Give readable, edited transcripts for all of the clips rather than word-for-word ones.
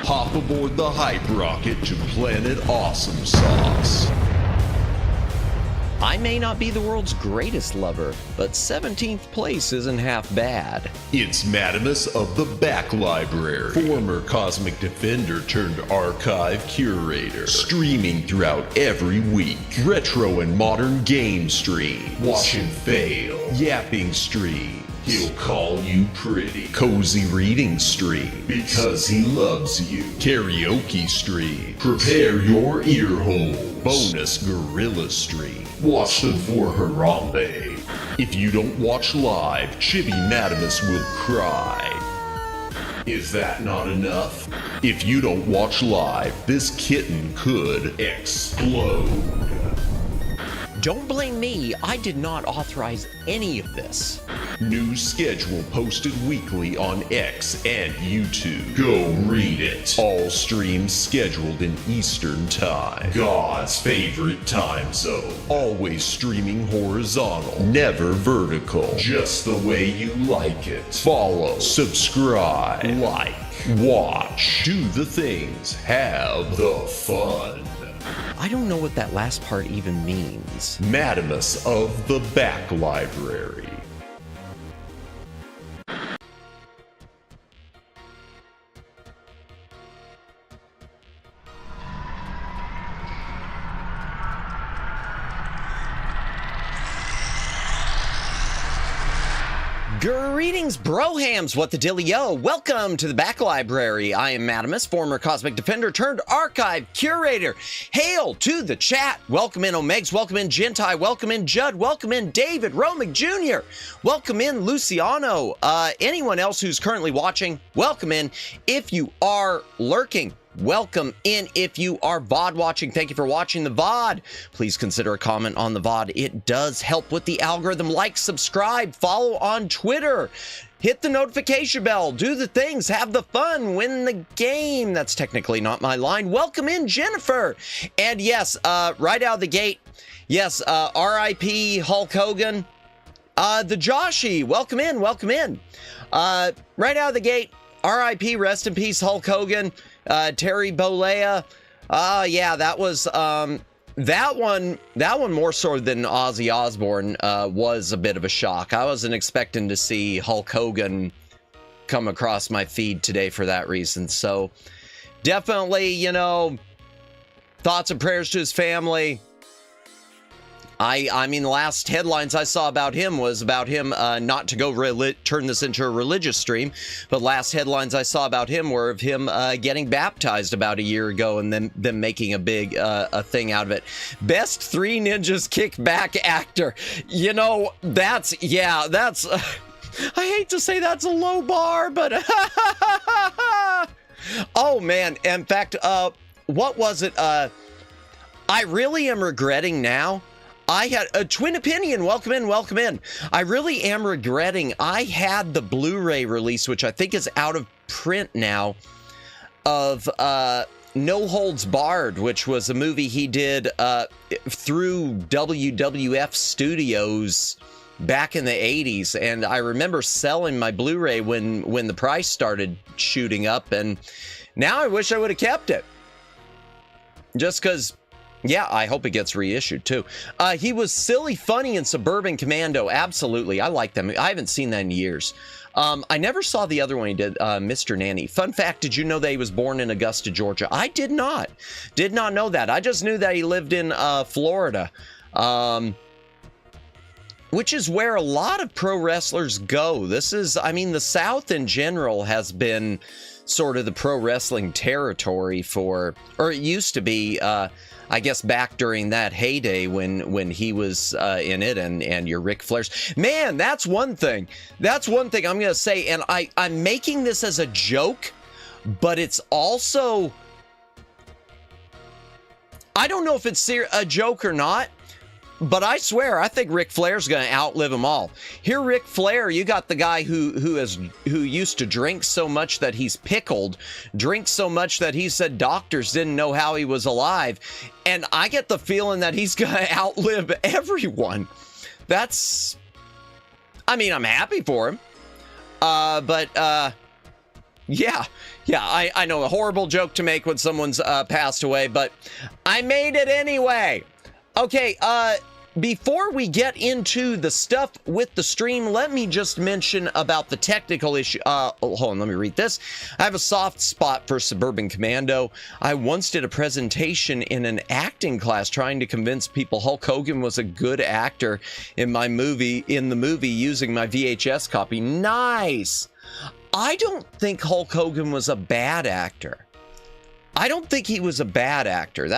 Hop aboard the hype rocket to Planet Awesomesauce. I may not be the world's greatest lover, but 17th place isn't half bad. It's Madamus of the Back Library, former Cosmic Defender turned archive curator, streaming throughout every week. Retro and modern game stream, watch and fail, yapping stream. He'll call you pretty. Cozy reading stream, because he loves you. Karaoke stream, prepare your ear holes. Bonus gorilla stream, watch them for Harambe. If you don't watch live, Chibi Madamus will cry. Is that not enough? If you don't watch live, this kitten could explode. Don't blame me, I did not authorize any of this. New schedule posted weekly on X and YouTube. Go read it. All streams scheduled in Eastern Time. God's favorite time zone. Always streaming horizontal, never vertical. Just the way you like it. Follow, subscribe, like, watch, do the things, have the fun. I don't know what that last part even means. Madamus of the Back Library. Greetings, brohams, what the dillio? Welcome to the Back Library. I am Madamus, former Cosmic Defender turned archive curator. Hail to the chat. Welcome in Omegs, welcome in Gentai, welcome in Judd, welcome in David Romick Jr., welcome in Luciano. Anyone else who's currently watching, welcome in. If you are lurking, welcome in. If you are VOD watching, thank you for watching the VOD. Please consider a comment on the VOD. It does help with the algorithm. Like, subscribe, follow on Twitter. Hit the notification bell, do the things, have the fun, win the game. That's technically not my line. Welcome in, Jennifer. And yes, right out of the gate, yes, RIP Hulk Hogan. The Joshi, welcome in, welcome in. Right out of the gate, RIP, rest in peace, Hulk Hogan. Terry Bollea, yeah, that was, that one more so than Ozzy Osbourne, was a bit of a shock. I wasn't expecting to see Hulk Hogan come across my feed today for that reason. So definitely, you know, thoughts and prayers to his family. I mean, the last headlines I saw about him was about him, not to go turn this into a religious stream, but last headlines I saw about him were of him getting baptized about a year ago and then them making a big a thing out of it. Best Three Ninjas kickback actor. You know, that's, yeah, that's, I hate to say that's a low bar, but oh man, in fact, what was it? I really am regretting now. I had a twin opinion. Welcome in, welcome in. I really am regretting I had the Blu-ray release, which I think is out of print now, of No Holds Barred, which was a movie he did through WWF Studios back in the 80s. And I remember selling my Blu-ray when the price started shooting up, and now I wish I would have kept it. Just because, yeah, I hope it gets reissued too. He was Silly Funny in Suburban Commando. Absolutely. I like them. I haven't seen that in years. I never saw the other one he did, Mr. Nanny. Fun fact, did you know that he was born in Augusta, Georgia? I did not. Did not know that. I just knew that he lived in Florida, which is where a lot of pro wrestlers go. This is, I mean, the South in general has been sort of the pro wrestling territory for, or it used to be, I guess back during that heyday when he was in it, and your Ric Flairs. Man, that's one thing. That's one thing I'm going to say, and I'm making this as a joke, but it's also, I don't know if it's a joke or not, but I swear, I think Ric Flair's going to outlive them all. Here, Ric Flair, you got the guy who used to drink so much that he's pickled, drink so much that he said doctors didn't know how he was alive, and I get the feeling that he's going to outlive everyone. That's, I mean, I'm happy for him, but Yeah, I know, a horrible joke to make when someone's passed away, but I made it anyway. Okay, before we get into the stuff with the stream, let me just mention about the technical issue. Hold on, let me read this. I have a soft spot for Suburban Commando. I once did a presentation in an acting class trying to convince people Hulk Hogan was a good actor in the movie using my VHS copy. Nice. I don't think Hulk Hogan was a bad actor. I don't think he was a bad actor.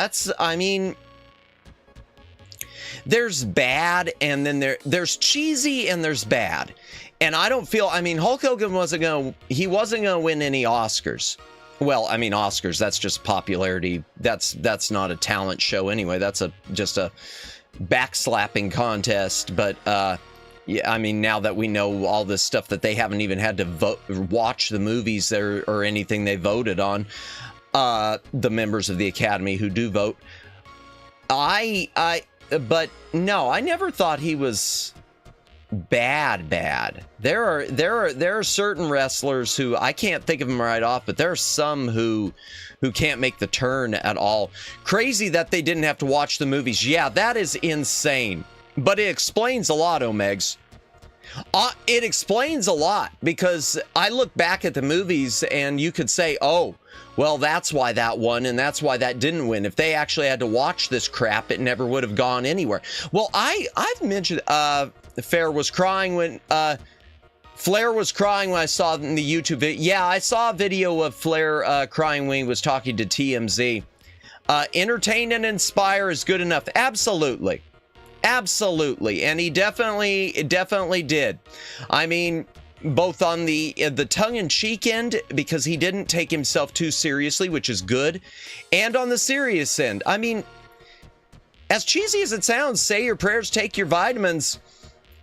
There's bad, and then there's cheesy, and there's bad. And I don't feel, Hulk Hogan wasn't going to win any Oscars. Well, Oscars, that's just popularity. That's not a talent show anyway. That's just a backslapping contest. But, yeah, now that we know all this stuff that they haven't even had to watch the movies or anything they voted on, the members of the Academy who do vote, but no, I never thought he was bad. There are certain wrestlers who I can't think of them right off, but there are some who can't make the turn at all. Crazy that they didn't have to watch the movies. Yeah, that is insane. But it explains a lot, Omegs. It explains a lot, because I look back at the movies and you could say, oh, well, that's why that won and that's why that didn't win. If they actually had to watch this crap, it never would have gone anywhere. Well, I've mentioned Flair was crying when I saw it in the YouTube video. Yeah, I saw a video of Flair crying when he was talking to TMZ. Entertain and inspire is good enough. Absolutely. And he definitely did. Both on the tongue-in-cheek end, because he didn't take himself too seriously, which is good, and on the serious end. As cheesy as it sounds, say your prayers, take your vitamins.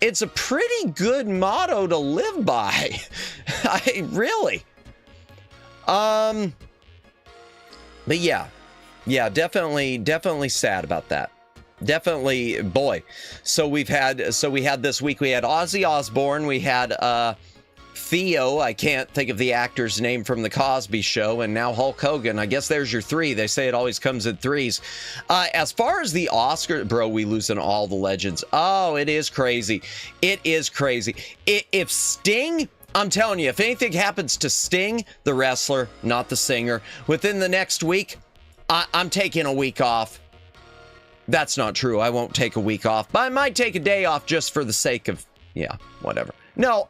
It's a pretty good motto to live by. Really. But yeah, definitely sad about that. Definitely, boy. So we had this week, we had Ozzy Osbourne, we had Theo, I can't think of the actor's name from the Cosby Show, and now Hulk Hogan. I guess there's your three. They say it always comes in threes. As far as the Oscar, bro, we losing all the legends. Oh, it is crazy. It is crazy. If Sting, I'm telling you, if anything happens to Sting, the wrestler, not the singer, within the next week, I'm taking a week off. That's not true. I won't take a week off, but I might take a day off just for the sake of, yeah, whatever. No,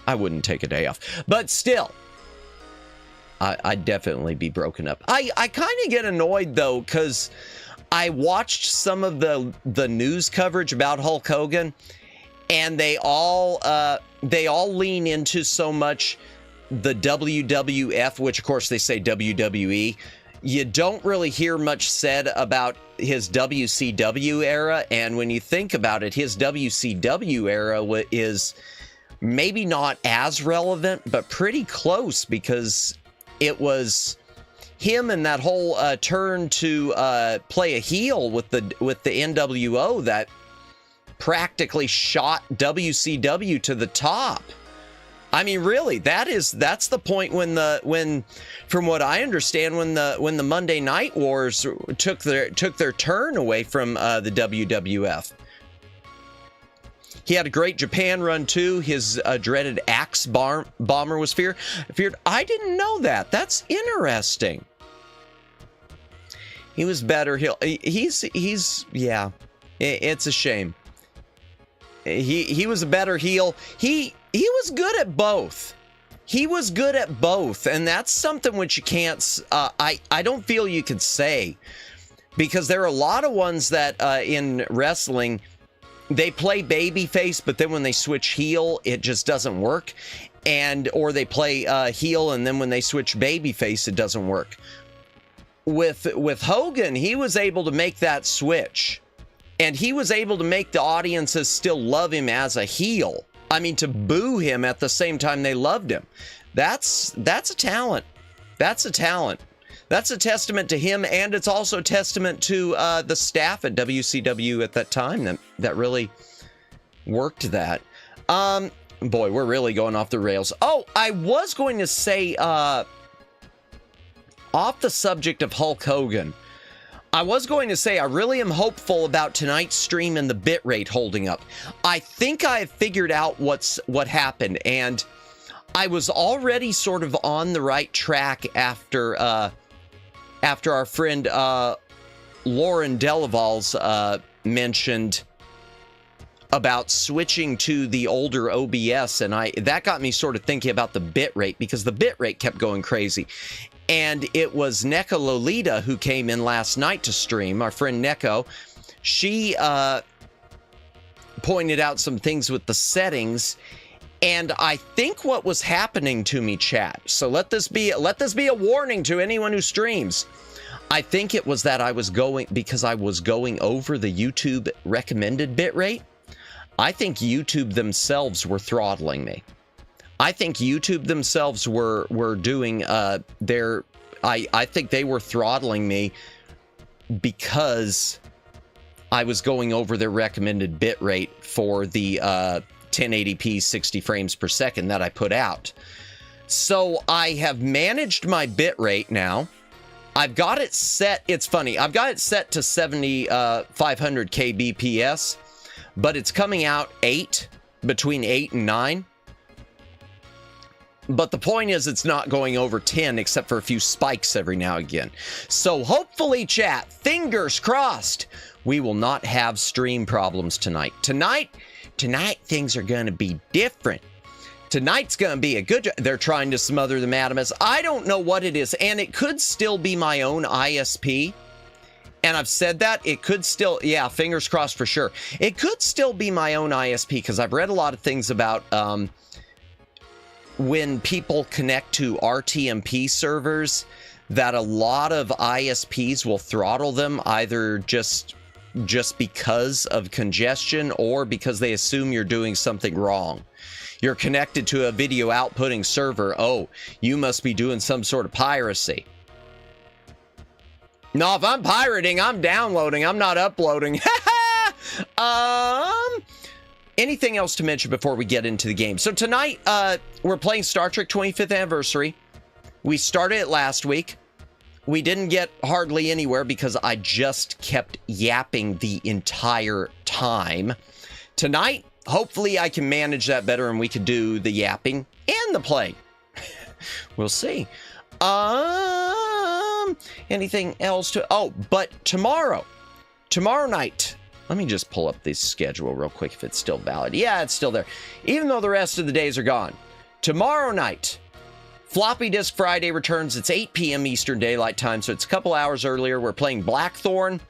I wouldn't take a day off, but still, I'd definitely be broken up. I kind of get annoyed though, because I watched some of the news coverage about Hulk Hogan, and they all lean into so much the WWF, which of course they say WWE. You don't really hear much said about his WCW era, and when you think about it, his WCW era is maybe not as relevant, but pretty close, because it was him and that whole turn to play a heel with the NWO that practically shot WCW to the top. Really, that's the point when from what I understand, when the Monday Night Wars took their turn away from the WWF. He had a great Japan run too. His dreaded Axe bomber was feared. I didn't know that. That's interesting. He was better. He's yeah. It's a shame. He was a better heel. He was good at both. He was good at both, and that's something which you can't. I don't feel you could say, because there are a lot of ones that in wrestling, they play babyface, but then when they switch heel, it just doesn't work, or they play heel, and then when they switch babyface, it doesn't work. With Hogan, he was able to make that switch, and he was able to make the audiences still love him as a heel. To boo him at the same time they loved him. That's a talent. That's a talent. That's a testament to him, and it's also a testament to the staff at WCW at that time that really worked that. Boy, we're really going off the rails. Oh, I was going to say, off the subject of Hulk Hogan, I was going to say I really am hopeful about tonight's stream and the bitrate holding up. I think I have figured out what happened, and I was already sort of on the right track after our friend Lauren Delaval's mentioned about switching to the older OBS, and that got me sort of thinking about the bitrate, because the bitrate kept going crazy. And it was Neko Lolita who came in last night to stream, our friend Neko. She pointed out some things with the settings, and I think what was happening to me, chat, so let this be a warning to anyone who streams. I think it was that I was going over the YouTube recommended bitrate. I think YouTube themselves were throttling me. I think YouTube themselves were doing I think they were throttling me because I was going over their recommended bitrate for the 1080p 60 frames per second that I put out. So I have managed my bitrate now. I've got it set, it's funny, I've got it set to 7500 kbps, but it's coming out between 8 and 9. But the point is, it's not going over 10 except for a few spikes every now and again. So hopefully, chat, fingers crossed, we will not have stream problems tonight. Tonight things are going to be different. Tonight's going to be a good... They're trying to smother the Madamus. I don't know what it is, and it could still be my own ISP. And I've said that. It could still... Yeah, fingers crossed for sure. It could still be my own ISP, because I've read a lot of things about when people connect to RTMP servers, that a lot of ISPs will throttle them, either just because of congestion or because they assume you're doing something wrong. You're connected to a video outputting server. Oh, you must be doing some sort of piracy. No, if I'm pirating, I'm downloading. I'm not uploading. Anything else to mention before we get into the game? So tonight, we're playing Star Trek 25th Anniversary. We started it last week. We didn't get hardly anywhere because I just kept yapping the entire time. Tonight, hopefully I can manage that better and we could do the yapping and the playing. We'll see. Anything else to... Oh, but tomorrow night... Let me just pull up this schedule real quick if it's still valid. Yeah, it's still there. Even though the rest of the days are gone. Tomorrow night, Floppy Disk Friday returns. It's 8 p.m. Eastern Daylight Time, so it's a couple hours earlier. We're playing Blackthorn.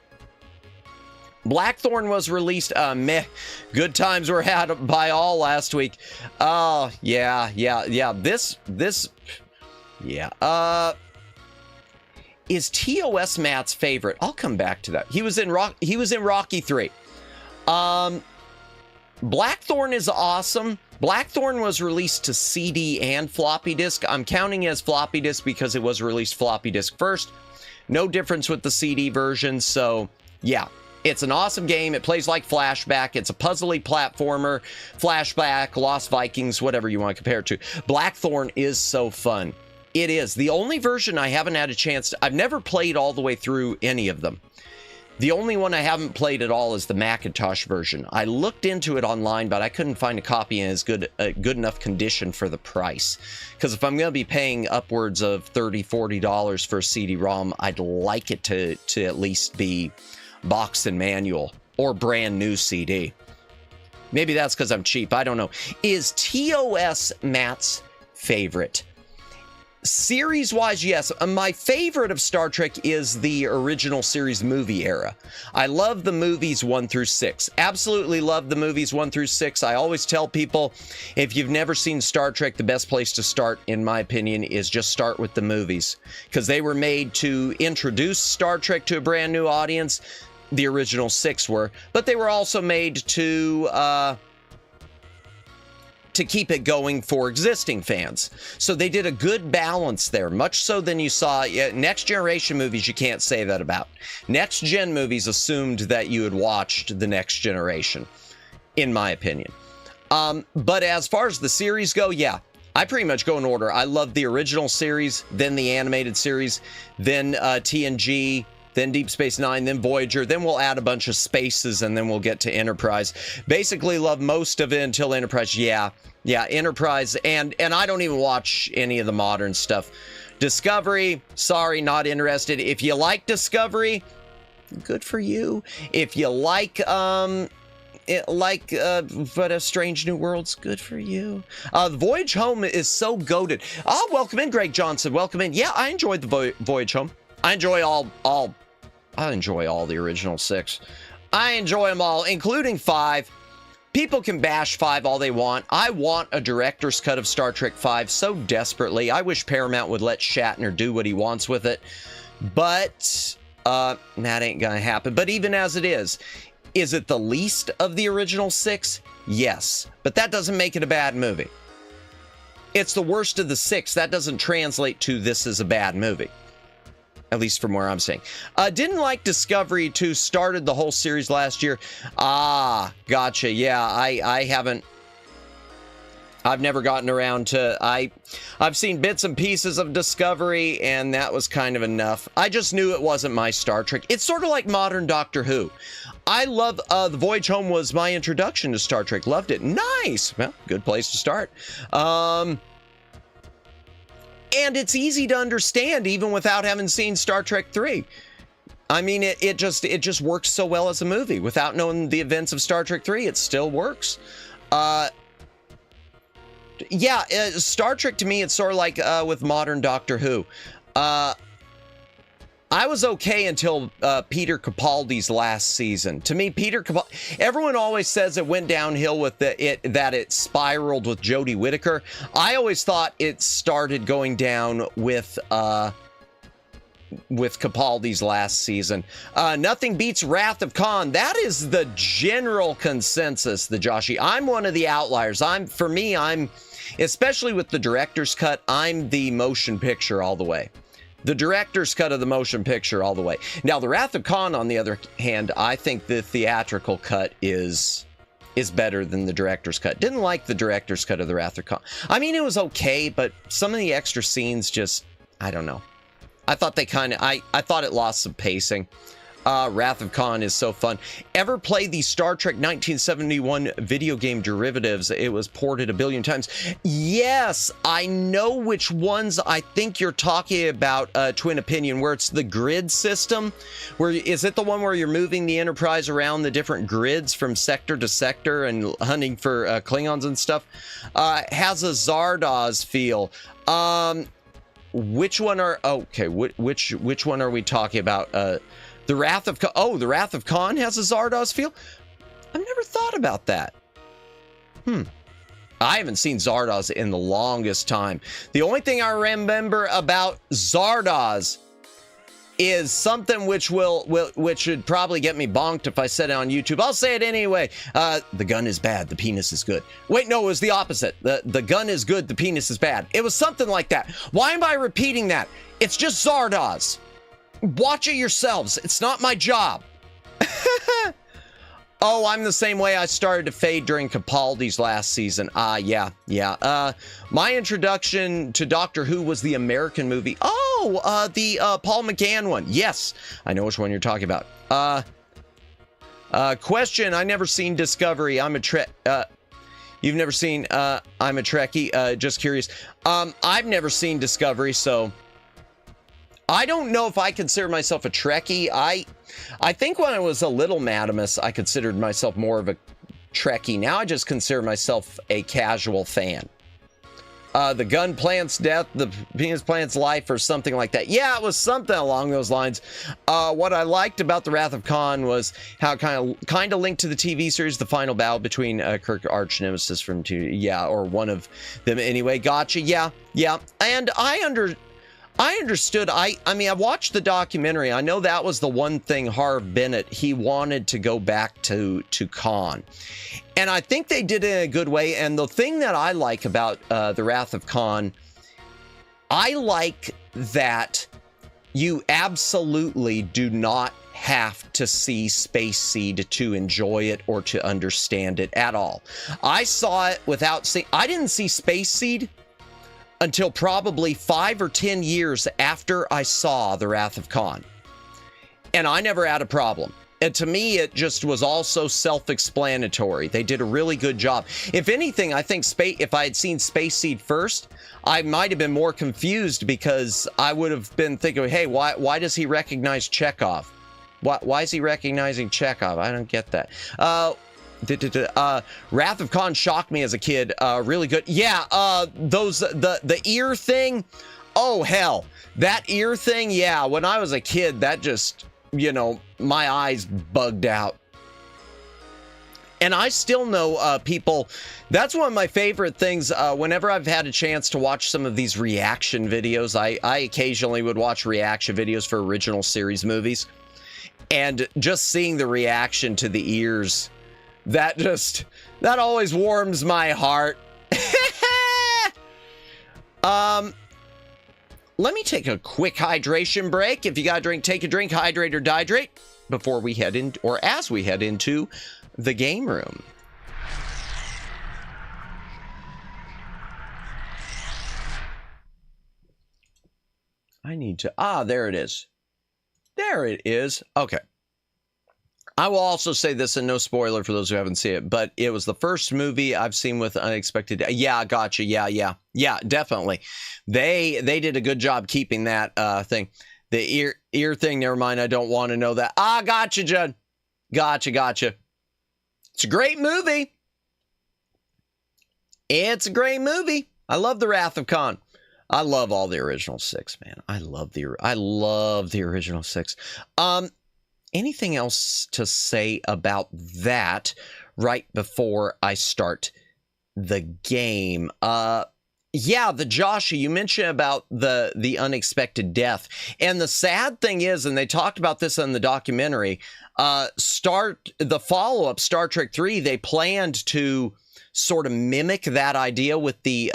Blackthorn was released, meh. Good times were had by all last week. Oh, yeah. Is TOS Matt's favorite? I'll come back to that. He was in Rocky 3. Blackthorn is awesome. Blackthorn was released to CD and floppy disk. I'm counting it as floppy disk because it was released floppy disk first. No difference with the CD version. So yeah, it's an awesome game. It plays like Flashback. It's a puzzly platformer. Flashback, Lost Vikings, whatever you want to compare it to. Blackthorn is so fun. It is. The only version I haven't had a chance to... I've never played all the way through any of them. The only one I haven't played at all is the Macintosh version. I looked into it online, but I couldn't find a copy in as good enough condition for the price. Because if I'm going to be paying upwards of $30, $40 for a CD-ROM, I'd like it to at least be boxed and manual or brand new CD. Maybe that's because I'm cheap. I don't know. Is TOS Matt's favorite? Series-wise, yes. My favorite of Star Trek is the original series movie era. I love the movies 1 through 6. Absolutely love the movies 1 through 6. I always tell people, if you've never seen Star Trek, the best place to start, in my opinion, is just start with the movies. Because they were made to introduce Star Trek to a brand new audience. The original 6 were. But they were also made to keep it going for existing fans. So they did a good balance there, much so than you saw. Next Generation movies, you can't say that about. Next Gen movies assumed that you had watched the Next Generation, in my opinion. But as far as the series go, yeah, I pretty much go in order. I love the original series, then the animated series, then TNG, then Deep Space Nine, then Voyager, then we'll add a bunch of spaces, and then we'll get to Enterprise. Basically love most of it until Enterprise. Yeah, Enterprise, and I don't even watch any of the modern stuff. Discovery, sorry, not interested. If you like Discovery, good for you. If you like but a Strange New Worlds, good for you. The Voyage Home is so goated. Oh, welcome in, Greg Johnson. Welcome in. Yeah, I enjoyed the Voyage Home. I enjoy I enjoy all the original 6. I enjoy them all, including 5. People can bash 5 all they want. I want a director's cut of Star Trek 5 so desperately. I wish Paramount would let Shatner do what he wants with it. But that ain't gonna happen. But even as it is it the least of the original 6? Yes. But that doesn't make it a bad movie. It's the worst of the 6. That doesn't translate to this is a bad movie. At least from where I'm saying. Didn't like Discovery 2. Started the whole series last year. Ah, gotcha. Yeah, I've never gotten around to... I've seen bits and pieces of Discovery, and that was kind of enough. I just knew it wasn't my Star Trek. It's sort of like modern Doctor Who. I love... The Voyage Home was my introduction to Star Trek. Loved it. Nice! Well, good place to start. And it's easy to understand even without having seen Star Trek 3. I mean, it just works so well as a movie. Without knowing the events of Star Trek 3, it still works. Yeah, Star Trek to me, it's sort of like with modern Doctor Who. I was okay until Peter Capaldi's last season. To me, Peter Capaldi... Everyone always says it went downhill with that it spiraled with Jodie Whittaker. I always thought it started going down with Capaldi's last season. Nothing beats Wrath of Khan. That is the general consensus, the Joshi. I'm one of the outliers. For me, especially with the director's cut, I'm the motion picture all the way. The director's cut of the motion picture all the way. Now, the Wrath of Khan, on the other hand, I think the theatrical cut is better than the director's cut. Didn't like the director's cut of the Wrath of Khan. I mean, it was okay, but some of the extra scenes just, I don't know. I thought they I thought it lost some pacing. Wrath of Khan is so fun. Ever play the Star Trek 1971 video game derivatives? It was ported a billion times. Yes, I know which ones I think you're talking about, Twin Opinion, where it's the grid system. Is it the one where you're moving the Enterprise around the different grids from sector to sector and hunting for Klingons and stuff? Has a Zardoz feel. Which one are... Okay, which one are we talking about? The Wrath of Khan. Oh, the Wrath of Khan has a Zardoz feel? I've never thought about that. I haven't seen Zardoz in the longest time. The only thing I remember about Zardoz is something which should probably get me bonked if I said it on YouTube. I'll say it anyway. The gun is bad, the penis is good. Wait, no, it was the opposite. The gun is good, the penis is bad. It was something like that. Why am I repeating that? It's just Zardoz. Watch it yourselves. It's not my job. Oh, I'm the same way. I started to fade during Capaldi's last season. Yeah. My introduction to Doctor Who was the American movie. Oh, the Paul McGann one. Yes, I know which one you're talking about. Question, I never seen Discovery. I'm a Trek... You've never seen... I'm a Trekkie. Just curious. I've never seen Discovery, so... I don't know if I consider myself a Trekkie. I think when I was a little Madamus, I considered myself more of a Trekkie. Now I just consider myself a casual fan. The gun plants death, the penis plants life, or something like that. Yeah, it was something along those lines. What I liked about The Wrath of Khan was how it kind of linked to the TV series, The Final Battle between Kirk arch nemesis from TV. Yeah, or one of them anyway. Gotcha. Yeah. And I understood. I mean, I watched the documentary. I know that was the one thing Harv Bennett, he wanted to go back to Khan. And I think they did it in a good way. And the thing that I like about The Wrath of Khan, I like that you absolutely do not have to see Space Seed to enjoy it or to understand it at all. I saw it without seeing. I didn't see Space Seed until probably 5 or 10 years after I saw The Wrath of Khan. And I never had a problem. And to me, it just was also self-explanatory. They did a really good job. If anything, I think if I had seen Space Seed first, I might have been more confused because I would have been thinking, hey, why does he recognize Chekhov? Why is he recognizing Chekhov? I don't get that. Wrath of Khan shocked me as a kid. Really good. Yeah, the ear thing. Oh, hell. That ear thing, yeah. When I was a kid, that just, you know, my eyes bugged out. And I still know people, that's one of my favorite things. Whenever I've had a chance to watch some of these reaction videos, I occasionally would watch reaction videos for original series movies. And just seeing the reaction to the ears, that always warms my heart. Let me take a quick hydration break. If you got a drink, take a drink, hydrate or dihydrate before we head in, or as we head into the game room. I need to, there it is. There it is. Okay. I will also say this, and no spoiler for those who haven't seen it, but it was the first movie I've seen with unexpected. Yeah, gotcha. Yeah, definitely. They did a good job keeping that thing. The ear thing, never mind. I don't want to know that. Gotcha, Judd. Gotcha. It's a great movie. It's a great movie. I love The Wrath of Khan. I love all the original 6, man. I love the original 6. Anything else to say about that right before I start the game? Yeah, the Joshi, you mentioned about the unexpected death. And the sad thing is, and they talked about this in the documentary, the follow-up, Star Trek 3, they planned to sort of mimic that idea with the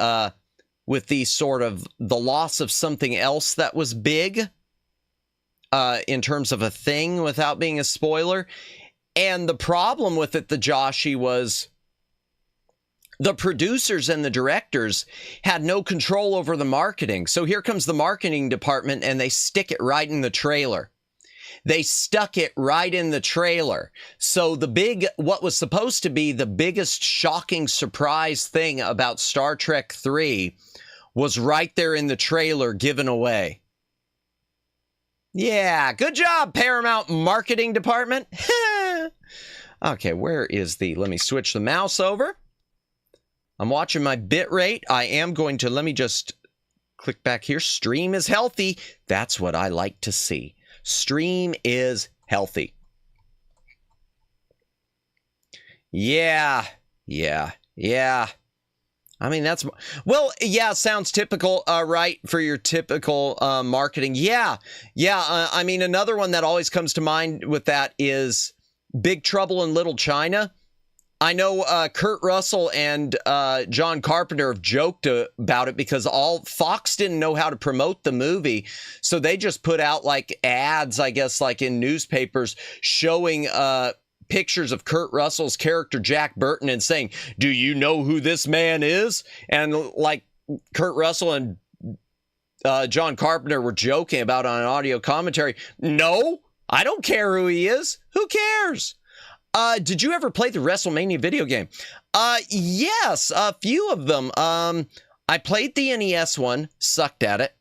sort of the loss of something else that was big. In terms of a thing, without being a spoiler. And the problem with it, the Joshi, was the producers and the directors had no control over the marketing. So here comes the marketing department, and they stick it right in the trailer. They stuck it right in the trailer. So what was supposed to be the biggest shocking surprise thing about Star Trek 3 was right there in the trailer, given away. Yeah, good job, Paramount Marketing Department. Okay, where is let me switch the mouse over. I'm watching my bit rate. I am going to, let me just click back here. Stream is healthy. That's what I like to see. Stream is healthy. Yeah. I mean, sounds typical, right, for your typical marketing. Yeah. I mean, another one that always comes to mind with that is Big Trouble in Little China. I know Kurt Russell and John Carpenter have joked about it because Fox didn't know how to promote the movie. So they just put out like ads, I guess, like in newspapers showing pictures of Kurt Russell's character Jack Burton and saying, "Do you know who this man is?" And like Kurt Russell and John Carpenter were joking about on an audio commentary, "No, I don't care who he is. Who cares?" Did you ever play the WrestleMania video game? Yes, a few of them. I played the NES one, sucked at it.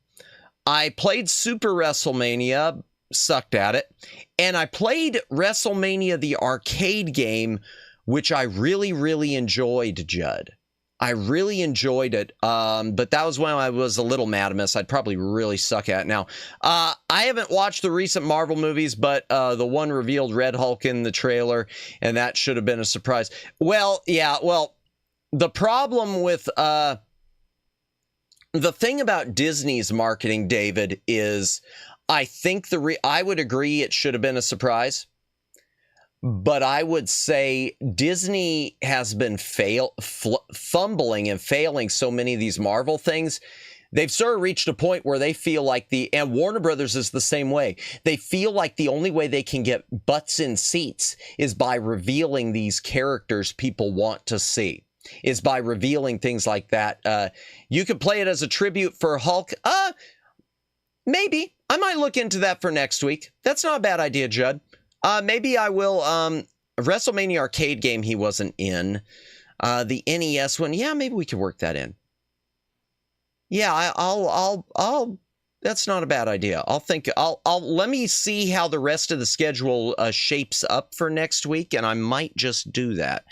I played Super WrestleMania, sucked at it. And I played WrestleMania, the arcade game, which I really, really enjoyed, Judd. I really enjoyed it, but that was when I was a little Madamus. I'd probably really suck at it now. I haven't watched the recent Marvel movies, but the one revealed Red Hulk in the trailer, and that should have been a surprise. Well, yeah, the problem with the thing about Disney's marketing, David, is I think I would agree it should have been a surprise. But I would say Disney has been fumbling and failing so many of these Marvel things They've sort of reached a point where they feel like and Warner Brothers is the same way. They feel like the only way they can get butts in seats is by revealing these characters people want to see, is by revealing things like that. You could play it as a tribute for Hulk. Maybe. I might look into that for next week. That's not a bad idea, Judd. Maybe I will. WrestleMania arcade game he wasn't in. The NES one. Yeah, maybe we could work that in. Yeah, I'll that's not a bad idea. I'll let me see how the rest of the schedule shapes up for next week, and I might just do that.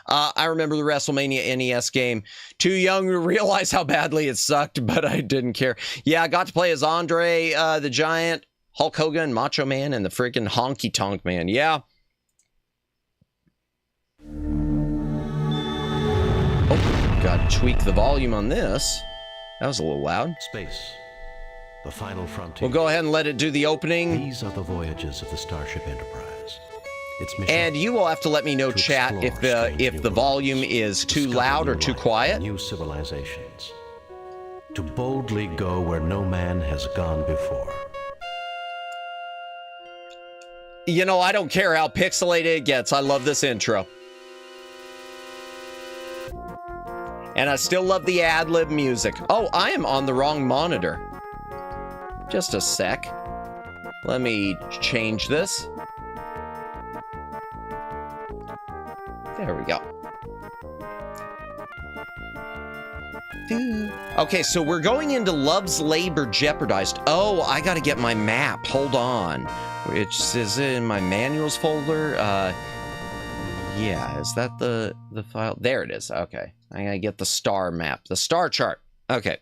I remember the WrestleMania NES game. Too young to realize how badly it sucked, but I didn't care. Yeah, I got to play as Andre the Giant, Hulk Hogan, Macho Man, and the freaking Honky Tonk Man. Yeah. Oh, got to tweak the volume on this. That was a little loud. Space, the final frontier. We'll go ahead and let it do the opening. These are the voyages of the Starship Enterprise. Its mission. And you will have to let me know, chat, if the volume is too loud or too quiet. New civilizations. To boldly go where no man has gone before. You know, I don't care how pixelated it gets. I love this intro. And I still love the ad-lib music. Oh, I am on the wrong monitor. Just a sec. Let me change this. There we go. Okay, so we're going into Love's Labor Jeopardized. Oh, I gotta get my map. Hold on. Which is in my manuals folder. Yeah, is that the file? There it is. Okay. I gotta get the star map. The star chart. Okay.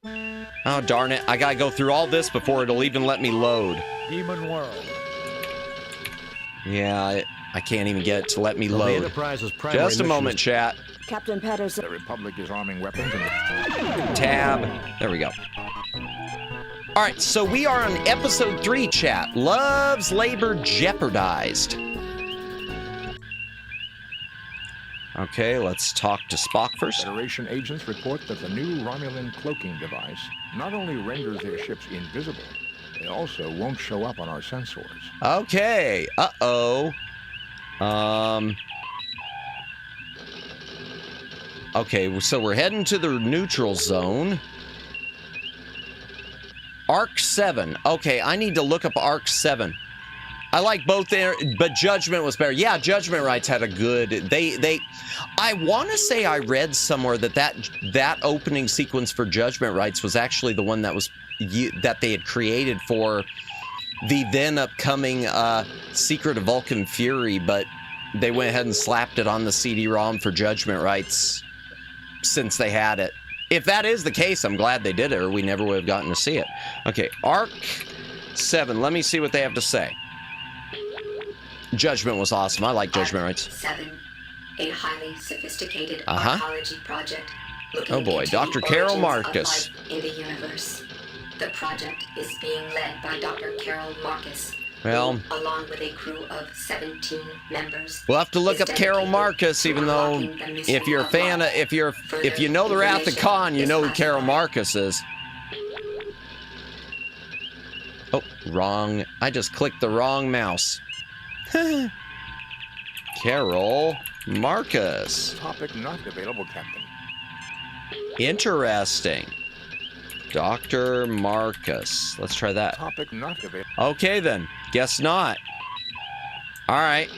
Oh, darn it. I gotta go through all this before it'll even let me load. Demon World. Yeah, I can't even get it to let me load. Just a moment, chat. Captain Patterson. The Republic is arming weapons and... Tab. There we go. All right, so we are on episode 3, chat. Love's Labor Jeopardized. Okay, let's talk to Spock first. Federation agents report that the new Romulan cloaking device not only renders their ships invisible, they also won't show up on our sensors. Okay. Uh-oh. Okay, so we're heading to the neutral zone. Arc 7. Okay, I need to look up Arc 7. I like both there, but Judgment was better. Yeah, Judgment Rights had a good... I want to say I read somewhere that opening sequence for Judgment Rights was actually the one that they had created for the then upcoming Secret of Vulcan Fury, but they went ahead and slapped it on the CD-ROM for Judgment Rights since they had it. If that is the case, I'm glad they did it, or we never would have gotten to see it. Okay, Arc 7. Let me see what they have to say. Judgment was awesome. I like Judgment Rights. 7, a highly sophisticated archaeology project. Oh boy, Dr. Carol Marcus. In the universe. The project is being led by Dr. Carol Marcus. Well, who, along with a crew of 17 members. We'll have to look up Carol Marcus, even though if you're a fan of, if you know the Wrath of Khan, you know who Carol Marcus is. Oh, wrong. I just clicked the wrong mouse. Carol Marcus. Topic not available, Captain. Interesting. Dr. Marcus. Let's try that. Topic not available. Okay, then. Guess not. All right.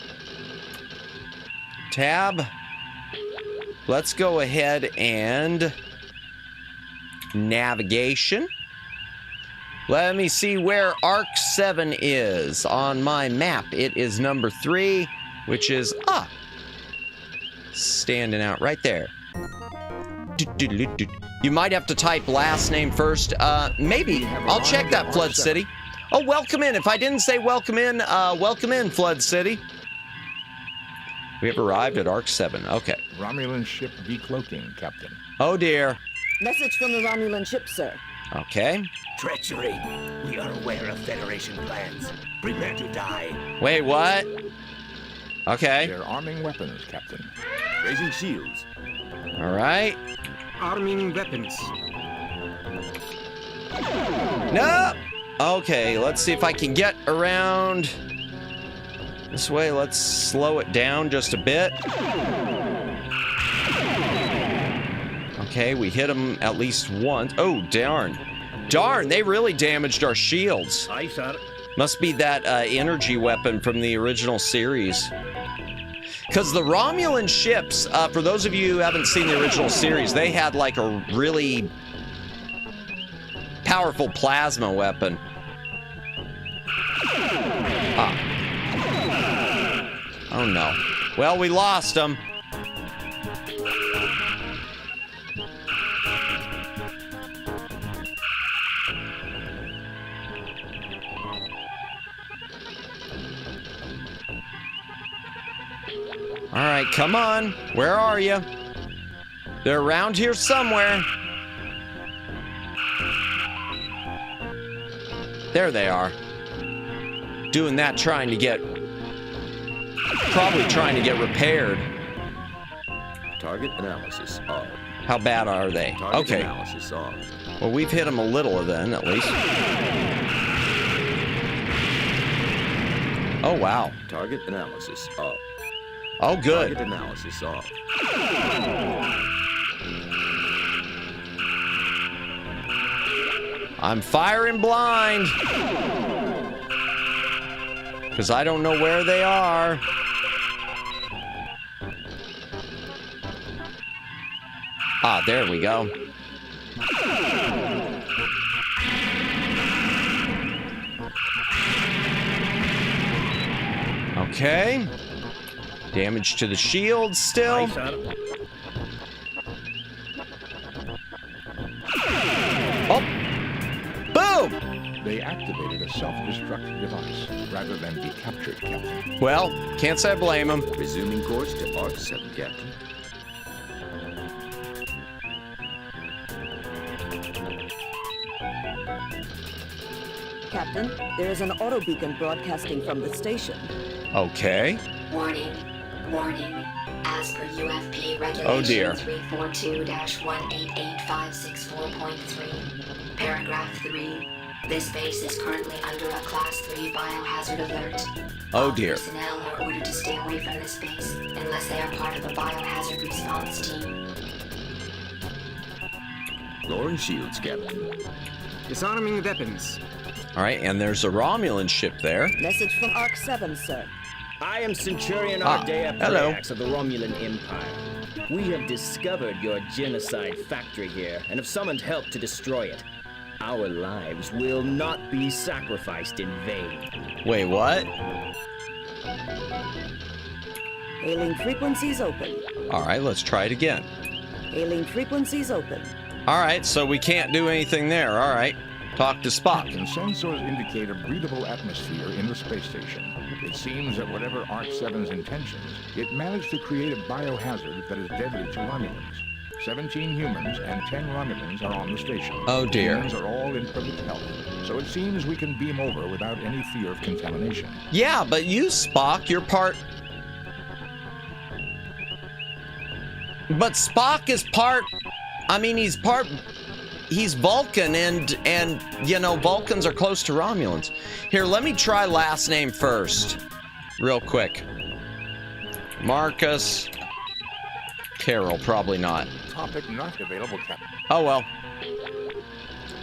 Tab. Let's go ahead and navigation. Let me see where Arc 7 is on my map. It is number 3, which is standing out right there. You might have to type last name first. Maybe. I'll check that, Flood City. Oh, welcome in. If I didn't say welcome in, Flood City. We have arrived at Arc 7. Okay. Romulan ship decloaking, Captain. Oh, dear. Message from the Romulan ship, sir. Okay. Treachery. We are aware of Federation plans. Prepare to die. Wait, what? Okay. They're arming weapons, Captain. Raising shields. All right. Arming weapons. No! Okay, let's see if I can get around this way. Let's slow it down just a bit. Okay, we hit them at least once. Oh, darn. Darn, they really damaged our shields. Aye, sir. Must be that energy weapon from the original series. Because the Romulan ships, for those of you who haven't seen the original series, they had like a really powerful plasma weapon. Ah. Oh no. Well, we lost them. All right, come on. Where are you? They're around here somewhere. There they are. Doing that, probably trying to get repaired. Target analysis off. How bad are they? Target Okay. analysis off. Well, we've hit them a little then, at least. Oh, wow. Target analysis off. Oh, good. Target analysis off. I'm firing blind. Because I don't know where they are. Ah, there we go. Okay. Damage to the shield still. Aye, sir. Oh! Boom! They activated a self-destruct device rather than be captured, Captain. Well, can't say I blame him. Resuming course to Arc 7, Captain. Captain, there is an auto beacon broadcasting from the station. Okay. Warning. Warning. As per UFP Regulation Oh, dear. 342-1885664.3, Paragraph 3, this base is currently under a Class 3 biohazard alert. Oh, All dear. personnel are ordered to stay away from this base unless they are part of a biohazard response team. Lowering shields, Captain. Disarming weapons. All right, and there's a Romulan ship there. Message from Arc 7, sir. I am Centurion Ah, Ardea hello. Praeax of the Romulan Empire. We have discovered your genocide factory here and have summoned help to destroy it. Our lives will not be sacrificed in vain. Wait, what? Hailing frequencies open. All right, let's try it again. Hailing frequencies open. All right, so we can't do anything there. All right, talk to Spock. Captain, sensors indicate a breathable atmosphere in the space station. It seems that whatever Arc 7's intentions, it managed to create a biohazard that is deadly to Romulans. 17 humans and 10 Romulans are on the station. Oh, dear. Humans are all in perfect health, so it seems we can beam over without any fear of contamination. Yeah, but you, Spock, you're part... But Spock is part... I mean, he's Vulcan, and you know, Vulcans are close to Romulans. Here, let me try last name first. Real quick. Marcus... Carroll, probably not. Topic not available, Captain. Oh, well.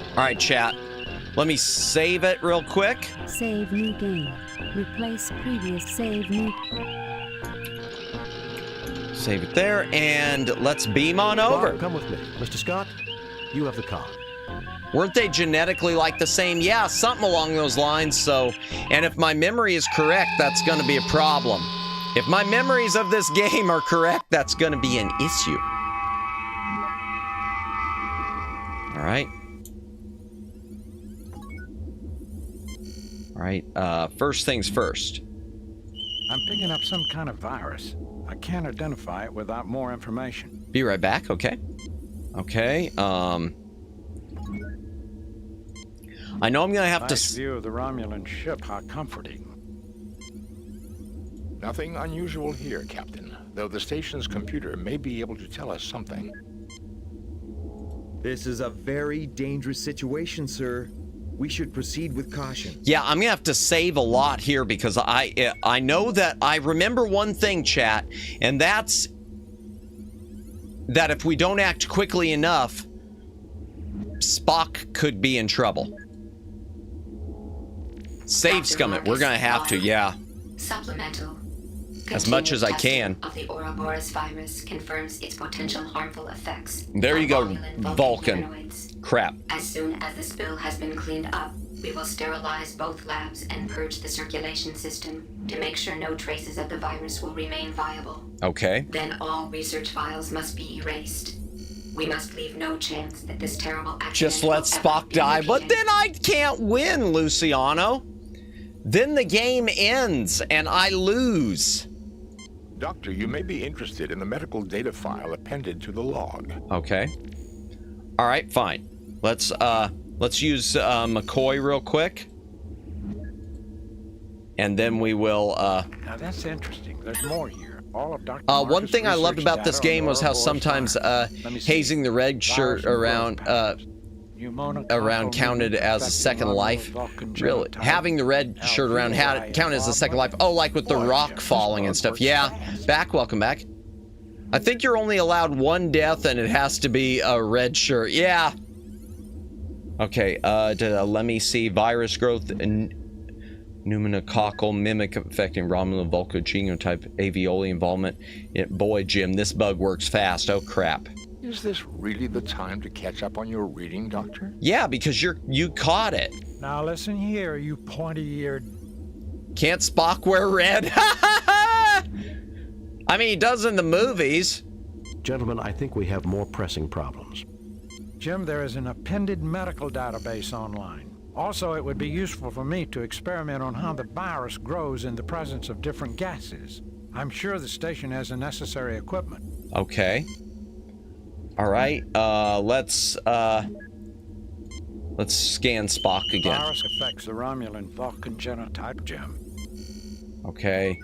All right, chat. Let me save it real quick. Save new game. Replace previous save new. Save it there, and let's beam on over. Bob, come with me. Mr. Scott, you have the car. Weren't they genetically like the same? Yeah, something along those lines, so... And if my memory is correct, that's going to be a problem. If my memories of this game are correct, that's going to be an issue. All right. All right, first things first. I'm picking up some kind of virus. I can't identify it without more information. Be right back, okay? Okay, I know I'm going to have Nice to... view of the Romulan ship, how comforting. Nothing unusual here, Captain, though the station's computer may be able to tell us something. This is a very dangerous situation, sir. We should proceed with caution. Yeah, I'm gonna have to save a lot here because I know that I remember one thing, chat, and that's that if we don't act quickly enough, Spock could be in trouble. Save scum it. We're gonna have to, yeah. Supplemental. As much as I can. Of the Ouroboros virus confirms its potential harmful effects. There you go, Vulcan. Crap. As soon as the spill has been cleaned up, we will sterilize both labs and purge the circulation system to make sure no traces of the virus will remain viable. Okay. Then all research files must be erased. We must leave no chance that this terrible accident Just let Spock die, but then I can't win, Luciano. Then the game ends and I lose. Doctor, you may be interested in the medical data file appended to the log. Okay. All right, fine. Let's use McCoy real quick. And then we will Now that's interesting. There's more here. All of Dr. one thing I loved about this game was how sometimes hazing the red shirt around counted as a second life. Really, having the red shirt around counted as a second life. Oh, like with the rock falling and stuff. Yeah, welcome back. I think you're only allowed one death, and it has to be a red shirt. Yeah. Okay. Let me see. Virus growth and pneumococcal mimic affecting Romulan Vulcan genotype alveoli involvement. Boy, Jim, this bug works fast. Oh crap. Is this really the time to catch up on your reading, Doctor? Yeah, because you caught it. Now listen here, you pointy-eared... Can't Spock wear red? I mean, he does in the movies. Gentlemen, I think we have more pressing problems. Jim, there is an appended medical database online. Also, it would be useful for me to experiment on how the virus grows in the presence of different gases. I'm sure the station has the necessary equipment. Okay. All right, let's scan Spock again. Virus affects the Romulan Vulcan genotype, Jim. Okay.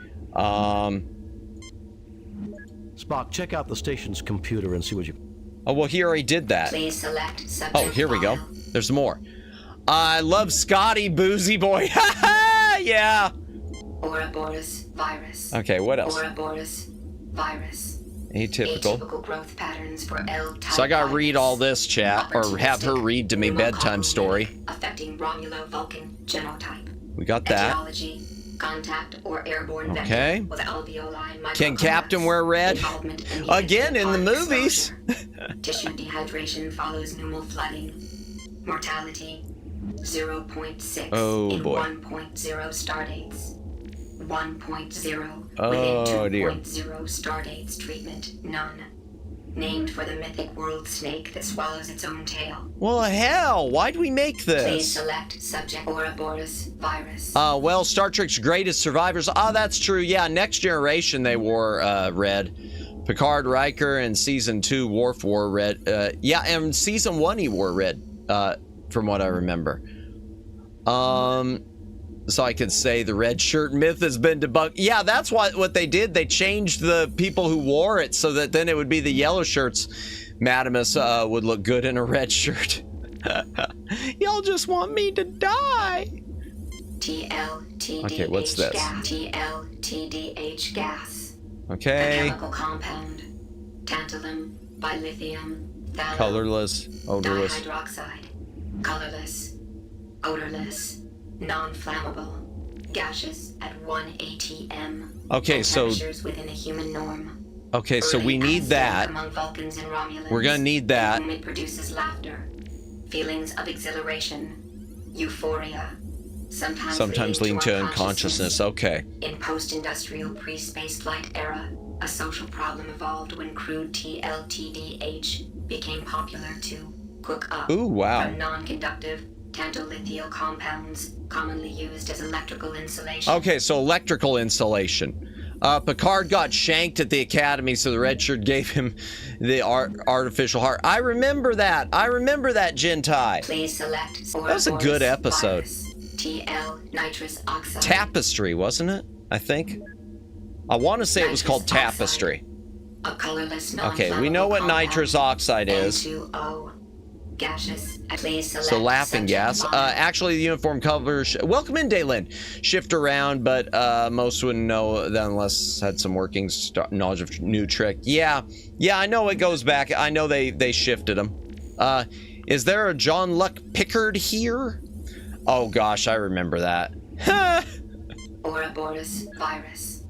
Spock, check out the station's computer and see what you... Oh, well, he already did that. Please select subject Oh, here we go. file. There's more. I love Scotty, boozy boy. Yeah. Ouroboros virus. Okay, what else? Ouroboros virus. Atypical. Atypical growth patterns for L-type So I gotta virus. read all this, chat, or have her read to me bedtime story. Affecting Romulo-Vulcan genotype. We got that. Etiology, contact or airborne Okay. vector with alveoli Can Captain wear red? Again, in the movies. Tissue dehydration follows pneumal flooding. Mortality 0.6 Oh, in boy. 1.0 stardates. 1.0 Oh, within dear. 2.0 stardates treatment none. Named for the mythic world snake that swallows its own tail. Well, hell, why'd we make Please this? select subject Ouroboros virus. Well, Star Trek's greatest survivors. Oh, that's true. Yeah, Next Generation, they wore red. Picard, Riker, and Season 2, Worf wore red. Yeah, and Season 1, he wore red, from what I remember. So I could say the red shirt myth has been debunked. Yeah, that's what they did. They changed the people who wore it so that then it would be the yellow shirts. Madamus would look good in a red shirt. Y'all just want me to die. TLTDH Okay, what's this? gas. TLTDH gas. A Okay. chemical compound. Tantalum, bilithium, phthalate, Colorless, odorless. dihydroxide. Colorless, odorless, non-flammable, gaseous at 1 atm. Okay, and so temperatures within a human norm. okay, so Early we need accident that. among Vulcans and Romulans. We're gonna need that. In whom it produces laughter, feelings of exhilaration, euphoria, sometimes leading to unconsciousness. Okay. In post-industrial pre-spaceflight era, a social problem evolved when crude TLTDH became popular to cook up Ooh, wow. from non-conductive tantolithial compounds commonly used as electrical insulation. Okay, so electrical insulation. Picard got shanked at the academy, so the red shirt gave him the artificial heart. I remember that. Gentai. Please select That was a good episode. TL nitrous oxide. Tapestry, wasn't it? I think. I want to say it was called Nitrous Tapestry. A colorless Okay, we know what nitrous oxide is. N2O. gaseous. Please select So laughing subject gas. model. Actually, the uniform colors. Welcome in, Daylin. Shift around, but most wouldn't know that unless had some working knowledge of new trick. Yeah, I know it goes back. I know they shifted them. Is there a John Luck Pickard here? Oh gosh, I remember that. Ouroboros virus.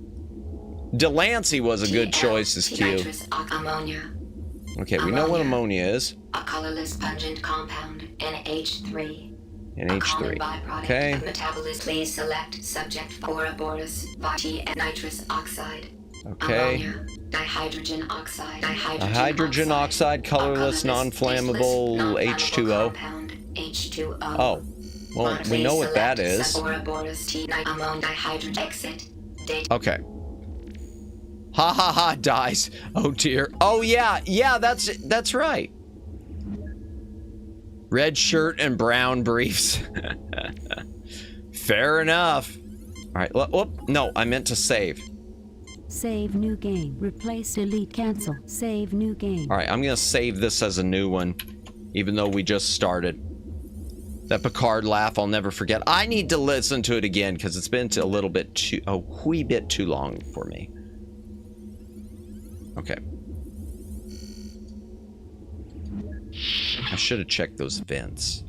Delancey was a good choice as Q. Nitrous ammonia. Okay, we know what ammonia is. A colorless pungent compound, NH3. NH3. Okay. Of metabolism. Please select subject Ouroboros and nitrous oxide. Okay. Ammonia, dihydrogen oxide. Hydrogen oxide, colorless, non-flammable H2O. Compound, H2O. Oh, well, we know what that is. Ouroboros dihydrogen exit. Okay. Ha ha ha, dies. Oh dear. Oh yeah, that's right. Red shirt and brown briefs. Fair enough. All right. Whoop. No, I meant to save. Save new game. Replace, delete, cancel. Save new game. All right, I'm gonna save this as a new one, even though we just started. That Picard laugh, I'll never forget. I need to listen to it again because it's been a wee bit too long for me. Okay. I should have checked those vents.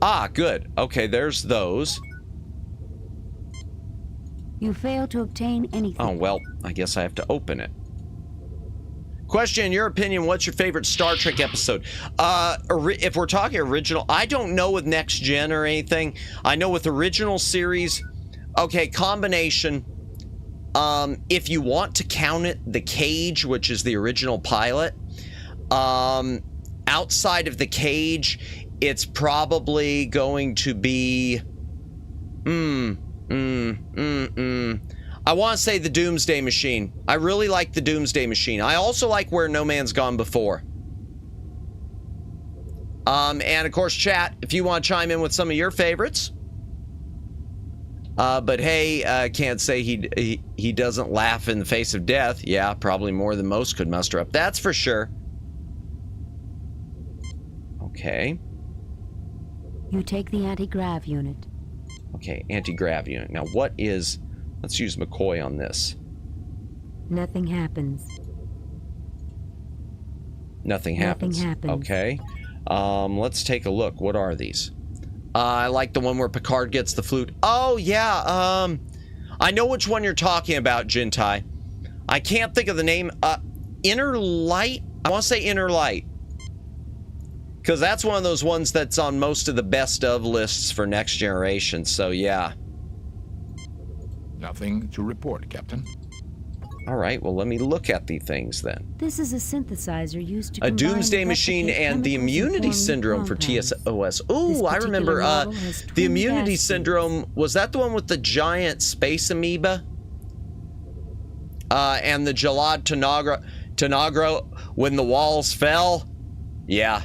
Ah, good. Okay, there's those. You failed to obtain anything. Oh, well, I guess I have to open it. Question, in your opinion, what's your favorite Star Trek episode? If we're talking original, I don't know with Next Gen or anything. I know with original series, okay, combination. If you want to count it, The Cage, which is the original pilot. Outside of The Cage, it's probably going to be... I want to say the Doomsday Machine. I really like the Doomsday Machine. I also like Where No Man's Gone Before. And of course, chat, if you want to chime in with some of your favorites. But hey, can't say he doesn't laugh in the face of death. Yeah, probably more than most could muster up. That's for sure. Okay. You take the anti-grav unit. Okay, anti-grav unit. Now what is... Let's use McCoy on this. Nothing happens. Nothing happens. Nothing happens. Okay. Let's take a look. What are these? I like the one where Picard gets the flute. Oh, yeah. I know which one you're talking about, Jintai. I can't think of the name. Inner Light? I want to say Inner Light. Because that's one of those ones that's on most of the best of lists for Next Generation. So, yeah. Nothing to report, Captain. All right, well, let me look at the things then. This is a synthesizer used to A Doomsday Machine and the Immunity Syndrome for TSOS. Ooh, I remember the Immunity Syndrome. Was that the one with the giant space amoeba? And the Jalad Tanagro when the walls fell? Yeah.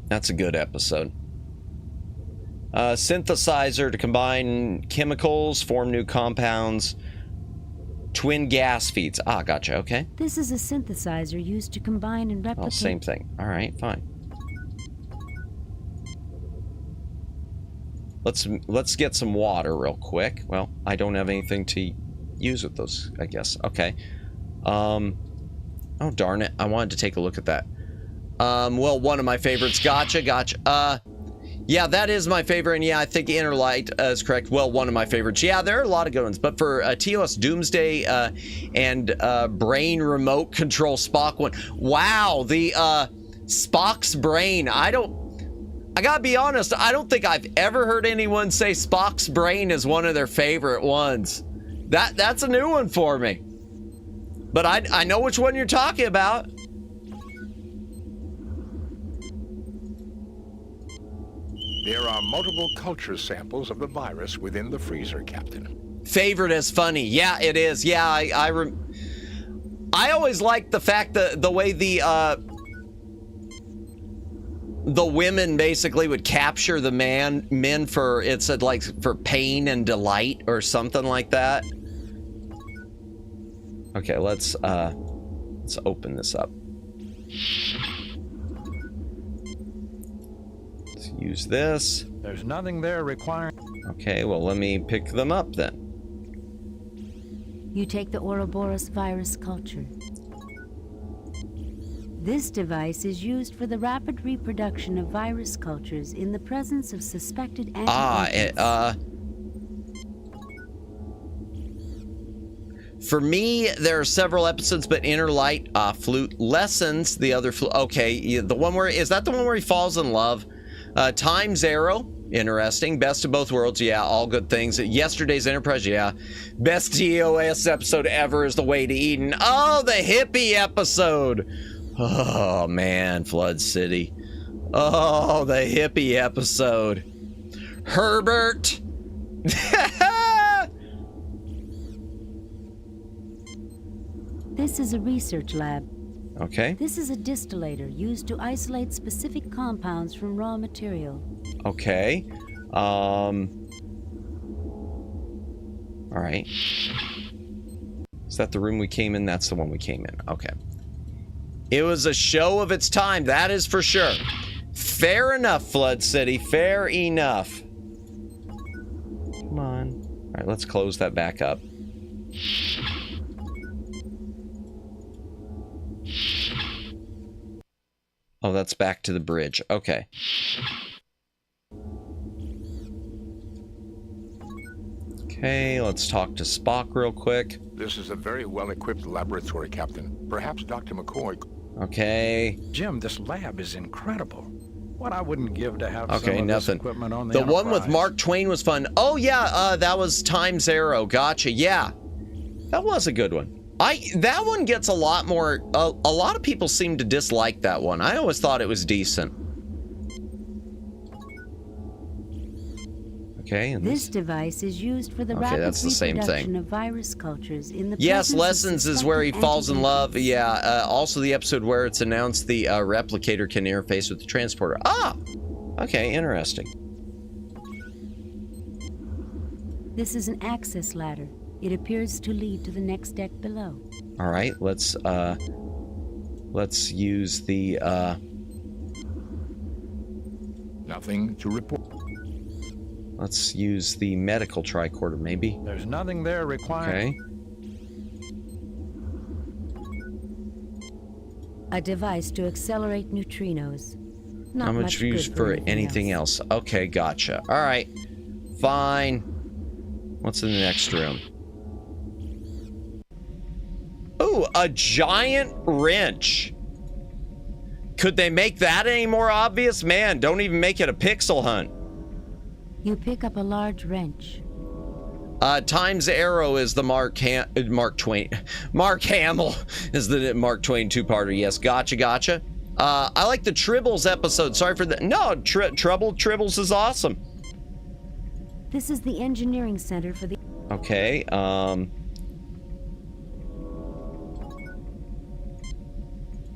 That's a good episode. Synthesizer to combine chemicals, form new compounds, twin gas feeds. Ah, gotcha. Okay. This is a synthesizer used to combine and replicate. Oh, same thing. All right, fine. Let's get some water real quick. Well, I don't have anything to use with those, I guess. Okay. Oh, darn it. I wanted to take a look at that. Well, one of my favorites. Gotcha. Yeah, that is my favorite, and yeah, I think Inner Light is correct. Well, one of my favorites. Yeah, there are a lot of good ones, but for TOS Doomsday and Brain Remote Control Spock one, wow, the Spock's Brain. I gotta be honest, I don't think I've ever heard anyone say Spock's Brain is one of their favorite ones. That's a new one for me. But I know which one you're talking about. There are multiple culture samples of the virus within the freezer, Captain. Favorite is funny. Yeah, it is. Yeah, I always liked the fact that the way the women basically would capture the men for, it said like for pain and delight or something like that. Okay, let's open this up. Let's use this. There's nothing there requiring... Okay, well, let me pick them up then. You take the Ouroboros virus culture. This device is used for the rapid reproduction of virus cultures in the presence of suspected antigens. For me, there are several episodes, but Inner Light, Flute Lessons, the other flute. Okay, the one where, is that the one where he falls in love? Time's Arrow, interesting. Best of Both Worlds, yeah, all good things. Yesterday's Enterprise, yeah. Best TOS episode ever is The Way to Eden. Oh, the hippie episode. Oh, man, Flood City. Oh, the hippie episode. Herbert. This is a research lab. Okay. This is a distillator used to isolate specific compounds from raw material. Okay. All right. Is that the room we came in? That's the one we came in. Okay. It was a show of its time, that is for sure. Fair enough, Flood City. Fair enough. Come on. All right, let's close that back up. Oh, that's back to the bridge. Okay. Okay, let's talk to Spock real quick. This is a very well-equipped laboratory, Captain. Perhaps Dr. McCoy... Okay. Jim, this lab is incredible. What I wouldn't give to have some of nothing. this equipment on the The Enterprise. one with Mark Twain was fun. Oh, yeah, that was Time's Arrow. Gotcha. Yeah. That was a good one. That one gets a lot more... a lot of people seem to dislike that one. I always thought it was decent. Okay. And this device is used for the rapid that's the same reproduction thing. of virus cultures in the Yes, presence of Lessons is where he suspected falls in antigens. love. Yeah, also the episode where it's announced the replicator can interface with the transporter. Ah! Okay, interesting. This is an access ladder. It appears to lead to the next deck below. All right, let's use the Nothing to report. let's use the medical tricorder maybe. There's nothing there requiring... Okay. A device to accelerate neutrinos. Not How much much used good for anything else? Okay, gotcha. All right, fine. What's in the next room? Ooh, a giant wrench. Could they make that any more obvious? Man, don't even make it a pixel hunt. You pick up a large wrench. Time's Arrow is the Mark Twain. Mark Hamill is the Mark Twain two-parter. Yes, gotcha. I like the Tribbles episode. Sorry for that. No, Tribbles is awesome. This is the engineering center for the... Okay,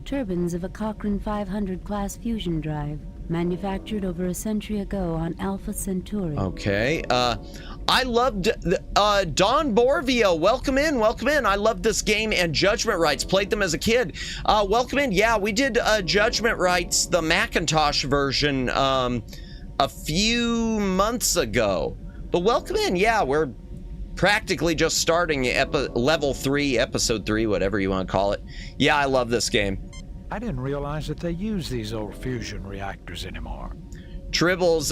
turbines of a Cochrane 500 class fusion drive, manufactured over a century ago on Alpha Centauri. Okay, I loved Don Borvio. Welcome in. I loved this game and Judgment Rights. Played them as a kid. Welcome in. Yeah, we did Judgment Rights, the Macintosh version, a few months ago. But welcome in. Yeah, we're practically just starting level 3, episode 3, whatever you want to call it. Yeah, I love this game. I didn't realize that they use these old fusion reactors anymore. Tribbles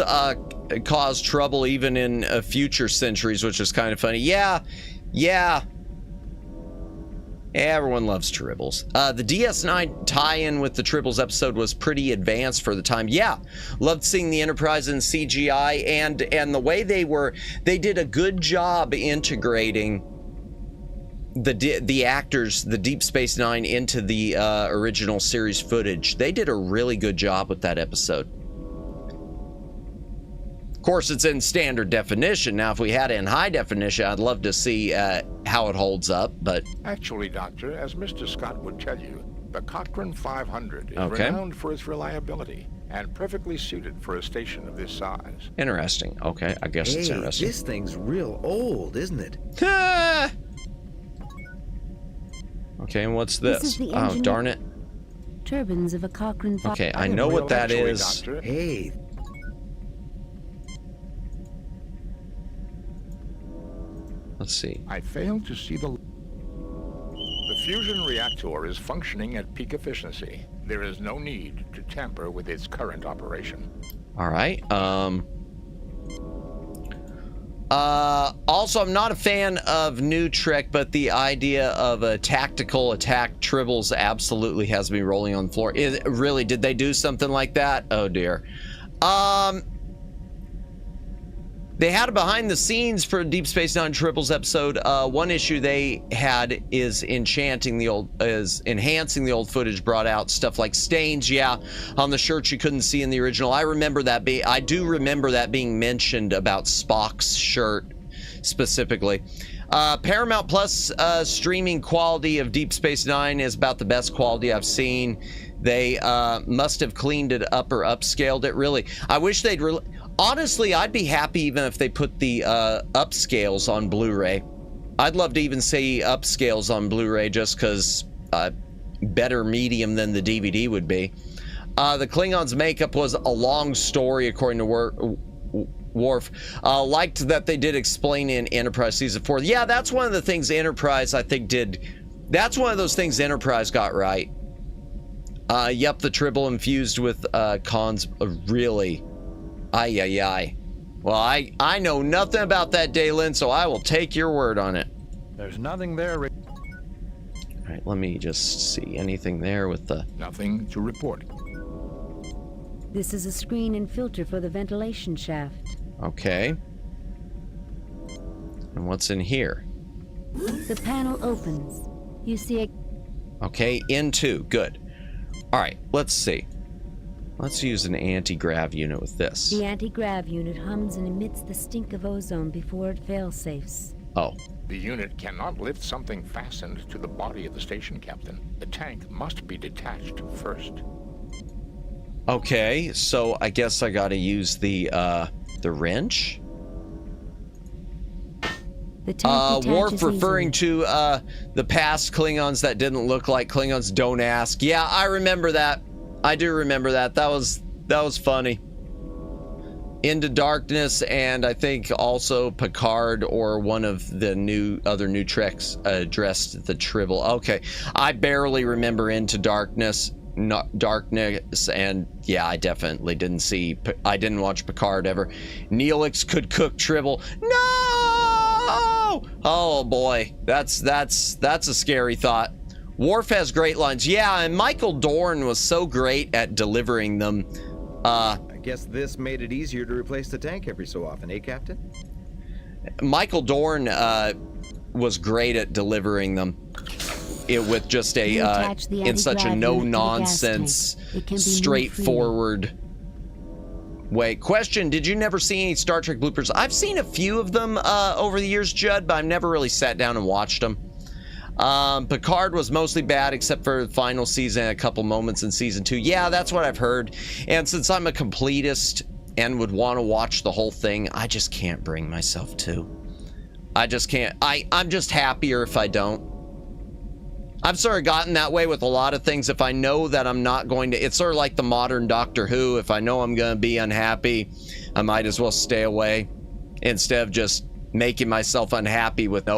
cause trouble even in future centuries, which is kind of funny. Yeah. Everyone loves Tribbles. The DS9 tie-in with the Tribbles episode was pretty advanced for the time. Yeah, loved seeing the Enterprise in CGI and the way they did a good job integrating the actors, the Deep Space Nine, into the original series footage. They did a really good job with that episode. Of course, it's in standard definition. Now, if we had it in high definition, I'd love to see how it holds up, but... Actually, Doctor, as Mr. Scott would tell you, the Cochrane 500 is renowned for its reliability and perfectly suited for a station of this size. Interesting. Okay, I guess it's interesting. This thing's real old, isn't it? Okay, and what's this? Oh, darn it. Turbines of a Cochrane... Okay, I know what that is. Doctor. Hey, Let's see. I failed to see the fusion reactor is functioning at peak efficiency. There is no need to tamper with its current operation. All right. Also, I'm not a fan of New Trek, but the idea of a tactical attack tribbles absolutely has me rolling on the floor. Really, did they do something like that? Oh dear. They had a behind the scenes for Deep Space Nine Triples episode. One issue they had is enhancing the old footage, brought out stuff like stains, yeah, on the shirts you couldn't see in the original. I do remember that being mentioned about Spock's shirt specifically. Paramount Plus streaming quality of Deep Space Nine is about the best quality I've seen. They must have cleaned it up or upscaled it. Really, I wish they'd honestly, I'd be happy even if they put the upscales on Blu-ray. I'd love to even see upscales on Blu-ray just because better medium than the DVD would be. The Klingons' makeup was a long story, according to Worf. Liked that they did explain in Enterprise Season 4. Yeah, that's one of the things Enterprise, I think, did. That's one of those things Enterprise got right. Yep, the tribble infused with cons, really. Ay. Well, I know nothing about that, Daylin, so I will take your word on it. There's nothing there. All right, let me just see. Anything there with the... Nothing to report. This is a screen and filter for the ventilation shaft. Okay. And what's in here? The panel opens. You see a... Okay, N2. Good. All right, let's see. Let's use an anti-grav unit with this. The anti-grav unit hums and emits the stink of ozone before it fail-safes. Oh. The unit cannot lift something fastened to the body of the station captain. The tank must be detached first. Okay, so I guess I gotta use the wrench? Worf referring to the past Klingons that didn't look like Klingons, don't ask. Yeah, I remember that. I do remember that. That was funny. Into Darkness, and I think also Picard or one of the other new Treks addressed the tribble. Okay, I barely remember Into Darkness, and yeah, I definitely didn't see. I didn't watch Picard ever. Neelix could cook tribble. No! Oh boy, that's a scary thought. Worf has great lines. Yeah, and Michael Dorn was so great at delivering them. I guess this made it easier to replace the tank every so often, eh, Captain? Michael Dorn was great at delivering them. With just in such a no-nonsense, straightforward way. Question, did you never see any Star Trek bloopers? I've seen a few of them over the years, Judd, but I've never really sat down and watched them. Picard was mostly bad except for the final season and a couple moments in season 2. Yeah, that's what I've heard. And since I'm a completist and would want to watch the whole thing, I just can't bring myself to. I just can't. I'm just happier if I don't. I've sort of gotten that way with a lot of things. If I know that I'm not going to, it's sort of like the modern Doctor Who. If I know I'm going to be unhappy, I might as well stay away instead of just making myself unhappy with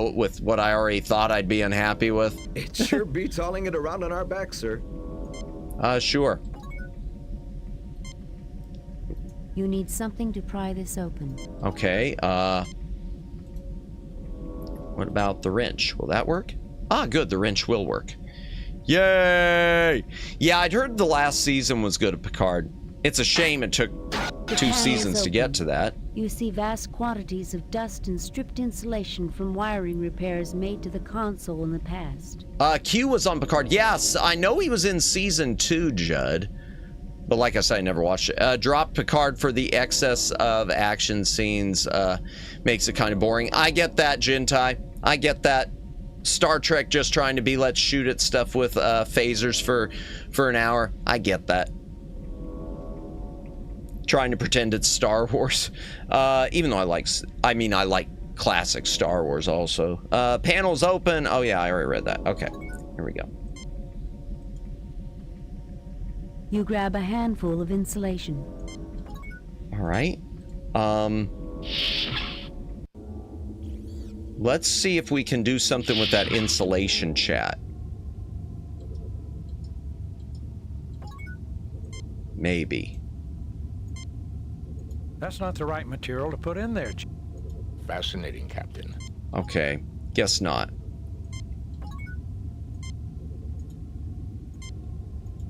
what I already thought I'd be unhappy with. It sure beats hauling it around on our backs, sir. Sure. You need something to pry this open. Okay, what about the wrench? Will that work? Ah, good, the wrench will work. Yay! Yeah, I'd heard the last season was good at Picard. It's a shame it took 2 seasons to get to that. You see vast quantities of dust and stripped insulation from wiring repairs made to the console in the past. Q was on Picard. Yes, I know he was in season 2, Judd. But like I said, I never watched it. Dropped Picard for the excess of action scenes. Makes it kind of boring. I get that, Jintai. I get that. Star Trek just trying to be let's shoot at stuff with phasers for an hour. I get that. Trying to pretend it's Star Wars. Even though I like classic Star Wars also. Panels open. Oh yeah, I already read that. Okay, here we go. You grab a handful of insulation. All right. Let's see if we can do something with that insulation, chat. Maybe. That's not the right material to put in there. Fascinating, Captain. Okay, guess not.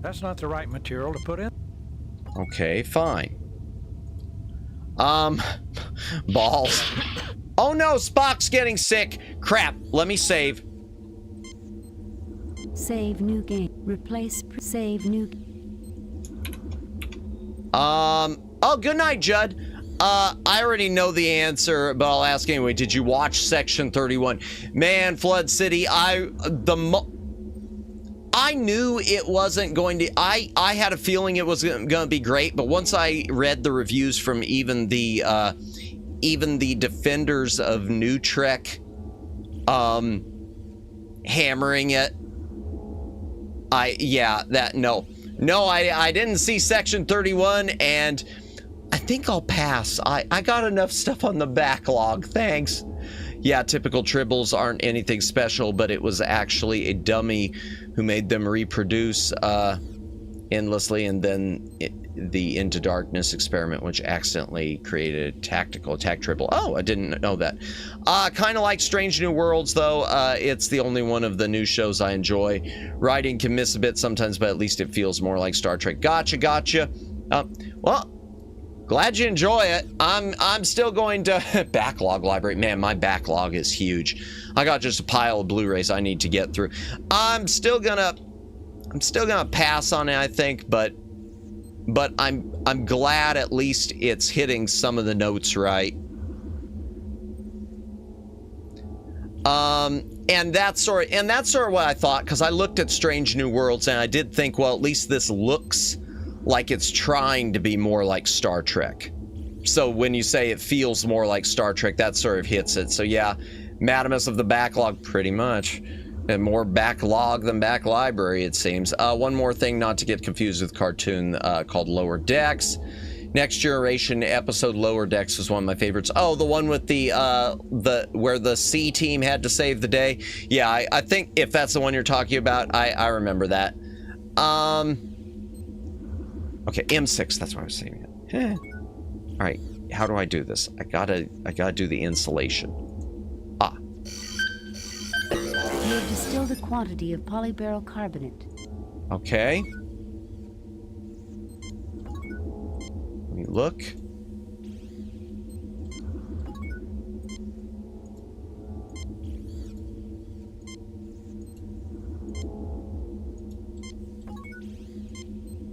That's not the right material to put in. Okay, fine. Balls. Oh no, Spock's getting sick. Crap, let me save. Save new game. Replace save new. Oh, good night, Judd. I already know the answer, but I'll ask anyway. Did you watch Section 31? Man, Flood City, I knew it wasn't going to, I had a feeling it was going to be great, but once I read the reviews from even the defenders of New Trek, hammering it, I didn't see Section 31, and I think I'll pass. I got enough stuff on the backlog, thanks. Yeah, typical tribbles aren't anything special, but it was actually a dummy who made them reproduce endlessly, and then the Into Darkness experiment, which accidentally created a tactical attack tribble. Oh, I didn't know that. Kind of like Strange New Worlds, though. It's the only one of the new shows I enjoy. Writing can miss a bit sometimes, but at least it feels more like Star Trek. Gotcha. Well, glad you enjoy it. I'm still going to backlog library. Man, my backlog is huge. I got just a pile of Blu-rays I need to get through. I'm still gonna pass on it, I think, but I'm glad at least it's hitting some of the notes right. And that's sort of what I thought, because I looked at Strange New Worlds and I did think, well, at least this looks like it's trying to be more like Star Trek. So when you say it feels more like Star Trek, that sort of hits it. So yeah, Madamus of the backlog, pretty much. And more backlog than back library, it seems. One more thing, not to get confused with cartoon called Lower Decks. Next Generation episode Lower Decks was one of my favorites. Oh, the one with the where the C team had to save the day. Yeah, I think if that's the one you're talking about, I remember that. Okay, M6, that's what I was saying. All right, how do I do this? I gotta do the insulation. You have distilled a quantity of polyberyl carbonate. Okay. Let me look.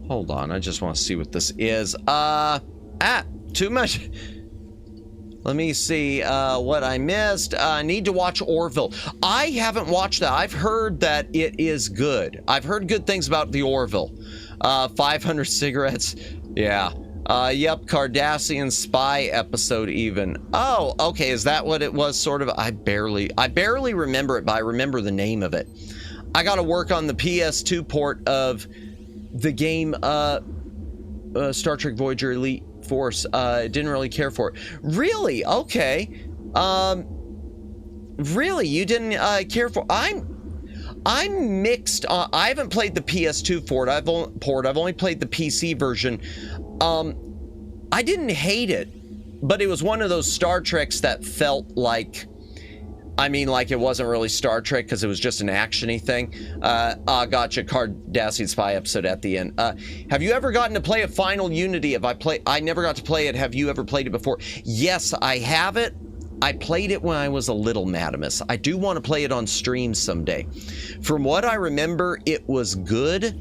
Hold on, I just want to see what this is. Too much. Let me see what I missed. I need to watch Orville. I haven't watched that. I've heard that it is good. I've heard good things about the Orville. 500 cigarettes. Yeah. Yep, Cardassian spy episode even. Oh, okay, is that what it was, sort of? I barely remember it, but I remember the name of it. I gotta work on the PS2 port of the game Star Trek Voyager Elite Force. Didn't really care for it. Really? Okay. Really, you didn't care for. I'm mixed. I haven't played the PS2 port. I've only played the PC version. I didn't hate it, but it was one of those Star Treks that felt like, like it wasn't really Star Trek because it was just an action-y thing. Gotcha. Cardassian spy episode at the end. Have you ever gotten to play a Final Unity? I never got to play it. Have you ever played it before? Yes, I have it. I played it when I was a little Madamus. I do want to play it on stream someday. From what I remember, it was good,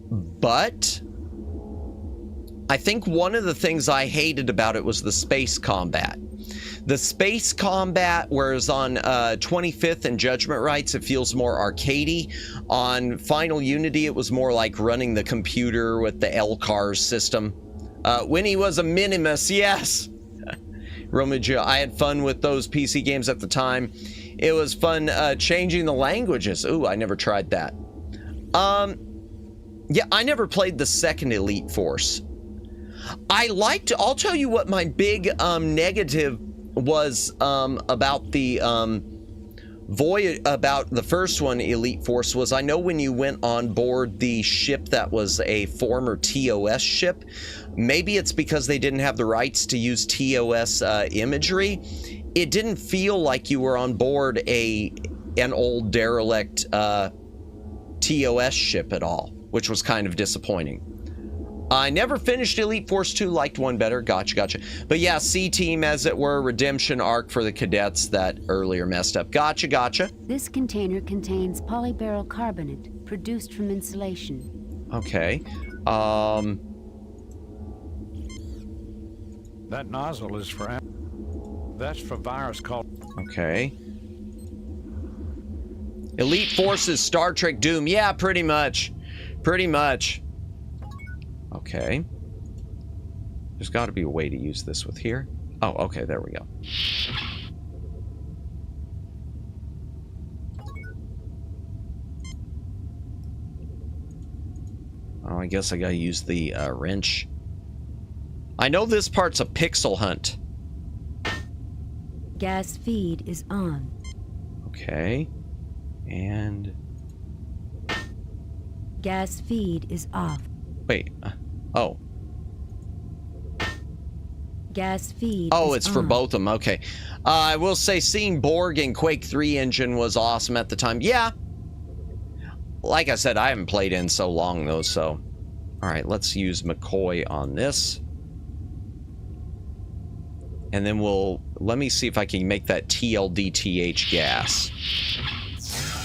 but I think one of the things I hated about it was the space combat. The space combat, whereas on 25th and Judgment Rights, it feels more arcadey. On Final Unity, it was more like running the computer with the LCARS system. When he was a Minimus, yes! Romagia, I had fun with those PC games at the time. It was fun changing the languages. Ooh, I never tried that. Yeah, I never played the second Elite Force. I'll tell you what my big negative was about the about the first one, Elite Force, was I know when you went on board the ship that was a former TOS ship, maybe it's because they didn't have the rights to use TOS imagery, it didn't feel like you were on board an old derelict TOS ship at all, which was kind of disappointing. I never finished Elite Force 2, liked 1 better. Gotcha. But yeah, C-Team, as it were, redemption arc for the cadets that earlier messed up. Gotcha. This container contains polyberyl carbonate, produced from insulation. Okay. That nozzle is for... That's for virus called... Okay. Elite Forces, Star Trek Doom. Yeah, pretty much. Okay. There's got to be a way to use this with here. Oh, okay, there we go. Oh, I guess I gotta use the wrench. I know this part's a pixel hunt. Gas feed is on. Okay. And... gas feed is off. Wait. Oh. Gas feed. Oh, it's for both of them. Okay. I will say seeing Borg in Quake 3 engine was awesome at the time. Yeah. Like I said, I haven't played in so long though, so. Alright, let's use McCoy on this. And then let me see if I can make that TLDTH gas.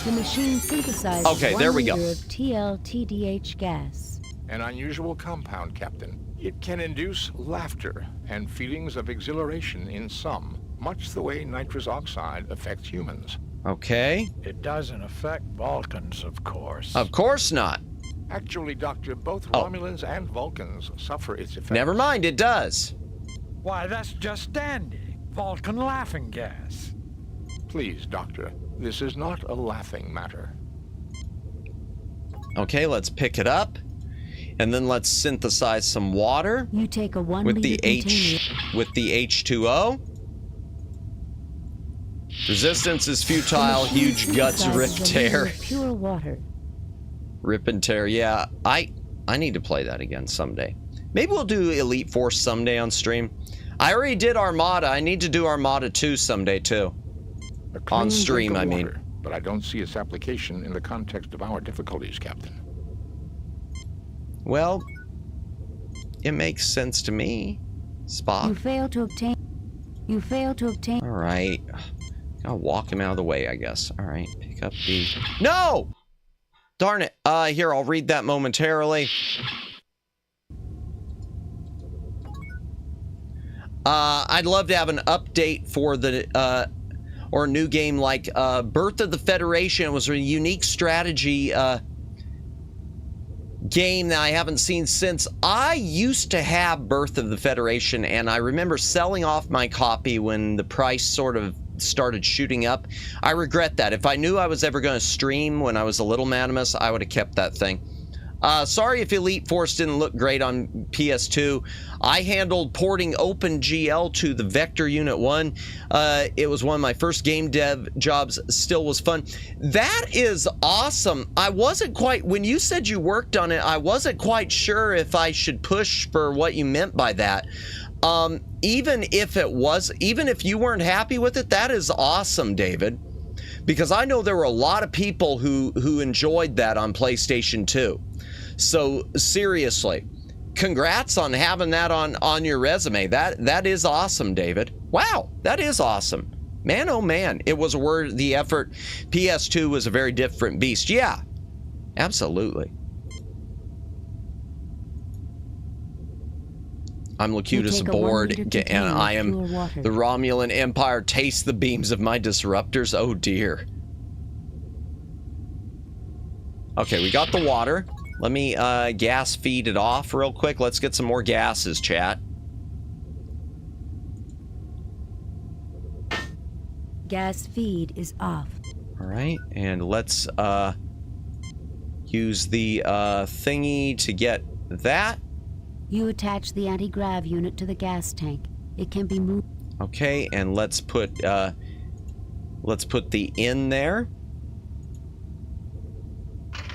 The machine synthesizes okay, there we go. 1 liter of TLTDH gas. An unusual compound, Captain. It can induce laughter and feelings of exhilaration in some, much the way nitrous oxide affects humans. Okay. It doesn't affect Vulcans, of course. Of course not. Actually, Doctor, both Romulans and Vulcans suffer its effects. Never mind, it does. Why, that's just dandy. Vulcan laughing gas. Please, Doctor, this is not a laughing matter. Okay, let's pick it up. And then let's synthesize some water. You take a 1 with liter the with the H2O. Resistance is futile. Huge guts rip tear. Pure water. Rip and tear. Yeah, I need to play that again someday. Maybe we'll do Elite Force someday on stream. I already did Armada. I need to do Armada 2 someday too. On stream, I mean. But I don't see its application in the context of our difficulties, Captain. Well, it makes sense to me. Spock. You fail to obtain. All right. I'll walk him out of the way, I guess. All right. Pick up the... No! Darn it. Here, I'll read that momentarily. I'd love to have an update for the... or a new game like Birth of the Federation. It was a unique strategy game that I haven't seen since. I used to have Birth of the Federation, and I remember selling off my copy when the price sort of started shooting up. I regret that. If I knew I was ever going to stream when I was a little Madamus, I would have kept that thing. Sorry if Elite Force didn't look great on PS2. I handled porting OpenGL to the Vector Unit 1. It was one of my first game dev jobs. Still was fun. That is awesome. I wasn't quite, when you said you worked on it, I wasn't quite sure if I should push for what you meant by that. Even if you weren't happy with it, that is awesome, David. Because I know there were a lot of people who enjoyed that on PlayStation 2. So seriously, congrats on having that on your resume. That is awesome, David. Wow, that is awesome. Man, oh man, it was worth the effort. PS2 was a very different beast. Yeah, absolutely. I'm Locutus aboard, and I am the Romulan Empire. Taste the beams of my disruptors. Oh dear. Okay, we got the water. Let me gas feed it off real quick. Let's get some more gases, chat. Gas feed is off. All right, and let's use the thingy to get that. You attach the anti-grav unit to the gas tank. It can be moved. Okay, and let's put the in there.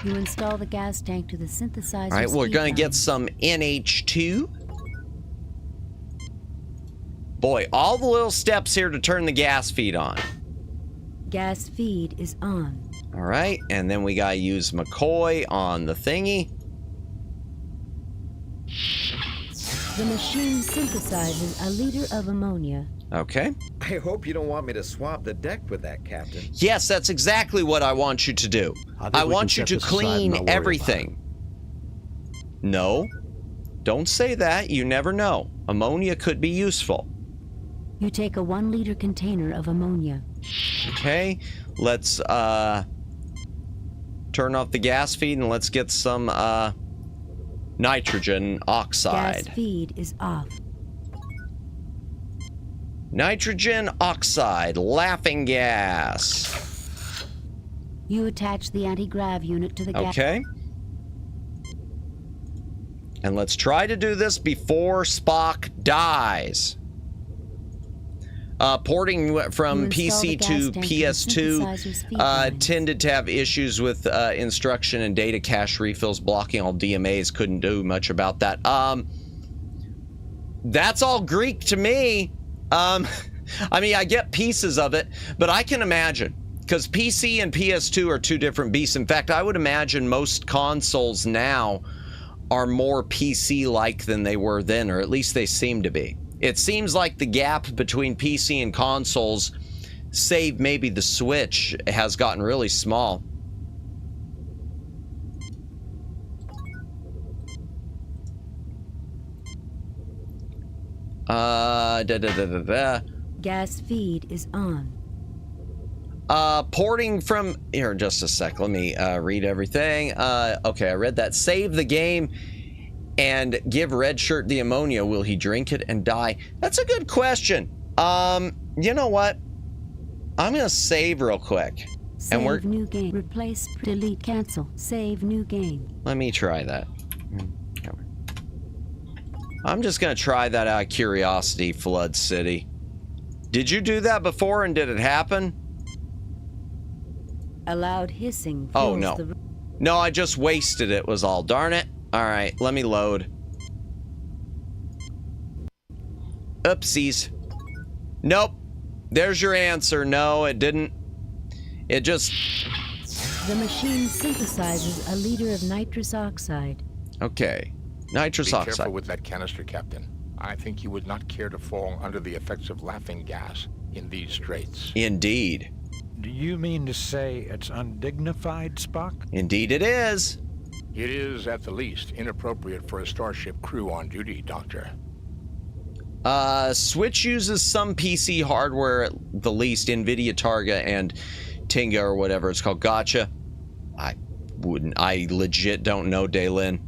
You install the gas tank to the synthesizer. All right, we're speed gonna get lines. some NH2. Boy, all the little steps here to turn the gas feed on. Gas feed is on. All right, and then we gotta use McCoy on the thingy. The machine synthesizes a liter of ammonia. Okay. I hope you don't want me to swap the deck with that, Captain. Yes, that's exactly what I want you to do. I want you to clean everything. No, don't say that. You never know. Ammonia could be useful. You take a 1 liter container of ammonia. Okay, let's turn off the gas feed and let's get some nitrogen oxide. Gas feed is off. Nitrogen oxide, laughing gas. You attach the anti-grav unit to the gas. Okay. And let's try to do this before Spock dies. Porting from PC to PS2 tended to have issues with instruction and data cache refills blocking all DMAs. Couldn't do much about that. That's all Greek to me. I mean, I get pieces of it, but I can imagine, because PC and PS2 are two different beasts. In fact, I would imagine most consoles now are more PC-like than they were then, or at least they seem to be. It seems like the gap between PC and consoles, save maybe the Switch, has gotten really small. Gas feed is on. Porting from here, just a sec. Let me read everything. Okay, I read that. Save the game and give Red Shirt the ammonia. Will he drink it and die? That's a good question. You know what? I'm gonna save real quick. Save new game. Replace, delete, cancel. Save new game. Let me try that. I'm just gonna try that out of curiosity, Flood City. Did you do that before and did it happen? A loud hissing. Oh no. No, I just wasted it was all. Darn it. All right, let me load. Oopsies. Nope. There's your answer. No, it didn't. It just... The machine synthesizes a liter of nitrous oxide. Okay. Nitrous oxide. Be careful with that canister, Captain. I think you would not care to fall under the effects of laughing gas in these straits. Indeed. Do you mean to say it's undignified, Spock? Indeed it is. It is, at the least, inappropriate for a starship crew on duty, Doctor. Switch uses some PC hardware, at the least, NVIDIA Targa and Tinga or whatever it's called. Gotcha. I legit don't know, Daylin.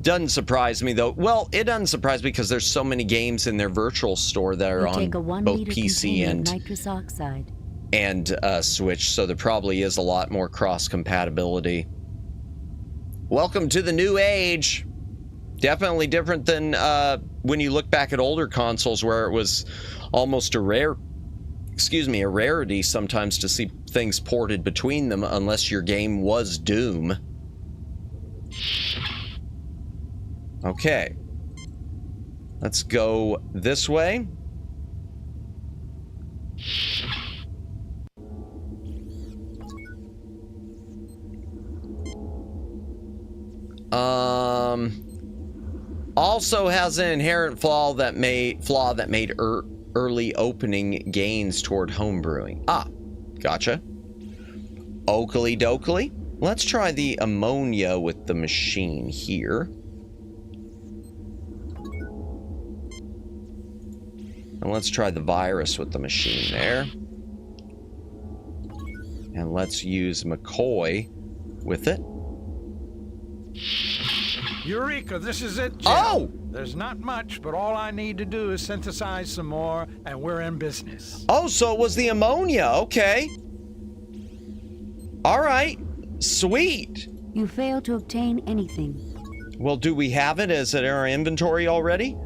Doesn't surprise me, though. Well, it doesn't surprise me because there's so many games in their virtual store that are on both PC and nitrous oxide. And Switch, so there probably is a lot more cross-compatibility. Welcome to the new age. Definitely different than when you look back at older consoles where it was almost a rarity sometimes to see things ported between them unless your game was Doom. Okay. Let's go this way. Also has an inherent flaw that made early opening gains toward homebrewing. Ah, gotcha. Oakley dokley. Let's try the ammonia with the machine here. And let's try the virus with the machine there. And let's use McCoy with it. Eureka, this is it, Jim. Oh! There's not much, but all I need to do is synthesize some more, and we're in business. Oh, so it was the ammonia. Okay. All right. Sweet. You failed to obtain anything. Well, do we have it? Is it in our inventory already?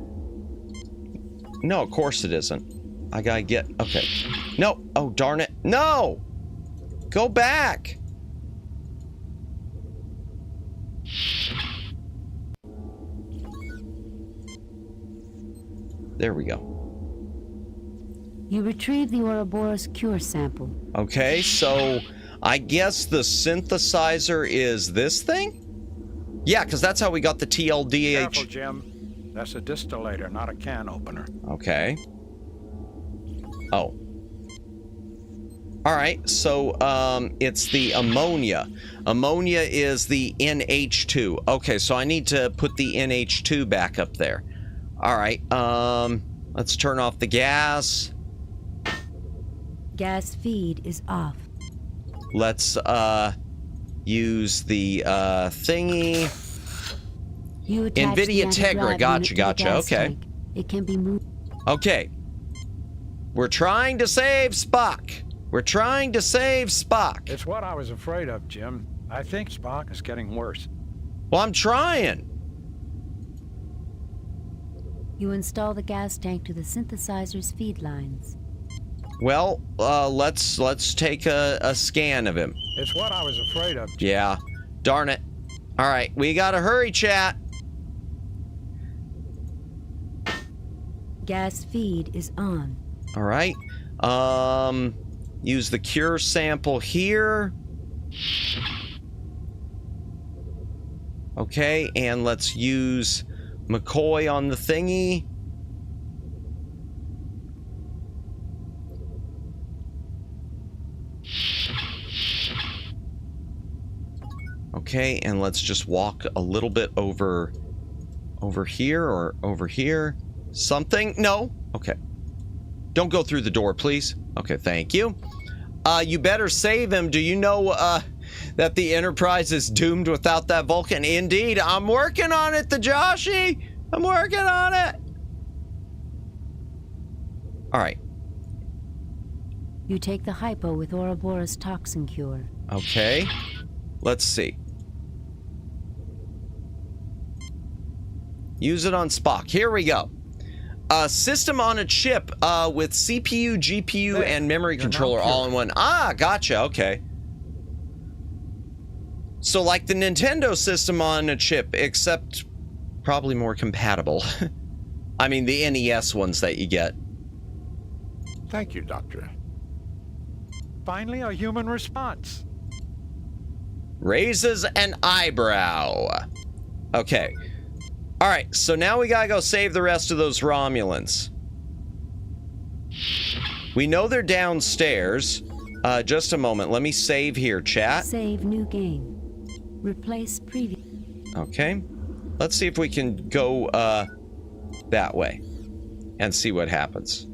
No, of course it isn't. I gotta get... Okay. No. Oh, darn it. No! Go back. There we go. You retrieve the Ouroboros cure sample. Okay, so I guess the synthesizer is this thing? Yeah, because that's how we got the TLDH. Careful, Jim. That's a distillator, not a can opener. Okay. Oh. All right, so it's the ammonia. Ammonia is the NH2. Okay, so I need to put the NH2 back up there. All right, let's turn off the gas. Gas feed is off. Let's use the thingy. You attach NVIDIA the Tegra. anti-drive unit to the Gotcha. gas Okay. tank. It can be moved. Okay. We're trying to save Spock. We're trying to save Spock. It's what I was afraid of, Jim. I think Spock is getting worse. Well, I'm trying. You install the gas tank to the synthesizer's feed lines. Well, let's take a scan of him. It's what I was afraid of, Jim. Yeah. Darn it. All right, we gotta hurry, chat. Gas feed is on. All right. Use the cure sample here. Okay, and let's use McCoy on the thingy. Okay, and let's just walk a little bit over here or over here. Something? No? Okay. Don't go through the door, please. Okay, thank you. You better save him. Do you know that the Enterprise is doomed without that Vulcan? Indeed. I'm working on it, the Joshi. I'm working on it. All right. You take the hypo with Ouroboros toxin cure. Okay. Let's see. Use it on Spock. Here we go. System on a chip with CPU, GPU, and memory controller all in one. Ah, gotcha. Okay. So like the Nintendo system on a chip, except probably more compatible. I mean, the NES ones that you get. Thank you, Doctor. Finally, a human response. Raises an eyebrow. Okay. All right, so now we gotta go save the rest of those Romulans. We know they're downstairs. Just a moment. Let me save here, chat. Save new game. Replace previous. Okay. Let's see if we can go that way and see what happens.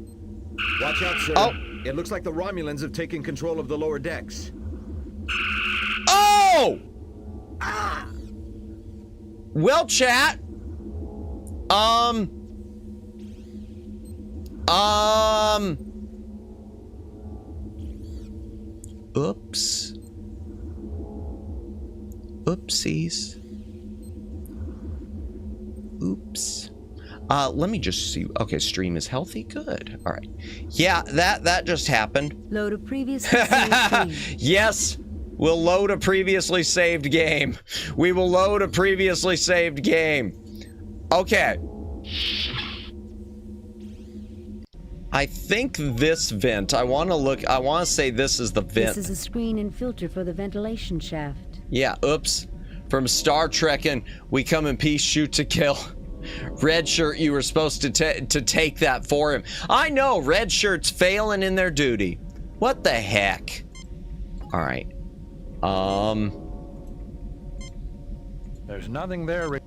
Watch out, sir. Oh! It looks like the Romulans have taken control of the lower decks. Oh! Ah! Well, chat. Oops. Oopsies. Oops. Let me just see. Okay, stream is healthy. Good. All right. Yeah, that just happened. Load a previously saved game. Yes. We'll load a previously saved game. We will load a previously saved game. Okay. I think this vent, I want to say this is the vent. This is a screen and filter for the ventilation shaft. Yeah, oops. From Star Trek and We Come in Peace, Shoot to Kill. Red Shirt, you were supposed to take that for him. I know, Red Shirt's failing in their duty. What the heck? All right. There's nothing there.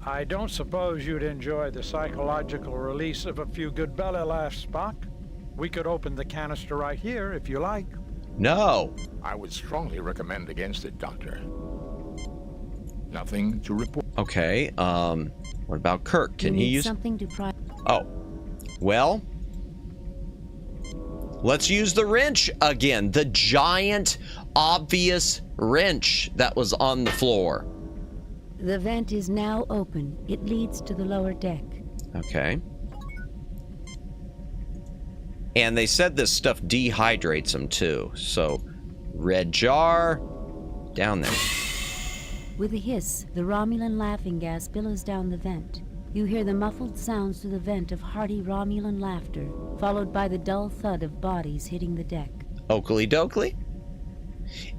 I don't suppose you'd enjoy the psychological release of a few good belly laughs, Spock. We could open the canister right here if you like. No. I would strongly recommend against it, Doctor. Nothing to report. Okay, what about Kirk? Can he use something to Oh. Well, let's use the wrench again. The giant, obvious wrench that was on the floor. The vent is now open. It leads to the lower deck. Okay. And they said this stuff dehydrates them too. So, red jar, down there. With a hiss, the Romulan laughing gas billows down the vent. You hear the muffled sounds through the vent of hearty Romulan laughter, followed by the dull thud of bodies hitting the deck. Oakley dokley.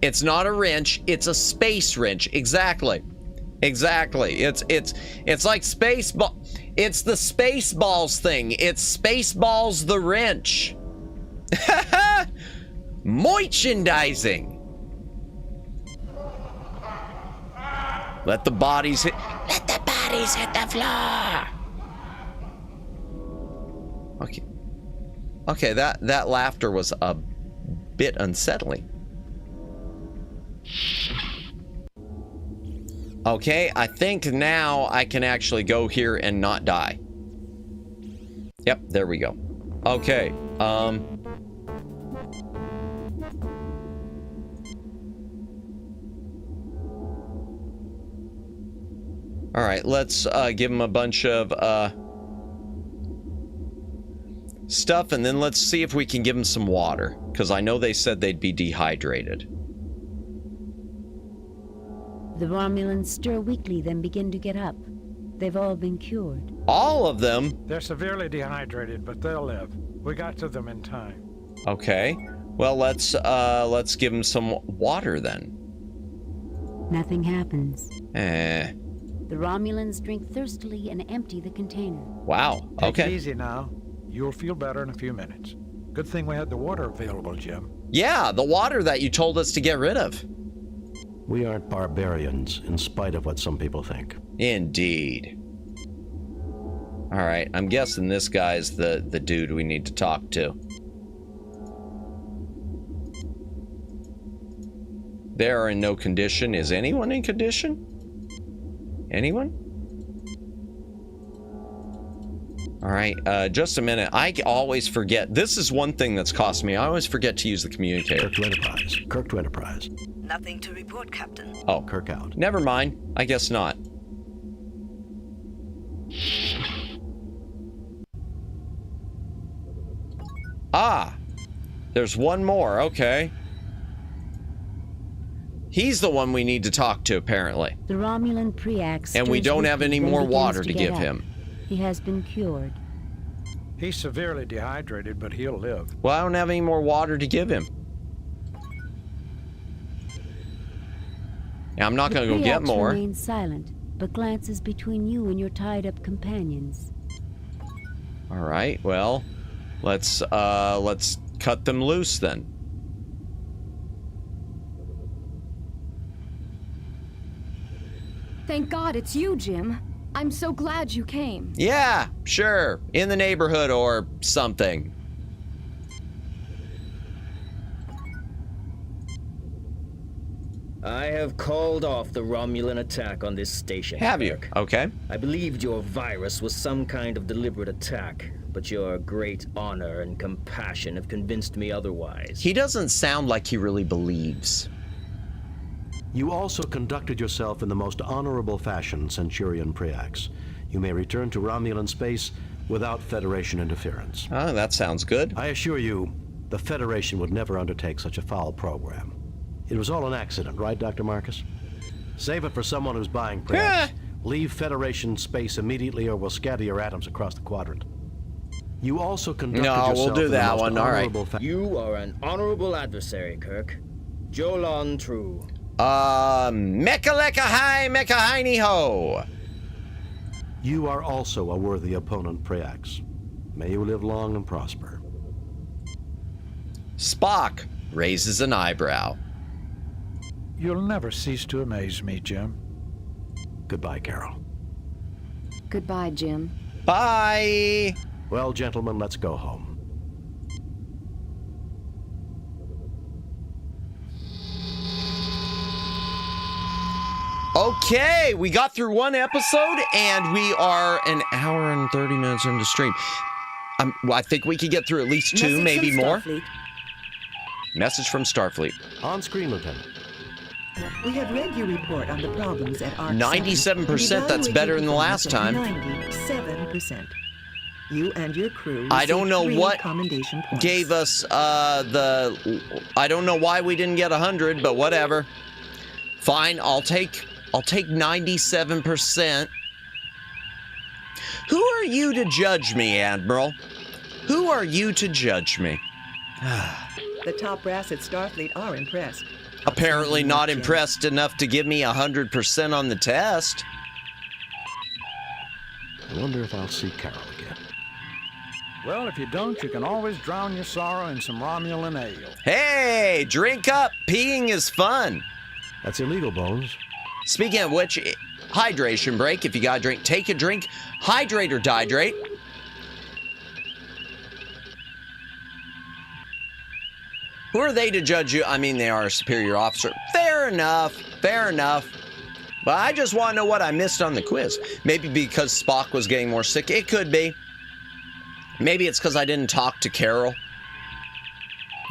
It's not a wrench, it's a space wrench. Exactly. Exactly. It's like Spaceball. It's the Spaceballs thing. It's Spaceballs the wrench. Merchandising. Let the bodies hit. Let the bodies hit the floor. Okay. Okay, that laughter was a bit unsettling. Okay, I think now I can actually go here and not die. Yep, there we go. Okay, all right, let's give him a bunch of stuff, and then let's see if we can give him some water, because I know they said they'd be dehydrated. The Romulans stir weakly, then begin to get up. They've all been cured. All of them? They're severely dehydrated, but they'll live. We got to them in time. Okay. Well, let's give them some water then. Nothing happens. The Romulans drink thirstily and empty the container. Wow. Okay. Take it easy now. You'll feel better in a few minutes. Good thing we had the water available, Jim. Yeah, the water that you told us to get rid of. We aren't barbarians, in spite of what some people think. Indeed. All right, I'm guessing this guy's the dude we need to talk to. They are in no condition. Is anyone in condition? Anyone? All right, just a minute. I always forget. This is one thing that's cost me. I always forget to use the communicator. Kirk to Enterprise. Kirk to Enterprise. Nothing to report, Captain. Oh. Kirk out. Never mind. I guess not. Ah! There's one more. Okay. He's the one we need to talk to, apparently. The Romulan Preax. And we don't have any more water to give him. He has been cured. He's severely dehydrated, but he'll live. Well, I don't have any more water to give him. Now, I'm not going to go get more. The Preax remains silent, but glances between you and your tied-up companions. All right. Well, let's cut them loose then. Thank God it's you, Jim. I'm so glad you came. Yeah, sure. In the neighborhood or something. I have called off the Romulan attack on this station. Have you? Okay. I believed your virus was some kind of deliberate attack, but your great honor and compassion have convinced me otherwise. He doesn't sound like he really believes. You also conducted yourself in the most honorable fashion, Centurion Preax. You may return to Romulan space without Federation interference. Oh, that sounds good. I assure you, the Federation would never undertake such a foul program. It was all an accident, right, Dr. Marcus? Save it for someone who's buying Preax. Leave Federation space immediately or we'll scatter your atoms across the quadrant. You also conducted yourself we'll do that one. All right. You are an honorable adversary, Kirk. Jolon True. Mecha-lecca hi, mecha-hiney ho. You are also a worthy opponent, Preax. May you live long and prosper. Spock raises an eyebrow. You'll never cease to amaze me, Jim. Goodbye, Carol. Goodbye, Jim. Bye. Well, gentlemen, let's go home. Okay, we got through one episode and we are an hour and 30 minutes into stream. I think we could get through at least two, maybe more. Message from Starfleet. On screen, Lieutenant. We have read your report on the problems at ARC 97%, that's better than the last time. 97%. You and your crew I don't know what commendation points. gave us I don't know why we didn't get 100, but whatever. Fine, I'll take 97%. Who are you to judge me, Admiral? Who are you to judge me? The top brass at Starfleet are impressed. Apparently not impressed enough to give me 100% on the test. I wonder if I'll see Carol again. Well, if you don't, you can always drown your sorrow in some Romulan ale. Hey, drink up. Peeing is fun. That's illegal, Bones. Speaking of which, hydration break. If you gotta drink, take a drink. Hydrate or dihydrate. Who are they to judge you? I mean, they are a superior officer. Fair enough. Fair enough. But I just want to know what I missed on the quiz. Maybe because Spock was getting more sick. It could be. Maybe it's because I didn't talk to Carol.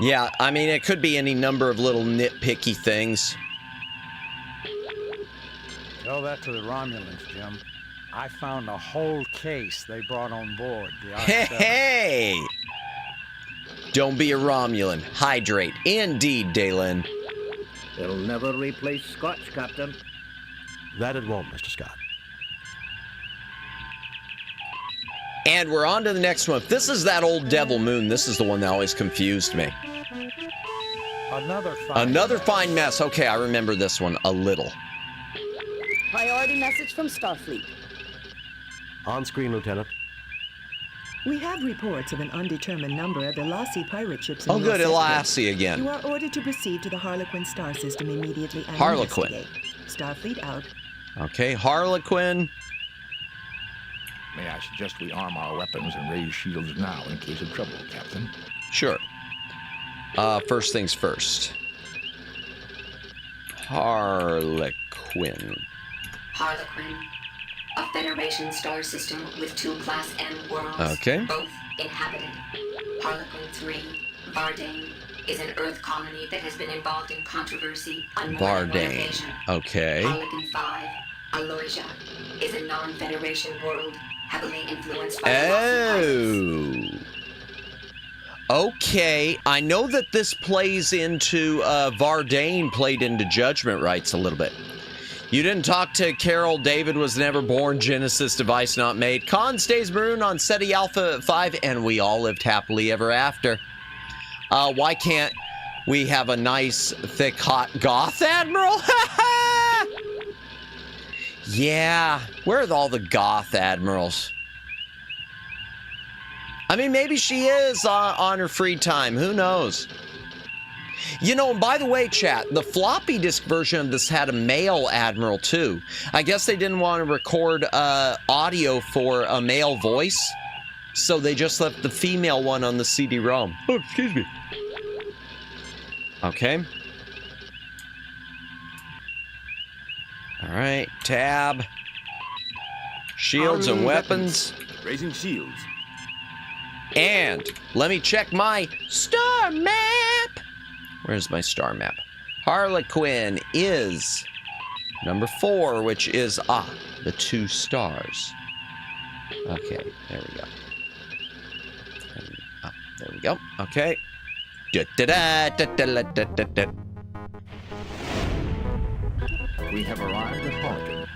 Yeah, I mean, it could be any number of little nitpicky things. Tell that to the Romulans, Jim. I found a whole case they brought on board. The Hey! Don't be a Romulan. Hydrate. Indeed, Dalen. It'll never replace Scotch, Captain. That it won't, Mr. Scott. And we're on to the next one. If this is that old Devil Moon, this is the one that always confused me. Another fine mess. Okay, I remember this one a little. Priority message from Starfleet. On screen, Lieutenant. We have reports of an undetermined number of Elasi pirate ships in Oh, good, your sector. Elasi again. You are ordered to proceed to the Harlequin star system immediately and Harlequin. investigate. Starfleet out. Okay, Harlequin. May I suggest we arm our weapons and raise shields now in case of trouble, Captain? Sure. First things first. Harlequin. Harlequin, a Federation star system with 2 Class M worlds, Okay. both inhabited. Harlequin 3, Vardane, is an Earth colony that has been involved in controversy on more than one Vardane. occasion. Okay. Harlequin 5, Aloysia, is a non-Federation world heavily influenced by the Aussie pirates. Okay, I know that this plays into, Vardane played into Judgment Rights a little bit. You didn't talk to Carol, David was never born, Genesis device not made. Khan stays marooned on SETI Alpha 5, and we all lived happily ever after. Why can't we have a nice, thick, hot goth admiral? Yeah, where are all the goth admirals? I mean, maybe she is on her free time. Who knows? You know, and by the way, chat, the floppy disk version of this had a male admiral, too. I guess they didn't want to record audio for a male voice, so they just left the female one on the CD-ROM. Oh, excuse me. Okay. All right, tab. Shields and weapons. Raising shields. And let me check my star map. Where's my star map? Harlequin is number 4, which is, the 2 stars. Okay, there we go. And, there we go. Okay. We have arrived at Harlequin.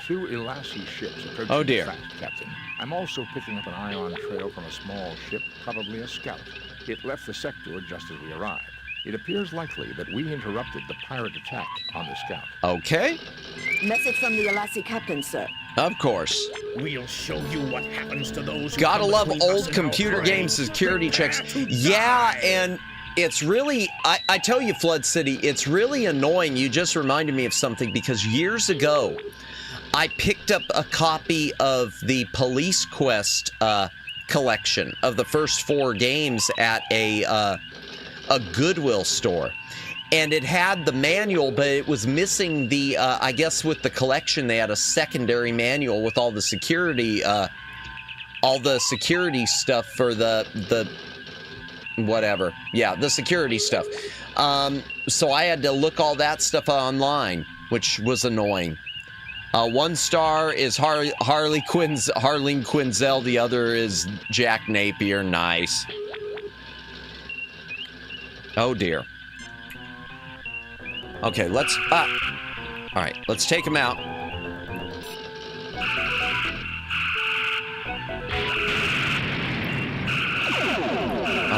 2 Elasi ships approaching Oh, dear. fast, Captain. I'm also picking up an ion trail from a small ship, probably a scout. It left the sector just as we arrived. It appears likely that we interrupted the pirate attack on the scout. Okay. Message from the Elasi captain, sir. Of course. We'll show you what happens to those who Gotta come love between us old and our computer prey. game security checks. Prepare to Yeah, die. and it's really, I tell you, Flood City, it's really annoying. You just reminded me of something because years ago, I picked up a copy of the Police Quest collection of the first 4 games at a Goodwill store. And it had the manual, but it was missing the, I guess with the collection, they had a secondary manual with all the security all the security stuff for the whatever. Yeah, the security stuff. So I had to look all that stuff online, which was annoying. 1 star is Harleen Quinzel. The other is Jack Napier. Nice. Oh dear. Okay, let's. All right, let's take him out.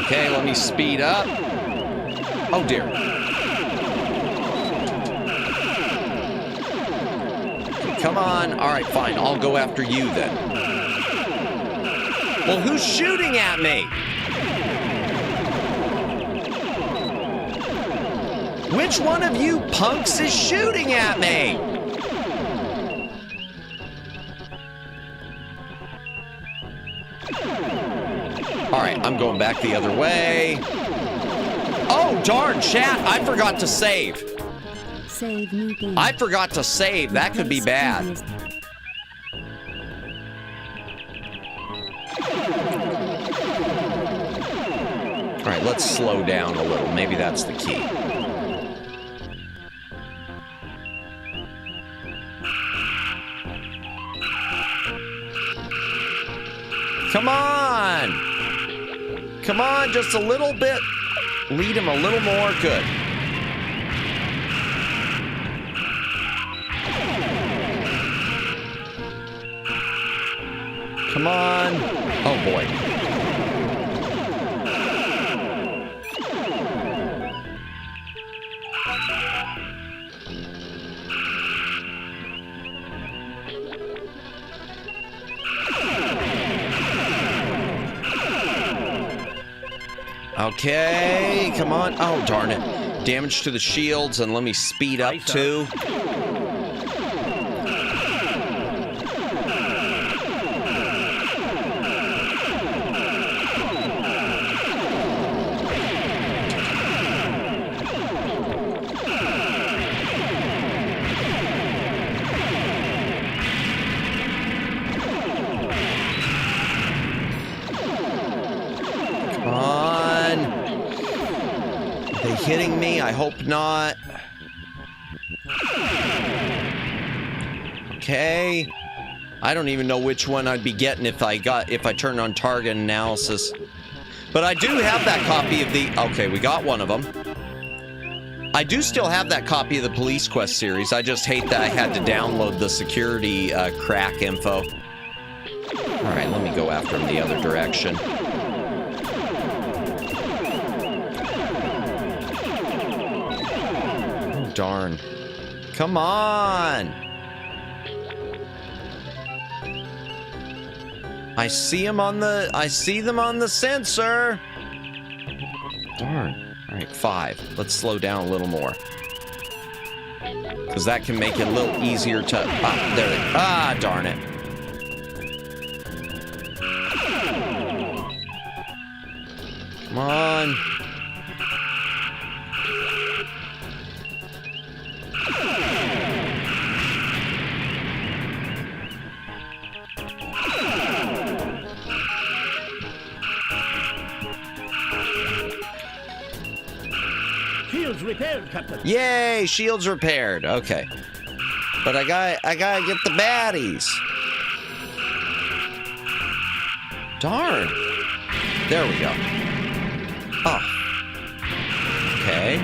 Okay, let me speed up. Oh dear. Come on. All right, fine. I'll go after you then. Well, who's shooting at me? Which one of you punks is shooting at me? All right, I'm going back the other way. Oh, darn, chat. I forgot to save. Save new game. I forgot to save. That could be bad. All right, let's slow down a little. Maybe that's the key. Come on! Come on, just a little bit. Lead him a little more. Good. Come on. Oh, boy. Okay, come on. Oh, darn it. Damage to the shields, and let me speed up, too. Hitting me? I hope not. Okay. I don't even know which one I'd be getting if I turned on target analysis. But I do have that copy of the... Okay, we got one of them. I do still have that copy of the Police Quest series. I just hate that I had to download the security crack info. Alright, let me go after him the other direction. Darn. Come on! I see them on the sensor! Darn. Alright, 5. Let's slow down a little more. Because that can make it a little easier to... there they... darn it. Come on. Shields repaired, Captain. Yay, shields repaired. Okay. But I gotta get the baddies. Darn. There we go. Oh. Okay.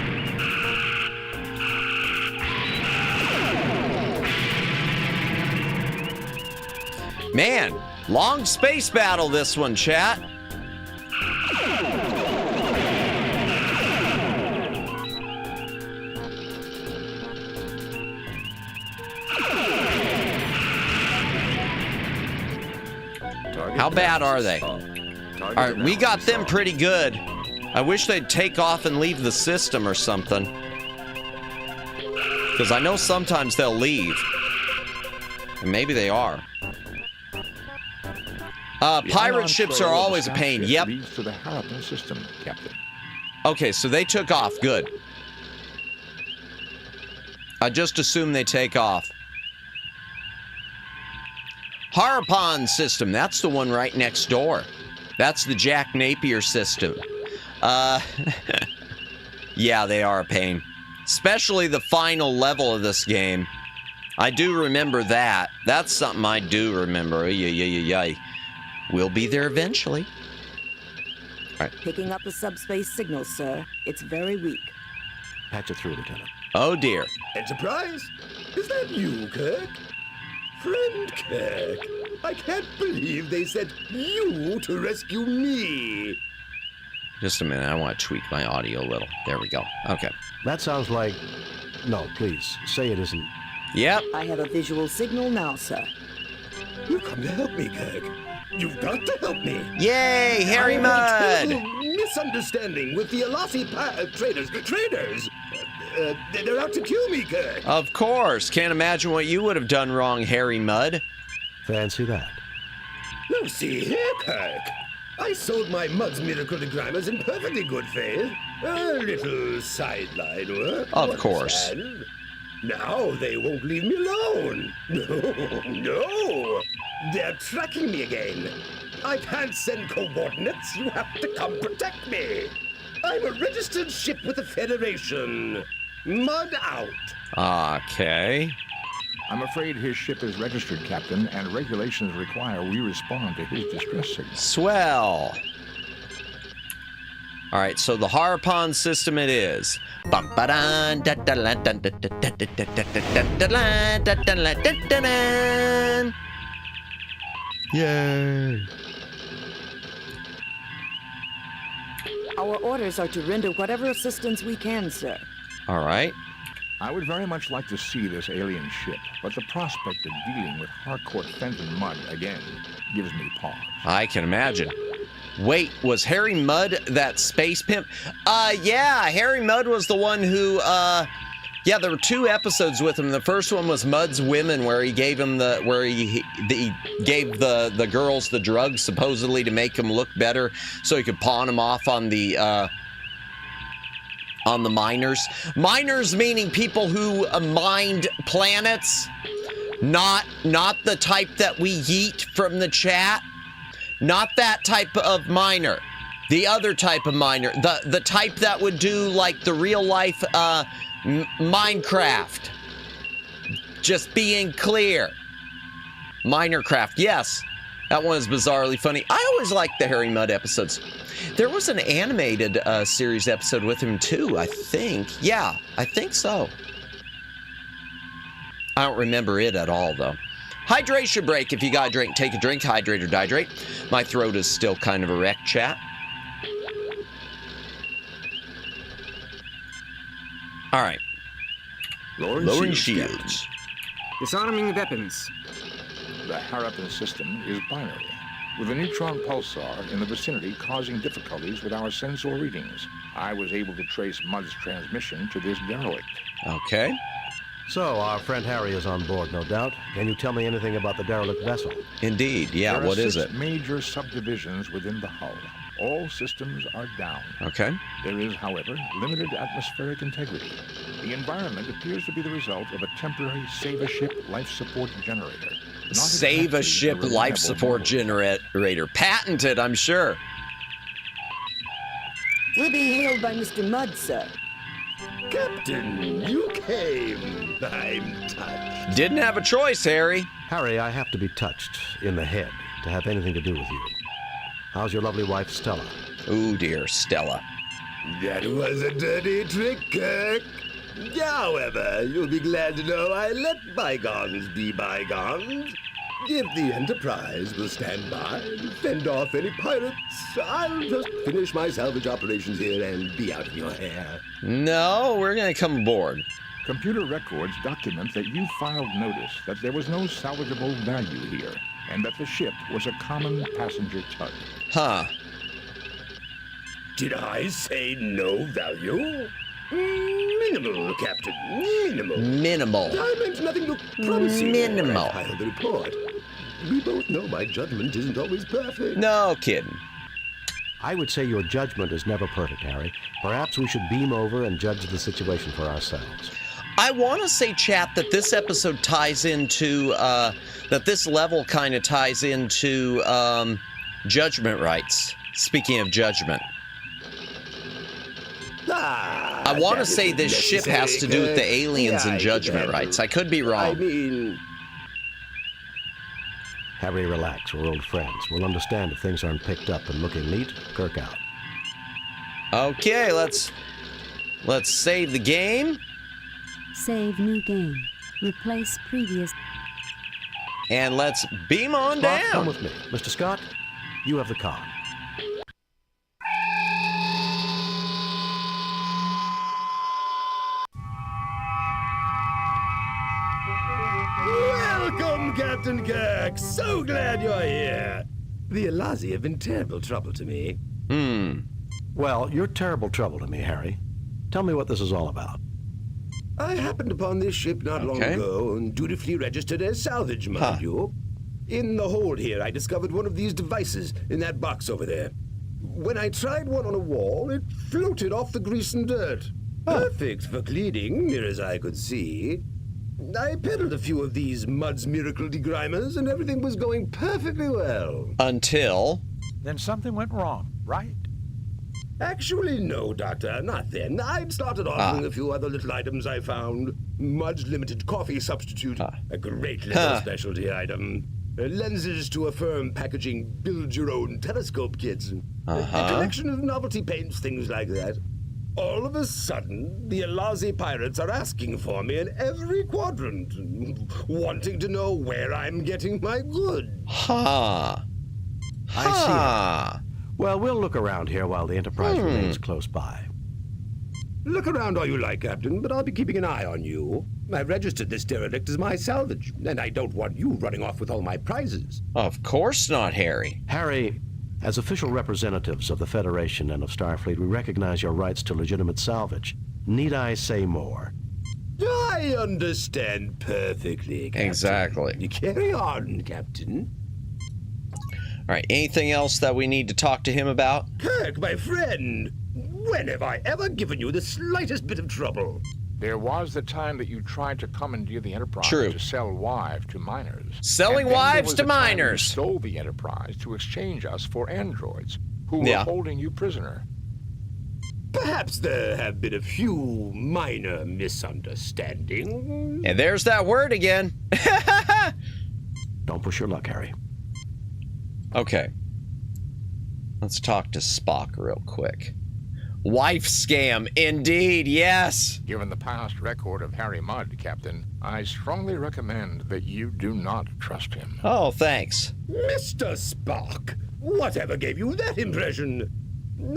Man, long space battle this one, chat. How bad are they? All right, we got them pretty good. I wish they'd take off and leave the system or something. Because I know sometimes they'll leave. And maybe they are. Pirate ships are always a pain. Yep. Leads to the Harappan system, Captain. Okay, so they took off. Good. I just assume they take off. Harapon system, that's the one right next door. That's the Jack Napier system. Yeah, they are a pain. Especially the final level of this game. I do remember that. That's something I do remember. We'll be there eventually. All right. Picking up the subspace signal, sir. It's very weak. Patch it through, Lieutenant. Oh, dear. Enterprise? Is that you, Kirk? Friend Kirk, I can't believe they sent you to rescue me. Just a minute. I want to tweak my audio a little. There we go. Okay. That sounds like... No, please, say it isn't. Yep. I have a visual signal now, sir. You've come to help me, Kirk. You've got to help me. Yay, Harry Mudd! I have a terrible misunderstanding with the Alasi traders. Traders? They're out to kill me, Kirk. Of course. Can't imagine what you would have done wrong, Harry Mudd. Fancy that. No, see here, Kirk. I sold my Mud's miracle digrammers in perfectly good faith. A little sideline work. Of course. Understand? Now they won't leave me alone. No. They're tracking me again. I can't send coordinates. You have to come protect me. I'm a registered ship with the Federation. Mud out. Okay. I'm afraid his ship is registered, Captain, and regulations require we respond to his distress signal. Swell. All right, so the Harapon system it is. Yay. Our orders are to render whatever assistance we can, sir. All right. I would very much like to see this alien ship, but the prospect of dealing with Harcourt Fenton Mudd again gives me pause. I can imagine. Wait, was Harry Mudd that space pimp? Yeah, Harry Mudd was the one who, yeah, there were 2 episodes with him. The first one was Mudd's Women, where he gave him he gave the girls the drugs supposedly to make them look better, so he could pawn them off on the miners. Miners meaning people who mined planets, not the type that we yeet from the chat. Not that type of miner. The other type of miner. The type that would do like the real life Minecraft. Just being clear. Minercraft, yes. That one is bizarrely funny. I always liked the Harry Mudd episodes. There was an animated series episode with him too, I think. Yeah, I think so. I don't remember it at all though. Hydration break. If you got a drink, take a drink. Hydrate or dihydrate. My throat is still kind of a wreck, chat. All right. Lowering shields. Disarming weapons. The Harapon system is binary, with a neutron pulsar in the vicinity causing difficulties with our sensor readings. I was able to trace Mudd's transmission to this derelict. Okay. So, our friend Harry is on board, no doubt. Can you tell me anything about the derelict vessel? Indeed, yeah, what is it? There are 6 major subdivisions within the hull. All systems are down. Okay. There is, however, limited atmospheric integrity. The environment appears to be the result of a temporary save-a-ship life support generator. Save-a-ship life support generator. Patented, I'm sure. We're being hailed by Mr. Mudd, sir. Captain, you came. I'm touched. Didn't have a choice, Harry. Harry, I have to be touched in the head to have anything to do with you. How's your lovely wife, Stella? Ooh, dear, Stella. That was a dirty trick, Kirk. However, you'll be glad to know I let bygones be bygones. If the Enterprise will stand by and fend off any pirates, I'll just finish my salvage operations here and be out of your hair. No, we're going to come aboard. Computer records document that you filed notice that there was no salvageable value here, and that the ship was a common passenger tug. Huh. Did I say no value? Minimal, Captain. Minimal. Minimal. I meant nothing to promise you. Minimal. I filed the report. We both know my judgment isn't always perfect. No kidding. I would say your judgment is never perfect, Harry. Perhaps we should beam over and judge the situation for ourselves. I want to say, chat, that this episode ties into, that this level kind of ties into judgment rights. Speaking of judgment. I want to say this ship has to do with the aliens and judgment rights. I could be wrong. I mean... Harry, relax. We're old friends. We'll understand if things aren't picked up and looking neat. Kirk out. Okay, let's save the game. Save new game. Replace previous. And let's beam on Spock, down. come with me. Mr. Scott, you have the con. Welcome, Captain Kirk. So glad you're here. The Alazi have been terrible trouble to me. Well, you're terrible trouble to me, Harry. Tell me what this is all about. I happened upon this ship not long ago and dutifully registered as salvage, mind you. In the hold here, I discovered one of these devices in that box over there. When I tried one on a wall, it floated off the grease and dirt. Perfect for cleaning, near as I could see. I peddled a few of these Mud's Miracle Degrimers, and everything was going perfectly well. Until... Then something went wrong, right? Actually, no, Doctor, not then. I'd started offering a few other little items I found. Mud's Limited Coffee Substitute, a great little specialty item. Lenses to affirm packaging build-your-own telescope kits. A collection of novelty paints, things like that. All of a sudden, the Alazi pirates are asking for me in every quadrant, wanting to know where I'm getting my goods. I see. Well, we'll look around here while the Enterprise remains close by. Look around all you like, Captain, but I'll be keeping an eye on you. I've registered this derelict as my salvage, and I don't want you running off with all my prizes. Of course not, Harry. Harry, as official representatives of the Federation and of Starfleet, we recognize your rights to legitimate salvage. Need I say more? I understand perfectly, Captain. Exactly. You carry on, Captain. All right, anything else that we need to talk to him about? Kirk, my friend, when have I ever given you the slightest bit of trouble? There was the time that you tried to commandeer the Enterprise to sell wives to miners. Selling wives to miners. You stole the Enterprise to exchange us for androids who were holding you prisoner. Perhaps there have been a few minor misunderstandings. And there's that word again. Don't push your luck, Harry. Okay. Let's talk to Spock real quick. Wife scam, indeed, yes. Given the past record of Harry Mudd, Captain, I strongly recommend that you do not trust him. Oh, thanks. Mr. Spock, whatever gave you that impression?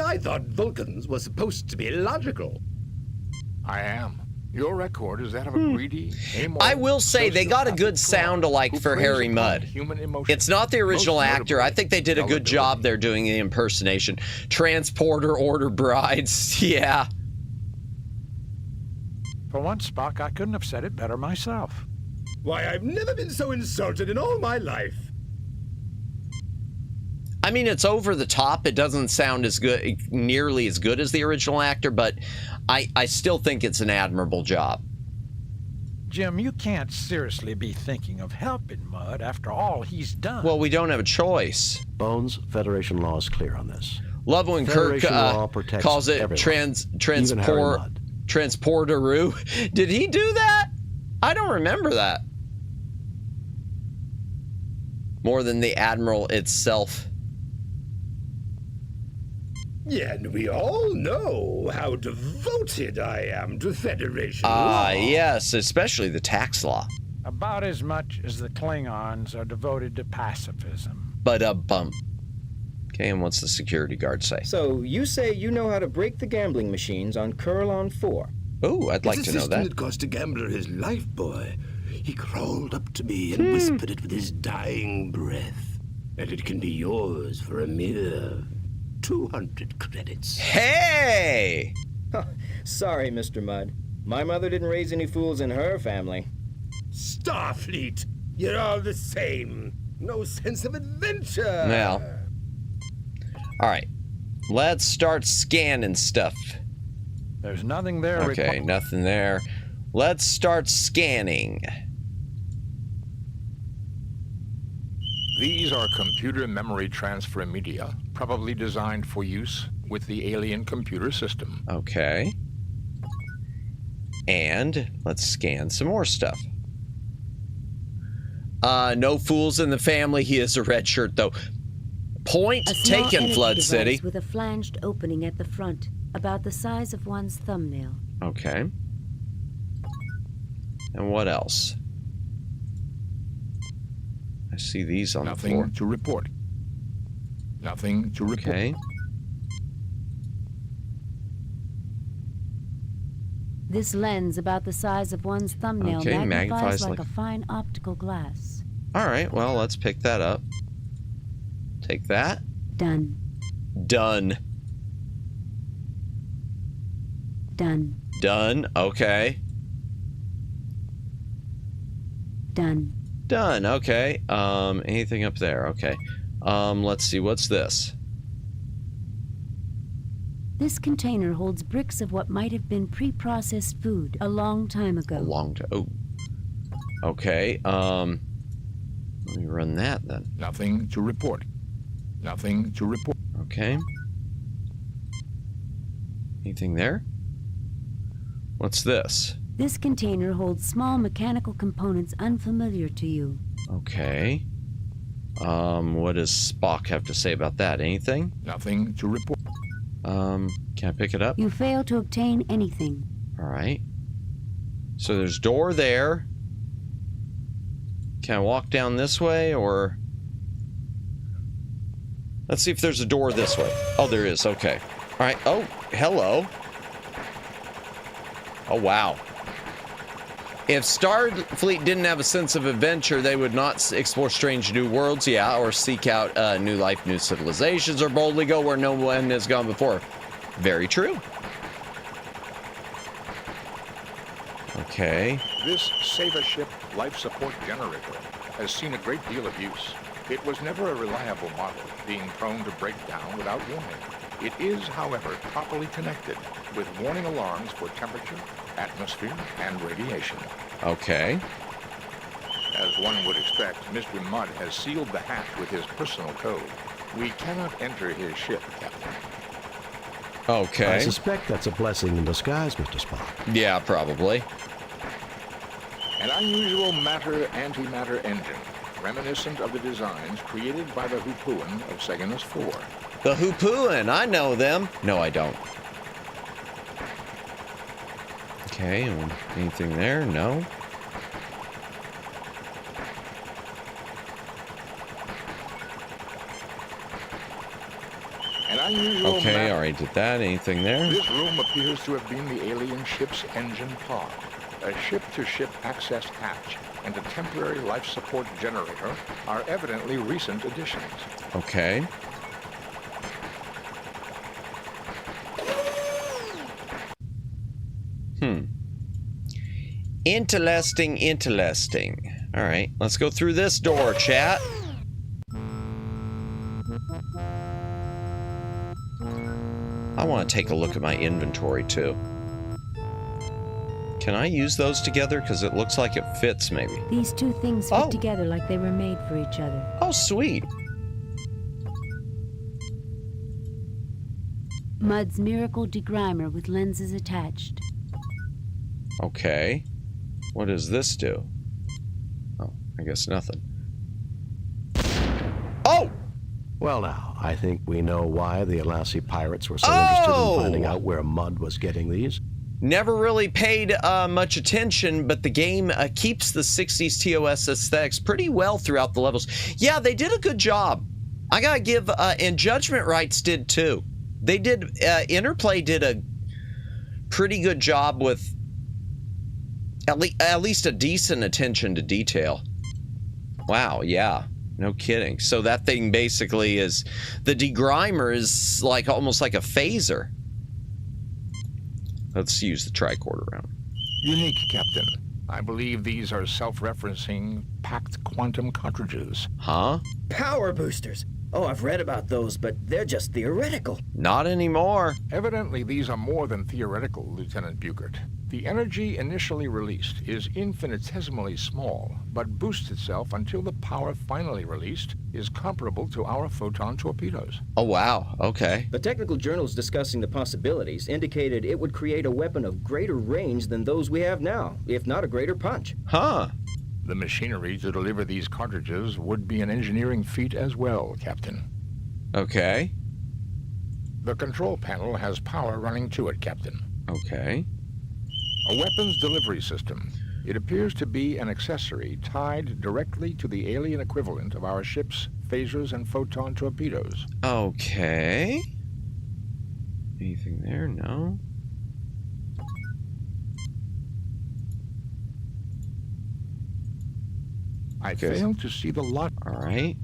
I thought Vulcans were supposed to be logical. I am. Your record is that of a greedy, amoral... I will say they got a good sound alike for Harry Mudd. It's not the original actor. I think they did a good job there doing the impersonation. Transporter order brides, yeah. For once, Spock, I couldn't have said it better myself. Why, I've never been so insulted in all my life. I mean, it's over the top. It doesn't sound as good, nearly as good as the original actor, but I still think it's an admirable job. Jim, you can't seriously be thinking of helping Mudd after all he's done. Well, we don't have a choice. Bones, Federation law is clear on this. Love when Kirk calls it transporteroo. Did he do that? I don't remember that. More than the Admiral itself. Yeah, and we all know how devoted I am to Federation law. Yes, especially the tax law. About as much as the Klingons are devoted to pacifism. But bump. Okay, and what's the security guard say? So, you say you know how to break the gambling machines on Kurlon 4. Oh, I'd like to know that. It's a system that cost a gambler his life, boy. He crawled up to me and whispered it with his dying breath. And it can be yours for a mere 200 credits. Hey! Sorry, Mr. Mudd. My mother didn't raise any fools in her family. Starfleet! You're all the same. No sense of adventure. Well. All right. Let's start scanning stuff. There's nothing there. Okay, nothing there. Let's start scanning. These are computer memory transfer media, probably designed for use with the alien computer system. Okay. And let's scan some more stuff. No fools in the family. He is a red shirt, though. Point taken, Flood City. With a flanged opening at the front, about the size of one's thumbnail. Okay. And what else? I see these on the floor. Nothing to report. Nothing to report. Okay. This lens, about the size of one's thumbnail, Okay, magnifies like a fine optical glass. All right, well, let's pick that up. Take that. Done. Done. Done. Done. Okay. Done. Done. Okay. Anything up there? Okay. Let's see. What's this? This container holds bricks of what might have been pre-processed food a long time ago. A long time. Oh. Okay. Let me run that then. Nothing to report. Nothing to report. Okay. Anything there? What's this? This container holds small mechanical components unfamiliar to you. Okay. What does Spock have to say about that? Anything? Nothing to report. Can I pick it up? You fail to obtain anything. All right. So there's door there. Can I walk down this way, or... Let's see if there's a door this way. Oh, there is. Okay. All right. Oh, hello. Oh, wow. If Starfleet didn't have a sense of adventure, they would not explore strange new worlds, yeah, or seek out new life, new civilizations, or boldly go where no one has gone before. Very true. Okay. This Save-A-Ship life support generator has seen a great deal of use. It was never a reliable model, being prone to break down without warning. It is, however, properly connected with warning alarms for temperature, atmosphere, and radiation. Okay. As one would expect, Mr. Mudd has sealed the hatch with his personal code. We cannot enter his ship, Captain. Okay. I suspect that's a blessing in disguise, Mr. Spock. Yeah, probably. An unusual matter-antimatter engine, reminiscent of the designs created by the Hoopoon of Cygnus 4. The Hoopoon, I know them. No, I don't. Okay, anything there? No. An unusual okay, alright, did that. Anything there? This room appears to have been the alien ship's engine pod. A ship-to-ship access hatch and a temporary life support generator are evidently recent additions. Okay. Interesting, interesting. All right, let's go through this door, chat. I want to take a look at my inventory, too. Can I use those together? Because it looks like it fits, maybe. These two things fit together like they were made for each other. Oh, sweet. Mudd's miracle degrimer with lenses attached. Okay. What does this do? Oh, I guess nothing. Oh! Well, now, I think we know why the Alassi pirates were so interested in finding out where Mudd was getting these. Never really paid much attention, but the game keeps the 60s TOS aesthetics pretty well throughout the levels. Yeah, they did a good job. I gotta give, and Judgment Rights did too. They did, Interplay did a pretty good job with at least a decent attention to detail. Wow, yeah, no kidding. So that thing basically is, the degrimer is like almost like a phaser. Let's use the tricorder round. Unique, Captain. I believe these are self-referencing packed quantum cartridges. Huh? Power boosters. Oh, I've read about those, but they're just theoretical. Not anymore. Evidently, these are more than theoretical, Lieutenant Bugert. The energy initially released is infinitesimally small, but boosts itself until the power finally released is comparable to our photon torpedoes. Oh, wow. Okay. The technical journals discussing the possibilities indicated it would create a weapon of greater range than those we have now, if not a greater punch. Huh. The machinery to deliver these cartridges would be an engineering feat as well, Captain. Okay. The control panel has power running to it, Captain. Okay. A weapons delivery system. It appears to be an accessory tied directly to the alien equivalent of our ship's phasers and photon torpedoes. Okay. Anything there? No. I fail to see the lot. All right.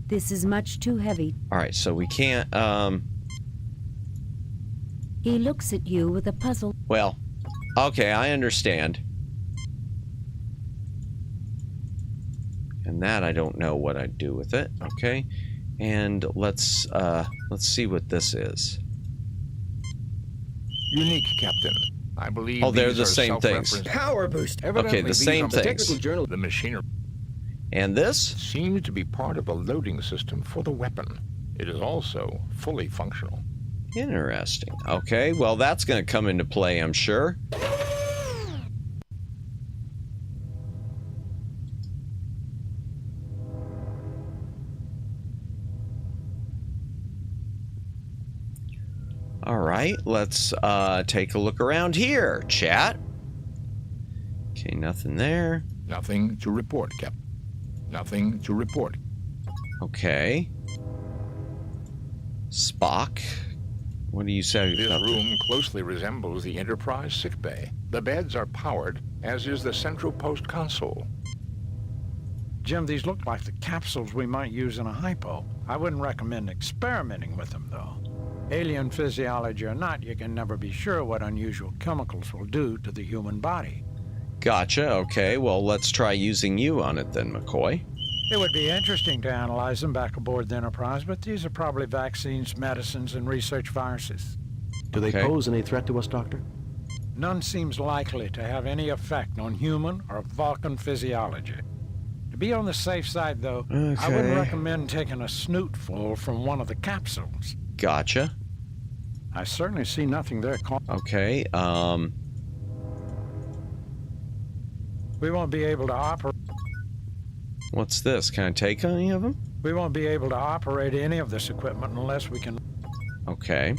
This is much too heavy. All right, so we can't, He looks at you with a puzzle. Well, okay, I understand. And that I don't know what I'd do with it. Okay. And let's see what this is. Unique, Captain. I believe oh, they're these the are same things. Power boost. Okay, the same the things. technical journal. The machinery. And this? Seems to be part of the loading system for the weapon. It is also fully functional. Interesting. Okay, well, that's going to come into play, I'm sure. All right, let's take a look around here, chat. Okay, nothing there. Nothing to report, Captain. Nothing to report. Okay. Spock. What do you say? This room closely resembles the Enterprise sickbay. The beds are powered, as is the central post console. Jim, these look like the capsules we might use in a hypo. I wouldn't recommend experimenting with them, though. Alien physiology or not, you can never be sure what unusual chemicals will do to the human body. Gotcha. Okay, well, let's try using you on it then, McCoy. It would be interesting to analyze them back aboard the Enterprise, but these are probably vaccines, medicines, and research viruses. Do they pose any threat to us, Doctor? None seems likely to have any effect on human or Vulcan physiology. To be on the safe side, though, I wouldn't recommend taking a snootful from one of the capsules. Gotcha. I certainly see nothing there. Okay, We won't be able to operate. What's this? Can I take any of them? We won't be able to operate any of this equipment unless we can. Okay.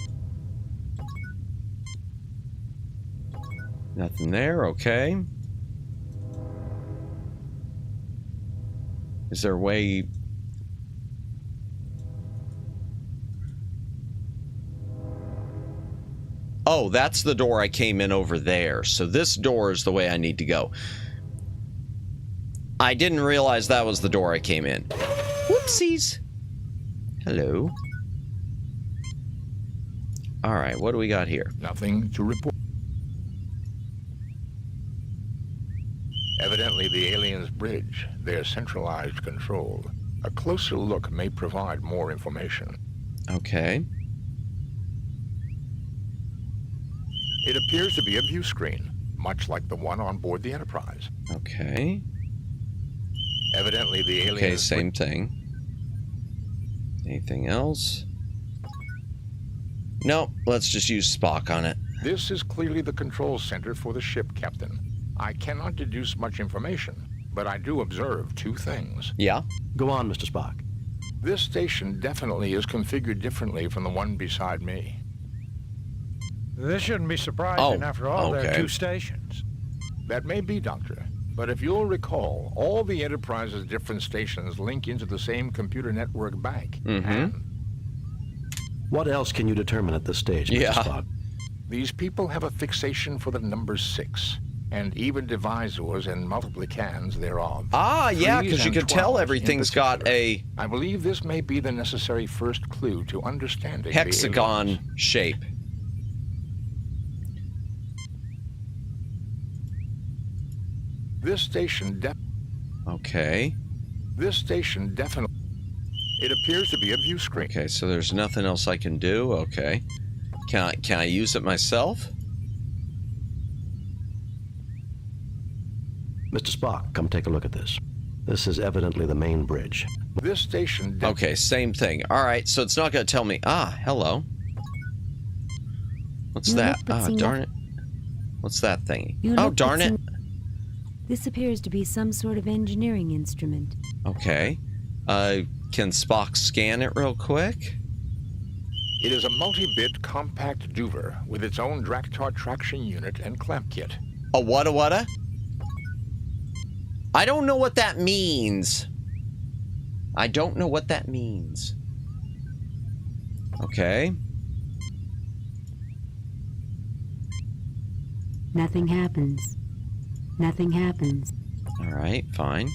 Nothing there. Okay. Is there a way? Oh, that's the door I came in over there. So this door is the way I need to go. I didn't realize that was the door I came in. Whoopsies. Hello. All right, what do we got here? Nothing to report. Evidently the aliens' bridge, their centralized control. A closer look may provide more information. Okay. It appears to be a view screen, much like the one on board the Enterprise. Okay. Evidently the aliens... Okay, same thing. Anything else? Nope, let's just use Spock on it. This is clearly the control center for the ship, Captain. I cannot deduce much information, but I do observe two things. Yeah? Go on, Mr. Spock. This station definitely is configured differently from the one beside me. This shouldn't be surprising. After all, there are two stations. That may be, Doctor. But if you'll recall, all the Enterprise's different stations link into the same computer network bank. Mm-hmm. What else can you determine at this stage, Mr. Spock? These people have a fixation for the number 6, and even divisors and multiplicans thereof. Ah, yeah, because you could tell everything's got a... I believe this may be the necessary first clue to understanding hexagon shape. This station Okay. This station definitely... It appears to be a view screen. Okay, so there's nothing else I can do? Okay. Can I use it myself? Mr. Spock, come take a look at this. This is evidently the main bridge. This station... Okay, same thing. All right, so it's not going to tell me... Ah, hello. What's that? Ah, darn it. What's that thingy? Oh, darn it. This appears to be some sort of engineering instrument. Okay. Can Spock scan it real quick? It is a multi-bit compact duver with its own Draktar traction unit and clamp kit. A what? I don't know what that means. I don't know what that means. Okay. Nothing happens. Nothing happens. All right, fine.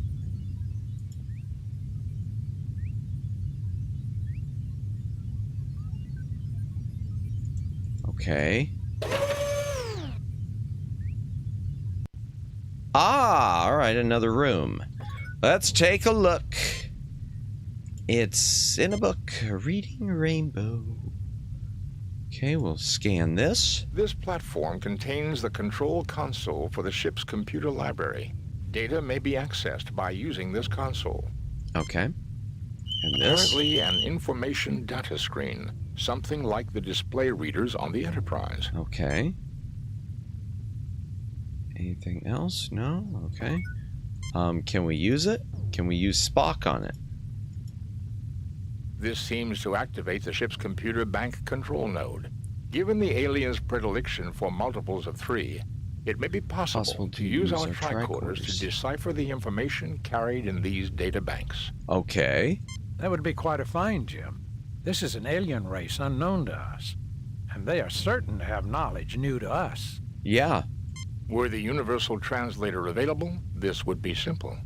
Okay. Ah, all right, another room. Let's take a look. It's in a book, Reading Rainbow. Okay, we'll scan this. This platform contains the control console for the ship's computer library. Data may be accessed by using this console. Okay. And this? Currently an information data screen, something like the display readers on the Enterprise. Okay. Anything else? No? Okay. Can we use it? Can we use Spock on it? This seems to activate the ship's computer bank control node. Given the alien's predilection for multiples of 3, it may be possible to use our tricorders to decipher the information carried in these data banks. Okay. That would be quite a find, Jim. This is an alien race unknown to us, and they are certain to have knowledge new to us. Yeah. Were the universal translator available, this would be simple.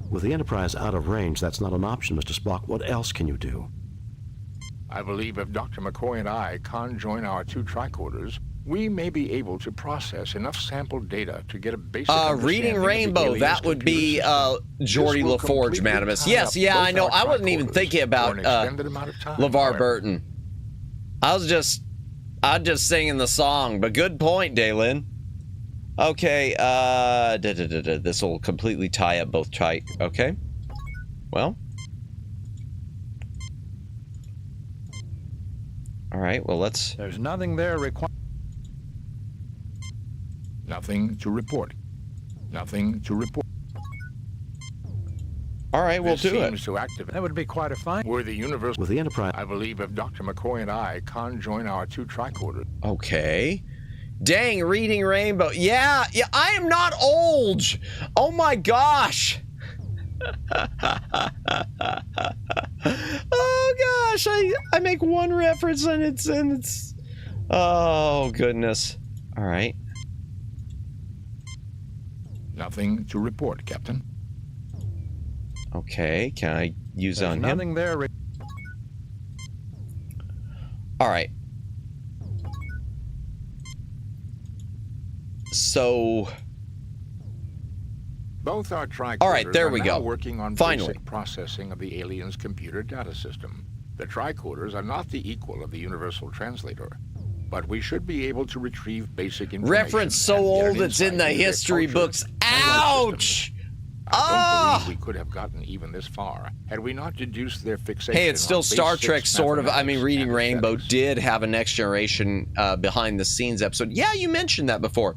With the Enterprise out of range, that's not an option, Mr. Spock. What else can you do? I believe if Dr. McCoy and I conjoin our 2 tricorders, we may be able to process enough sampled data to get a basic Reading Rainbow, that would be Geordi LaForge, Madamus. Yes, yeah, I know. I wasn't even thinking about LeVar Burton. I was just singing the song, but good point, Daylin. Okay, this will completely tie up both okay. Well. All right, well, let's... There's nothing there required. Nothing to report. Nothing to report. All right, we'll do it. To activate. That would be quite a find. Were the universe... With the Enterprise... I believe if Dr. McCoy and I conjoin our 2 tricorders... Okay. Dang, Reading Rainbow. Yeah, I am not old. Oh my gosh. Oh gosh, I make one reference and it's oh goodness. All right. Nothing to report, Captain. Okay, can I use There's on nothing him? There. All right. So both our tricorders all right, there we are go. Now working on Finally. Basic processing of the alien's computer data system. The tricorders are not the equal of the universal translator, but we should be able to retrieve basic information. Reference so old it's in the history books. Ouch! I don't believe we could have gotten even this far had we not deduced their fixation. Hey, it's still on Star basic Trek, sort of. I mean, Reading and Rainbow aesthetics. did have a Next Generation behind-the-scenes episode. Yeah, you mentioned that before.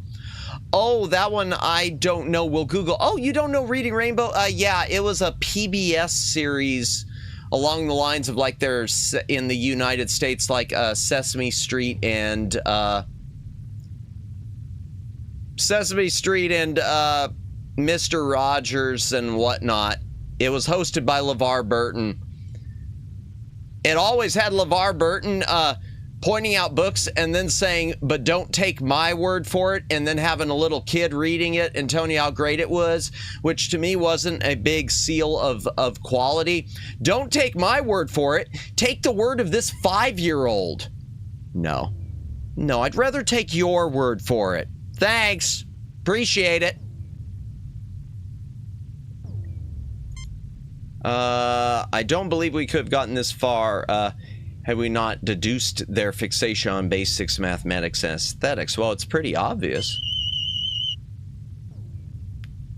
Oh, that one I don't know. We'll Google. Oh, you don't know Reading Rainbow? Yeah, it was a PBS series along the lines of like there's in the United States, like Sesame Street and Mr. Rogers and whatnot. It was hosted by LeVar Burton. It always had LeVar Burton pointing out books and then saying, but don't take my word for it, and then having a little kid reading it and telling you how great it was, which to me wasn't a big seal of quality. Don't take my word for it. Take the word of this 5-year-old. No, I'd rather take your word for it. Thanks. Appreciate it. I don't believe we could have gotten this far had we not deduced their fixation on basics, mathematics, and aesthetics. Well, it's pretty obvious.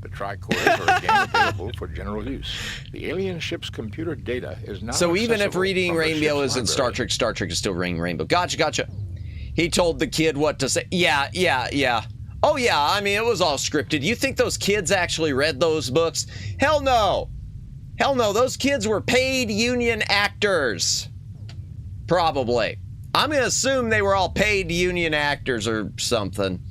The tricorders are again available for general use. The alien ship's computer data is now So even if accessible Reading from the Rainbow ship's isn't library. Star Trek is still Reading Rainbow. Gotcha. He told the kid what to say. Yeah. Oh yeah, I mean, it was all scripted. You think those kids actually read those books? Hell no. Those kids were paid union actors. Probably. I'm going to assume they were all paid union actors or something.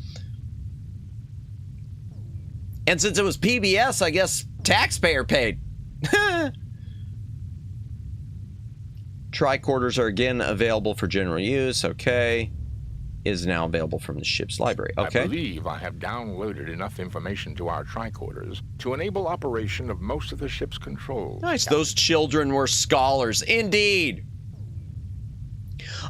And since it was PBS, I guess taxpayer paid. Tricorders are again available for general use. Okay. Is now available from the ship's library. Okay. I believe I have downloaded enough information to our tricorders to enable operation of most of the ship's controls. Nice. Those children were scholars. Indeed.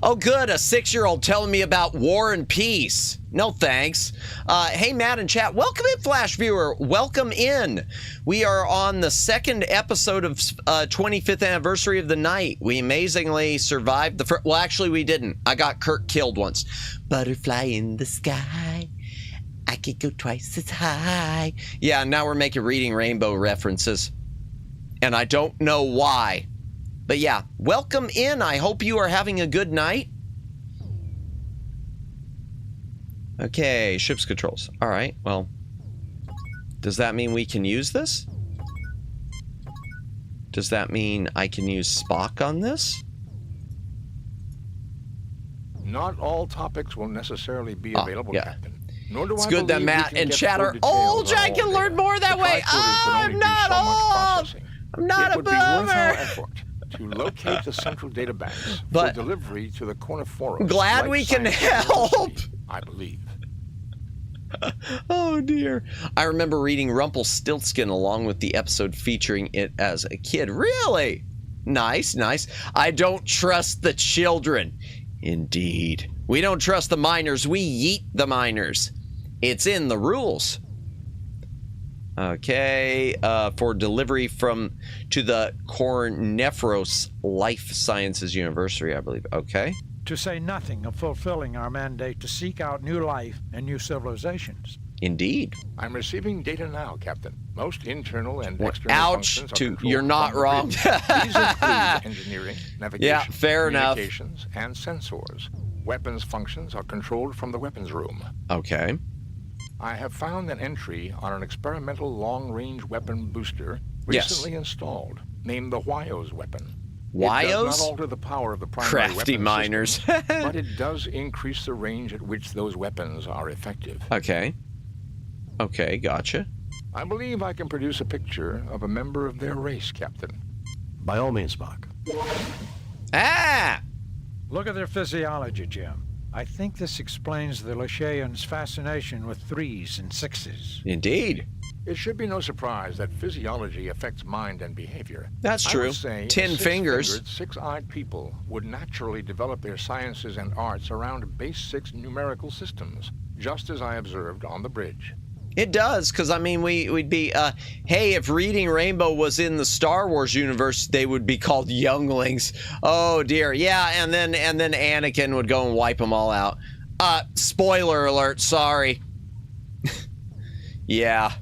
Oh, good. A 6-year-old telling me about War and Peace. No thanks. Hey, Matt and chat. Welcome in, Flash Viewer. Welcome in. We are on the 2nd episode of 25th anniversary of the night. We amazingly survived the first. Well, actually, we didn't. I got Kirk killed once. Butterfly in the sky. I could go twice as high. Yeah, now we're making Reading Rainbow references. And I don't know why. But yeah, welcome in. I hope you are having a good night. Okay, ship's controls. All right, well, does that mean we can use this? Does that mean I can use Spock on this? Not all topics will necessarily be available, Captain. Nor do It's I good that believe Matt we can and get Chat full are old. details on I all can data. learn more that The way. tricorders can only I'm do not so much old. processing. I'm not It a would be worth our boomer. effort to locate the central data banks But for delivery to the Corniforos. glad Life we can Science help. University, I believe. Oh dear. I remember reading Rumpelstiltskin along with the episode featuring it as a kid. Really? Nice. I don't trust the children. Indeed. We don't trust the minors. We yeet the minors. It's in the rules. Okay, for delivery to the Corniferous Life Sciences University, I believe. Okay. To say nothing of fulfilling our mandate to seek out new life and new civilizations. Indeed. I'm receiving data now, Captain. Most internal and Well, external ouch, functions are controlled you're not from the wrong. bridge. These include engineering, navigation, Yeah, fair enough. communications, and sensors. Weapons functions are controlled from the weapons room. Okay. I have found an entry on an experimental long-range weapon booster recently installed, named the WIOS weapon. It WIOS? does not alter the power of the primary Crafty weapon miners. system, but it does increase the range at which those weapons are effective. Okay, gotcha. I believe I can produce a picture of a member of their race, Captain. By all means, Spock. Ah! Look at their physiology, Jim. I think this explains the Lashayans' fascination with 3s and 6s. Indeed. It should be no surprise that physiology affects mind and behavior. That's I true. would say 10 fingers. Six-fingered, six-eyed people would naturally develop their sciences and arts around base 6 numerical systems, just as I observed on the bridge. It does, because I mean, we'd be, hey, if Reading Rainbow was in the Star Wars universe, they would be called younglings. Oh dear, yeah, and then Anakin would go and wipe them all out. Spoiler alert, sorry. Yeah.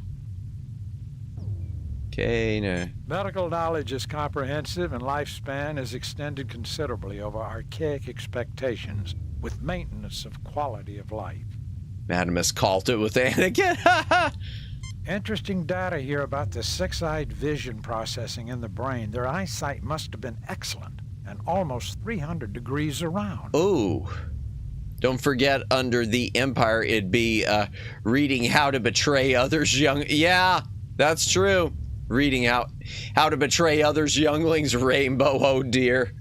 Okay, no. Medical knowledge is comprehensive and lifespan is extended considerably over archaic expectations with maintenance of quality of life. Madamus called it with Anakin. Interesting data here about the 6-eyed vision processing in the brain. Their eyesight must have been excellent and almost 300 degrees around. Ooh. Don't forget, under the Empire, it'd be reading How to Betray Others Young. Yeah, that's true. Reading how to Betray Others Younglings Rainbow. Oh dear.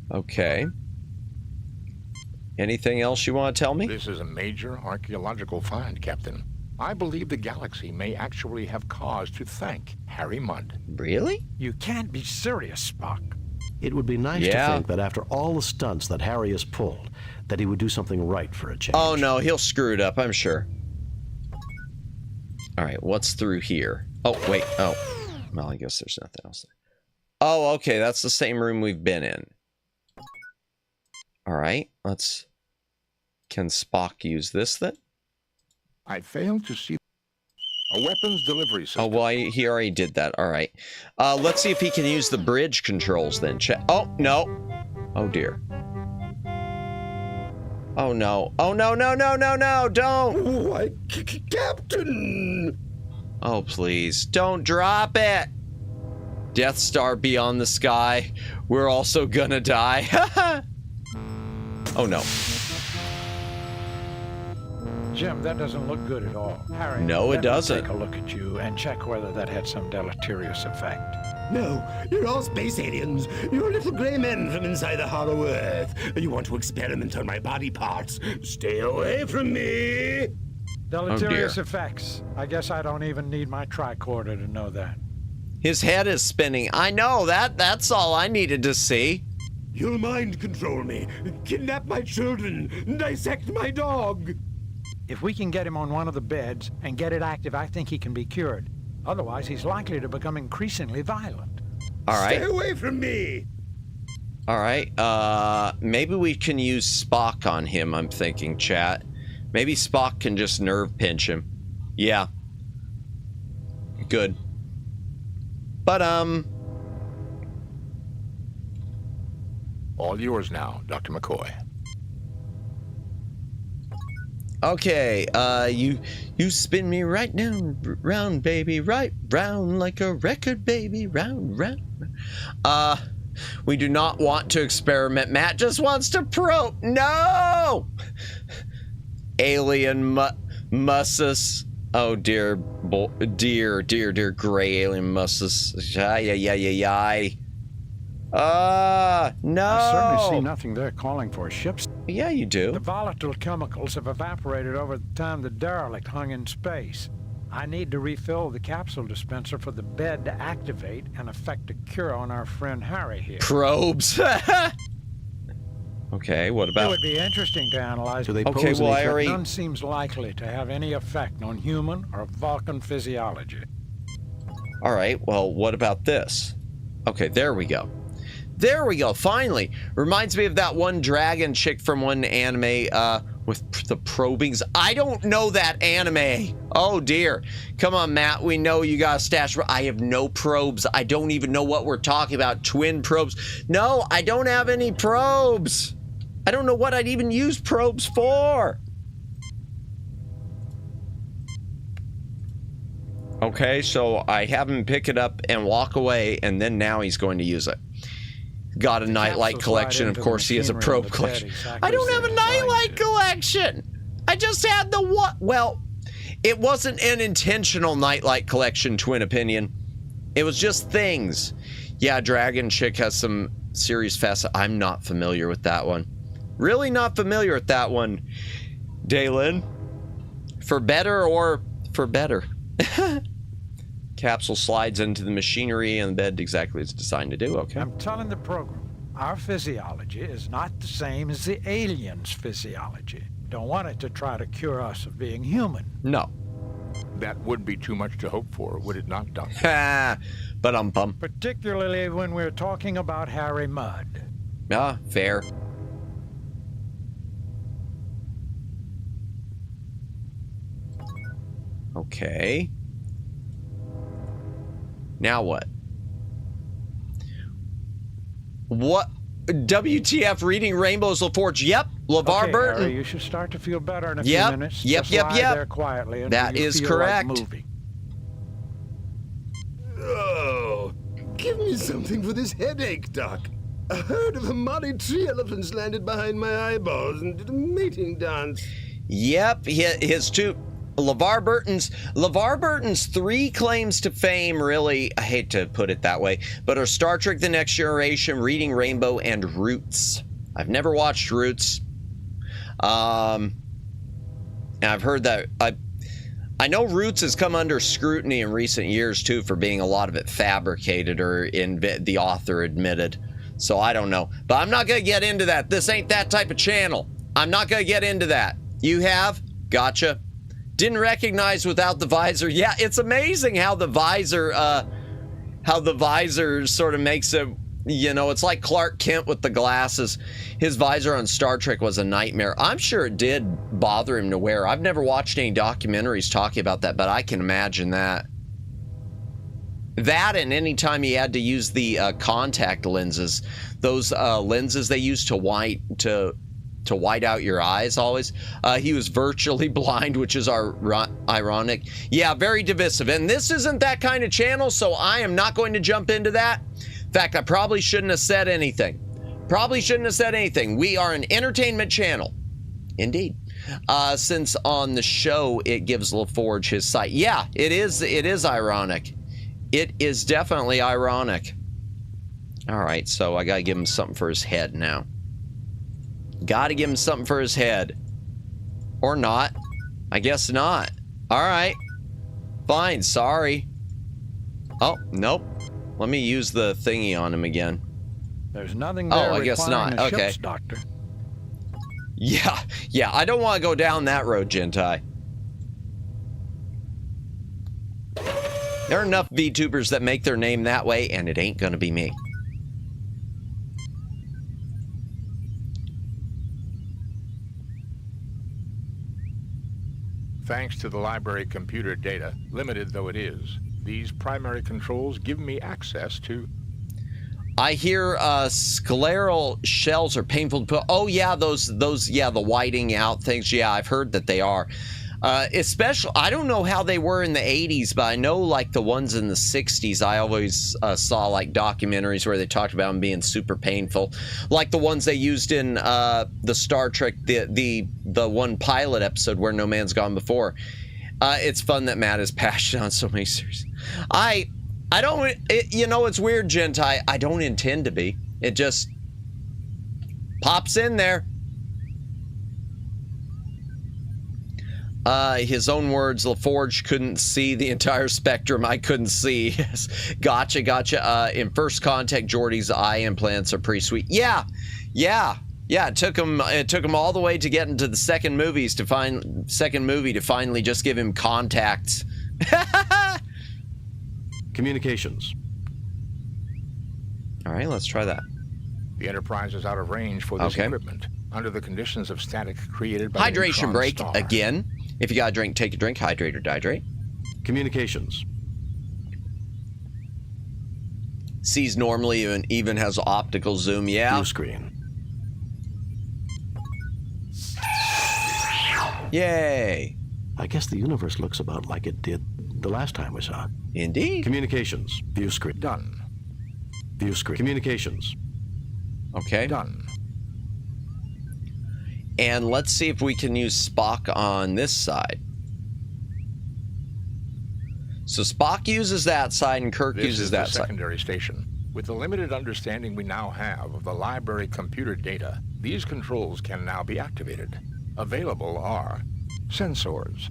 Okay. Anything else you want to tell me? This is a major archaeological find, Captain. I believe the galaxy may actually have cause to thank Harry Mudd. Really? You can't be serious, Spock. It would be nice to think that after all the stunts that Harry has pulled, that he would do something right for a change. Oh no, he'll screw it up, I'm sure. All right, what's through here? Oh, wait. Oh, well, I guess there's nothing else there. Oh, okay, that's the same room we've been in. All right, let's Can Spock use this then? I failed to see a weapons delivery system. Oh, well, he already did that. All right. Let's see if he can use the bridge controls then. Oh, no. Oh, dear. Oh, no. Oh, no, no, no, no, no. Don't. Why, Captain! Oh, please. Don't drop it. Death Star beyond the sky. We're also gonna die. Oh, no. Jim, that doesn't look good at all. Harry, no, it doesn't. Take a look at you and check whether that had some deleterious effect. No, you're all space aliens. You're little gray men from inside the hollow earth. You want to experiment on my body parts. Stay away from me. Deleterious effects. I guess I don't even need my tricorder to know that. His head is spinning. I know that. That's all I needed to see. You'll mind control me, kidnap my children, dissect my dog. If we can get him on one of the beds and get it active, I think he can be cured. Otherwise, he's likely to become increasingly violent. All right. Stay away from me. All right. Maybe we can use Spock on him, I'm thinking, chat. Maybe Spock can just nerve pinch him. Yeah. Good. But, all yours now, Dr. McCoy. Okay, you spin me right now, round, baby, right round like a record, baby, round, round. We do not want to experiment. Matt just wants to probe. No! Alien mussus. Oh, dear, dear gray alien mussus. No! I certainly see nothing there calling for ships. Yeah, you do. The volatile chemicals have evaporated over the time the derelict hung in space. I need to refill the capsule dispenser for the bed to activate and effect a cure on our friend Harry here. Probes. Okay, what about... It would be interesting to analyze. Okay, well, I already... None seems likely to have any effect on human or Vulcan physiology. All right, well, what about this? Okay, there we go. There we go, finally. Reminds me of that one dragon chick from one anime with the probings. I don't know that anime. Oh, dear. Come on, Matt. We know you got a stash. I have no probes. I don't even know what we're talking about. Twin probes. No, I don't have any probes. I don't know what I'd even use probes for. Okay, so I have him pick it up and walk away, and then now he's going to use it. Got a nightlight collection. Of course, he has a probe collection. I don't have a nightlight collection. I just had the what? Well, it wasn't an intentional nightlight collection, twin opinion. It was just things. Yeah, Dragon Chick has some serious facets. I'm not familiar with that one. Really not familiar with that one. Dalen. For better or for better? Capsule slides into the machinery and the bed exactly as it's designed to do. Okay. I'm telling the program, our physiology is not the same as the aliens' physiology. Don't want it to try to cure us of being human. No. That would be too much to hope for, would it not, Doctor? But I'm bummed. Particularly when we're talking about Harry Mudd. Ah, fair. Okay. Now what? What? WTF reading Rainbows LaForge? Yep. LeVar Burton. Harry, you should start to feel better in a few minutes. Yep. Just lie there quietly that is correct. Like moving. Oh, give me something for this headache, Doc. A herd of Amari tree elephants landed behind my eyeballs and did a mating dance. Yep. His two... LeVar Burton's three claims to fame, really, I hate to put it that way, but are Star Trek The Next Generation, Reading Rainbow, and Roots. I've never watched Roots. And I've heard that... I know Roots has come under scrutiny in recent years, too, for being a lot of it fabricated or the author admitted. So I don't know. But I'm not going to get into that. This ain't that type of channel. I'm not going to get into that. You have? Gotcha. Didn't recognize without the visor. Yeah, it's amazing how the visor sort of makes you know, it's like Clark Kent with the glasses. His visor on Star Trek was a nightmare. I'm sure it did bother him to wear. I've never watched any documentaries talking about that, but I can imagine that. That, and any time he had to use the contact lenses, those lenses they use to white out your eyes always. He was virtually blind, which is ironic. Yeah, very divisive. And this isn't that kind of channel, so I am not going to jump into that. In fact, I probably shouldn't have said anything. We are an entertainment channel. Indeed. Since on the show, it gives LaForge his sight. Yeah, it is ironic. It is definitely ironic. All right, so I got to give him something for his head now. Got to give him something for his head. Or not. I guess not. All right. Fine, sorry. Oh, nope. Let me use the thingy on him again. There's nothing there I guess not. Okay. Ship's doctor. Yeah, I don't want to go down that road, Gentai. There are enough VTubers that make their name that way, and it ain't gonna be me. Thanks to the library computer data, limited though it is, these primary controls give me access to... I hear scleral shells are painful to put. Oh yeah, those yeah, the whiting out things. Yeah, I've heard that they are. Especially, I don't know how they were in the 80s, but I know like the ones in the 60s, I always saw like documentaries where they talked about them being super painful. Like the ones they used in the Star Trek, the one pilot episode where No Man's Gone Before. It's fun that Matt is passionate on so many series. I don't, you know, it's weird, Gentai. I don't intend to be. It just pops in there. His own words, LaForge couldn't see the entire spectrum. I couldn't see. Yes. Gotcha. In First Contact, Geordi's eye implants are pretty sweet. Yeah. It took him all the way to get into the second movie to finally just give him contacts. Communications. All right, let's try that. The Enterprise is out of range for this equipment under the conditions of static created by the hydration neutron break star. Again. If you got a drink, take a drink. Hydrate or dihydrate. Communications. Sees normally and even has optical zoom. Yeah. Blue screen. Yay. I guess the universe looks about like it did the last time we saw it. Indeed. Communications. View screen. Done. View screen. Communications. Okay. Done. And let's see if we can use Spock on this side. So Spock uses that side and Kirk uses that side. Secondary station. With the limited understanding we now have of the library computer data, these controls can now be activated. Available are sensors.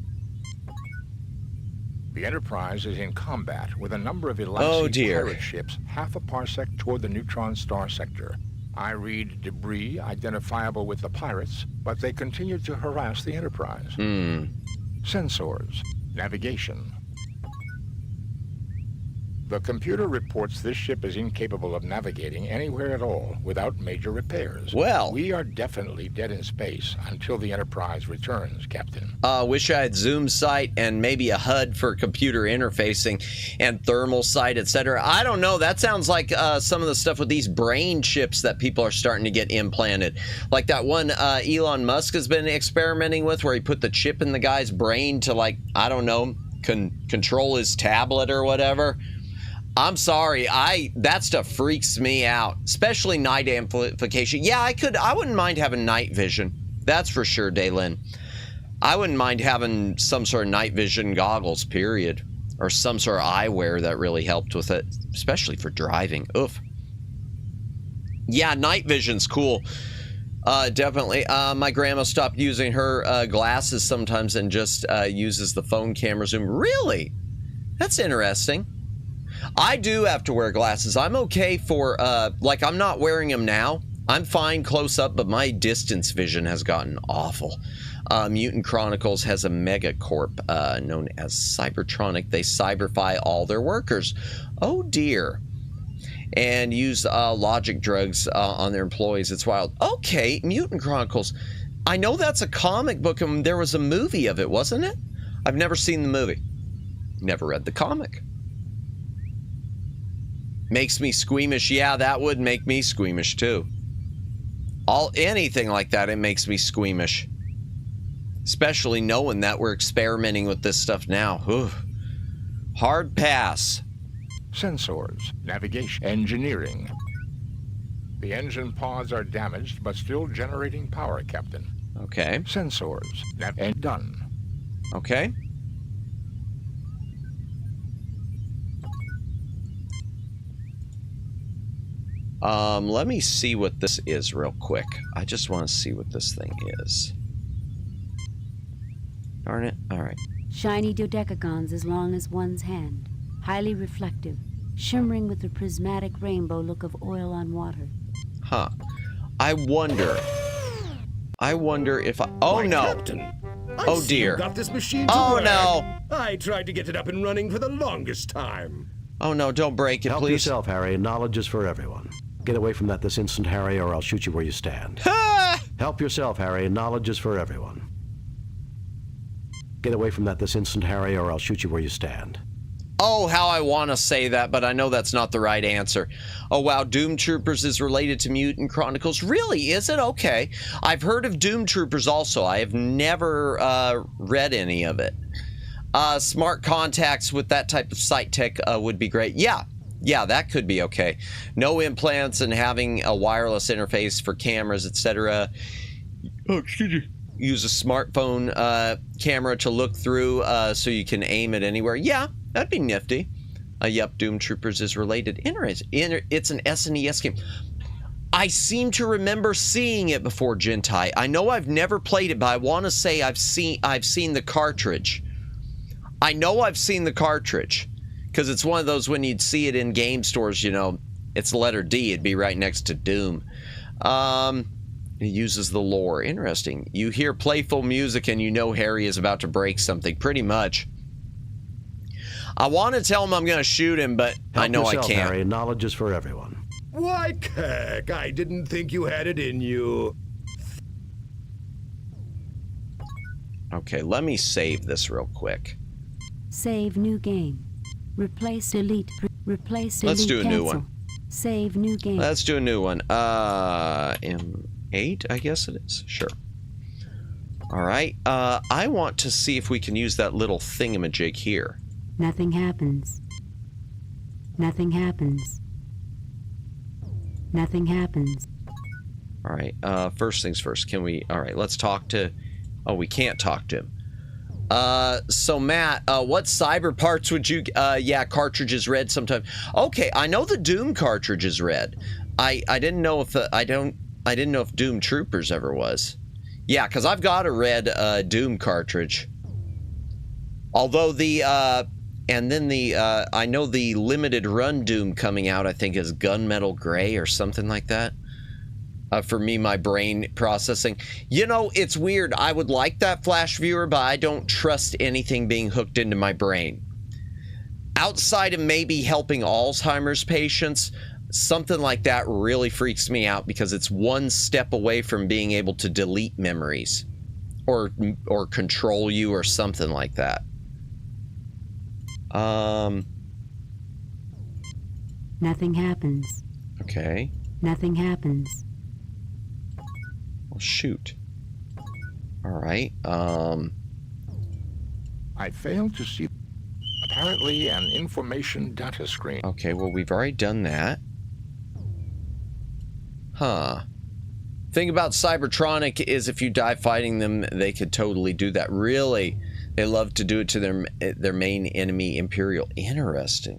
The Enterprise is in combat with a number of Elastic pirate ships half a parsec toward the neutron star sector. I read debris identifiable with the pirates, but they continue to harass the Enterprise. Sensors. Navigation. The computer reports this ship is incapable of navigating anywhere at all without major repairs. Well, we are definitely dead in space until the Enterprise returns, Captain. Wish I had zoom sight and maybe a HUD for computer interfacing and thermal sight, etc. I don't know. That sounds like some of the stuff with these brain chips that people are starting to get implanted. Like that one Elon Musk has been experimenting with where he put the chip in the guy's brain to, like, I don't know, control his tablet or whatever. I'm sorry, that stuff freaks me out, especially night amplification. Yeah, I wouldn't mind having night vision. That's for sure, Daylin. I wouldn't mind having some sort of night vision goggles, period. Or some sort of eyewear that really helped with it, especially for driving. Oof. Yeah, night vision's cool. Definitely. My grandma stopped using her glasses sometimes and just uses the phone camera zoom. Really? That's interesting. I do have to wear glasses. I'm okay for, like, I'm not wearing them now. I'm fine close up, but my distance vision has gotten awful. Mutant Chronicles has a megacorp known as Cybertronic. They cyberfy all their workers. Oh, dear. and use logic drugs on their employees. It's wild. Okay, Mutant Chronicles. I know that's a comic book, and there was a movie of it, wasn't it? I've never seen the movie. Never read the comic. Makes me squeamish. Yeah, that would make me squeamish too. Anything like that, it makes me squeamish. Especially knowing that we're experimenting with this stuff now. Whew. Hard pass. Sensors, navigation, engineering. The engine pods are damaged, but still generating power, Captain. Okay. Sensors, and done. Okay. Let me see what this is real quick. I just want to see what this thing is. Darn it. All right. Shiny dodecagons as long as one's hand. Highly reflective, shimmering with the prismatic rainbow look of oil on water. Huh. I wonder if I... Oh, My no. Captain, Oh, dear. Got this machine to Oh, work. no. I tried to get it up and running for the longest time. Oh, no. Don't break it, Help please. yourself, Harry. Knowledge is for everyone. Get away from that this instant, Harry, or I'll shoot you where you stand. Help yourself, Harry. Knowledge is for everyone. Get away from that this instant, Harry, or I'll shoot you where you stand. Oh, how I want to say that, but I know that's not the right answer. Oh, wow, Doom Troopers is related to Mutant Chronicles. Really, is it? Okay. I've heard of Doom Troopers also. I have never read any of it. Smart contacts with that type of sight tech would be great. Yeah, that could be okay. No implants and having a wireless interface for cameras, etc. Oh, excuse me. Use a smartphone camera to look through so you can aim it anywhere. Yeah, that'd be nifty. Yep, Doom Troopers is related. Interesting. It's an SNES game. I seem to remember seeing it before, Gentai. I know I've never played it, but I want to say I've seen the cartridge. I know I've seen the cartridge because it's one of those when you'd see it in game stores, you know, it's the letter D. It'd be right next to Doom. It uses the lore. Interesting. You hear playful music and you know Harry is about to break something. Pretty much. I want to tell him I'm going to shoot him, but I know I can't. Harry. Knowledge is for everyone. Why, Kirk, I didn't think you had it in you. Okay, let me save this real quick. Save new game. Replace delete. Replace delete. Let's do a new one. Save new game. Let's do a new one. M8, I guess it is. Sure. All right. I want to see if we can use that little thingamajig here. Nothing happens. Nothing happens. Nothing happens. All right. First things first. Can we... All right. Let's talk to... Oh, we can't talk to him. So Matt, what cyber parts would you... yeah, cartridges red sometime. Okay, I know the Doom cartridge is red. I didn't know if... I didn't know if Doom Troopers ever was. Yeah, because I've got a red Doom cartridge. Although the... and then the... I know the limited run Doom coming out, I think, is Gunmetal Gray or something like that. For me, my brain processing. You know, it's weird. I would like that flash viewer, but I don't trust anything being hooked into my brain. Outside of maybe helping Alzheimer's patients, something like that really freaks me out because it's one step away from being able to delete memories or control you or something like that. Nothing happens. Okay. Nothing happens. Well, shoot. All right. I failed to see apparently an information data screen. Okay, well, we've already done that. Huh. Thing about Cybertronic is if you die fighting them, they could totally do that. Really? They love to do it to their main enemy, Imperial. Interesting.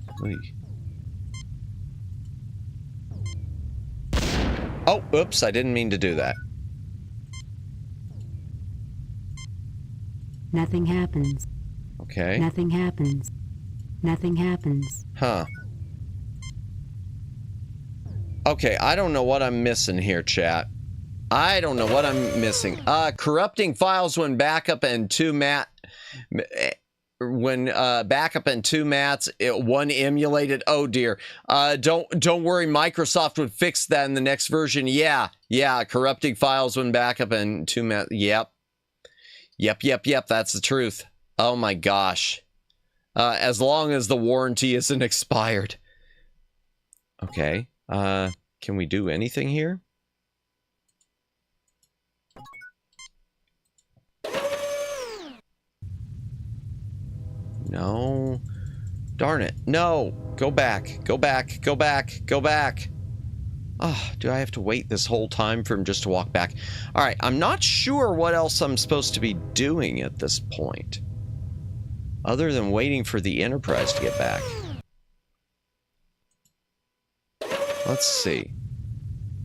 Oh, oops, I didn't mean to do that. Nothing happens. Okay. Nothing happens. Nothing happens. Huh. Okay, I don't know what I'm missing here, chat. I don't know what I'm missing. Corrupting files when backup and 2 Matt. when backup and 2 mats, one emulated. Oh dear. Don't worry, Microsoft would fix that in the next version. Yeah, corrupting files when backup and 2 mats. Yep, that's the truth. Oh my gosh. As long as the warranty isn't expired. Okay. Can we do anything here? No. Darn it. No. Go back. Go back. Go back. Go back. Oh, do I have to wait this whole time for him just to walk back? All right. I'm not sure what else I'm supposed to be doing at this point. Other than waiting for the Enterprise to get back. Let's see.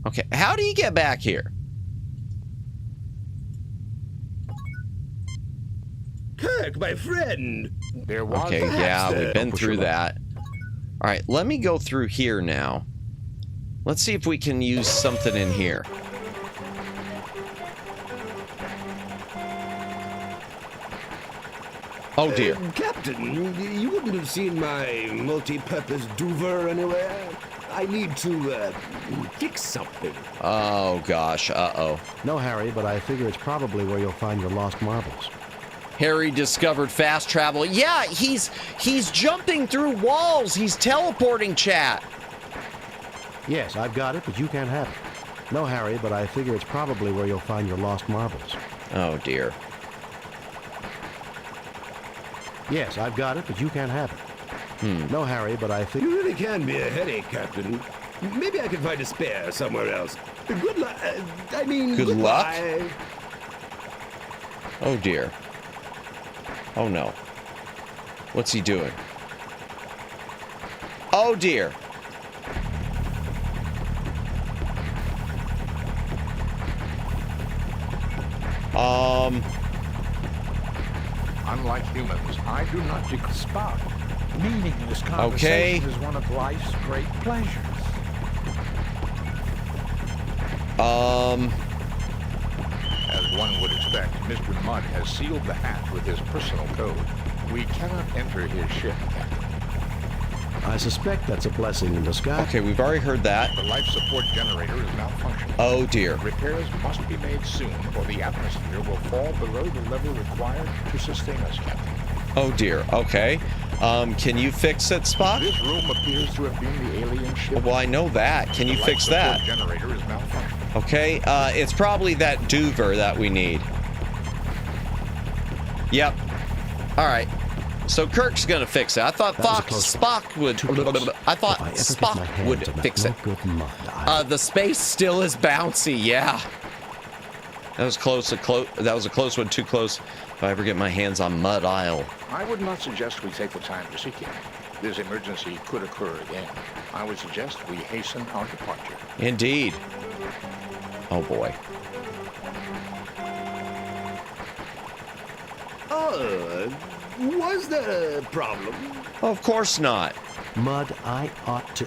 Okay. How do you get back here? Kirk, my friend. There was okay, yeah, we've been through that. All right, let me go through here now. Let's see if we can use something in here. Oh dear. Captain, you wouldn't have seen my multi-purpose duver anywhere? I need to fix something. Oh gosh, uh-oh. No, Harry, but I figure it's probably where you'll find your lost marbles. Harry discovered fast travel. Yeah, he's jumping through walls. He's teleporting, chat. Yes, I've got it, but you can't have it. No, Harry, but I figure it's probably where you'll find your lost marbles. Oh, dear. Yes, I've got it, but you can't have it. No, Harry, but I figure... You really can be a headache, Captain. Maybe I can find a spare somewhere else. Good luck. I mean, good luck? Goodbye. Oh, dear. Oh, no. What's he doing? Oh, dear. Unlike humans, I do not Spock. Meaningless conversation is one of life's great pleasures. As one would expect, Mr. Mudd has sealed the hatch with his personal code. We cannot enter his ship, Captain. I suspect that's a blessing in disguise. Okay, we've already heard that. The life support generator is malfunctioning. Oh, dear. Repairs must be made soon, or the atmosphere will fall below the level required to sustain us, Captain. Oh, dear. Okay. Can you fix it, Spock? This room appears to have been the alien ship. Well, I know that. Can you fix that? The generator is malfunctioning. Okay, it's probably that duver that we need. Yep. All right. So Kirk's gonna fix it. I thought Spock would. I thought Spock would fix it. The space still is bouncy. Yeah. That was close. That was a close one. Too close. If I ever get my hands on Mud Isle. I would not suggest we take the time to seek him. This emergency could occur again. I would suggest we hasten our departure. Indeed. Oh boy. Was there a problem? Of course not. Mud, I ought to...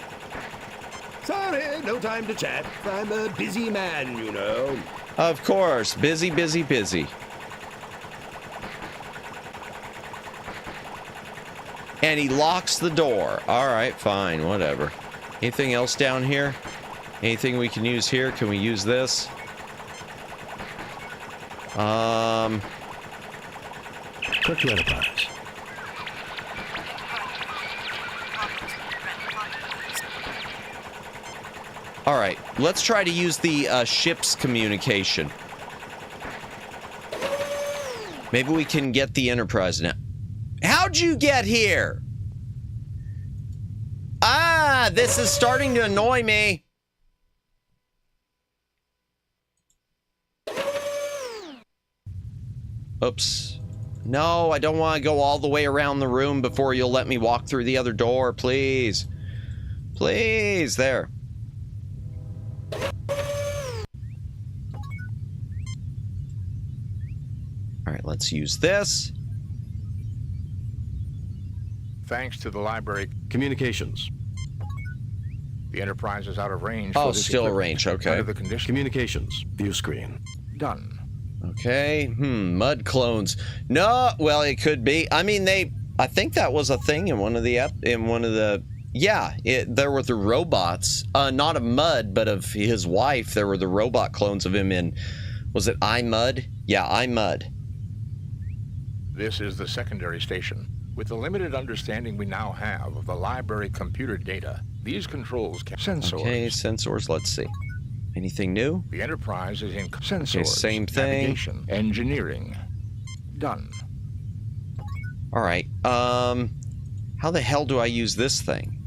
Sorry, no time to chat. I'm a busy man, you know. Of course. Busy, busy, busy. And he locks the door. All right, fine, whatever. Anything else down here? Anything we can use here? Can we use this? Cook to Enterprise. All right, let's try to use the ship's communication. Maybe we can get the Enterprise now. How'd you get here? Ah, this is starting to annoy me. Oops. No, I don't want to go all the way around the room before you'll let me walk through the other door, please. Please, there. All right, let's use this. Thanks to the library. Communications. The Enterprise is out of range. Oh, still range, okay. Under the conditions. Communications. View screen. Done. Okay, mud clones. No, well, it could be. I mean, I think that was a thing in one of the, yeah, there were the robots, not of Mud, but of his wife. There were the robot clones of him in, was it iMud? Yeah, iMud. This is the secondary station. With the limited understanding we now have of the library computer data, these controls can sensors. Okay, sensors, let's see. Anything new? The Enterprise is in sensors. Okay, same thing. Navigation, engineering. Done. All right. How the hell do I use this thing?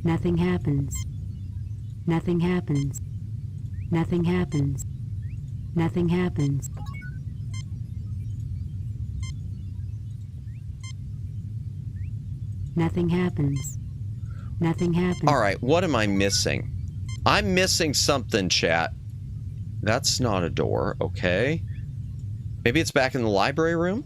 Nothing happens. Nothing happens. Nothing happens. Nothing happens. Nothing happens. Nothing happens. All right, what am I missing? I'm missing something, chat. That's not a door, okay. Maybe it's back in the library room?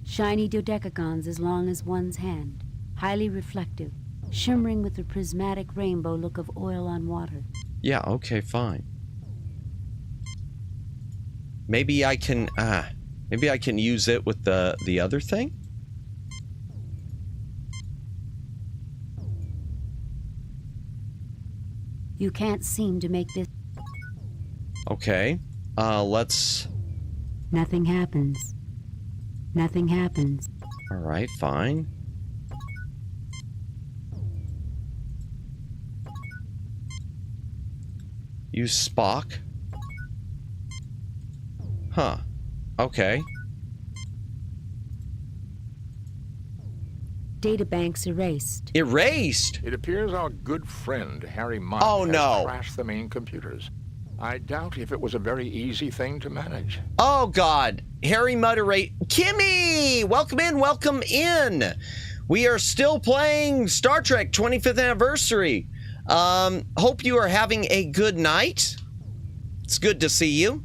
Shiny dodecagons as long as one's hand. Highly reflective. Shimmering with the prismatic rainbow look of oil on water. Yeah, okay, fine. Maybe I can use it with the other thing? You can't seem to make this. Okay. Let's... Nothing happens. Nothing happens. All right, fine. Use Spock. Huh. Okay. Databanks erased. Erased? It appears our good friend, Harry Mudd, has crashed the main computers. I doubt if it was a very easy thing to manage. Oh, God. Harry Mudd erased. Kimmy! Welcome in, welcome in. We are still playing Star Trek 25th Anniversary. Hope you are having a good night. It's good to see you.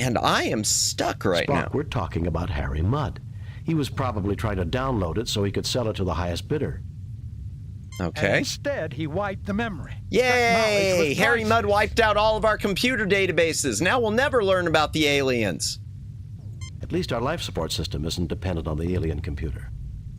And I am stuck right now. We're talking about Harry Mudd. He was probably trying to download it so he could sell it to the highest bidder. Okay. And instead, he wiped the memory. Yay! Harry Mudd wiped out all of our computer databases. Now we'll never learn about the aliens. At least our life support system isn't dependent on the alien computer.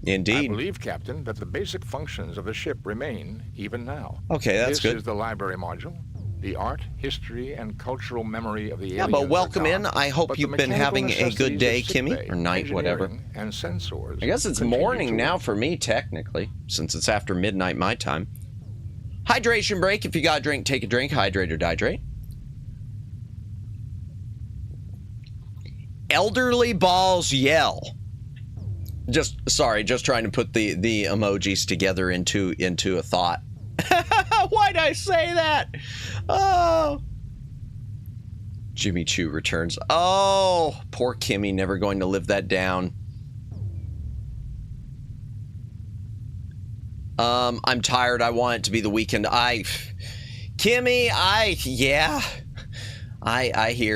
Indeed. I believe, Captain, that the basic functions of the ship remain even now. Okay, that's good. This is the library module. The art, history, and cultural memory of the aliens. Yeah, but welcome in. I hope you've been having a good day, Kimmy, or night, whatever. And sensors. I guess it's morning now for me, technically, since it's after midnight my time. Hydration break. If you got a drink, take a drink. Hydrate or dihydrate. Elderly balls yell. Just trying to put the emojis together into a thought. Why'd I say that? Oh. Jimmy Choo returns. Oh, poor Kimmy, never going to live that down. I'm tired. I want it to be the weekend. Kimmy, I hear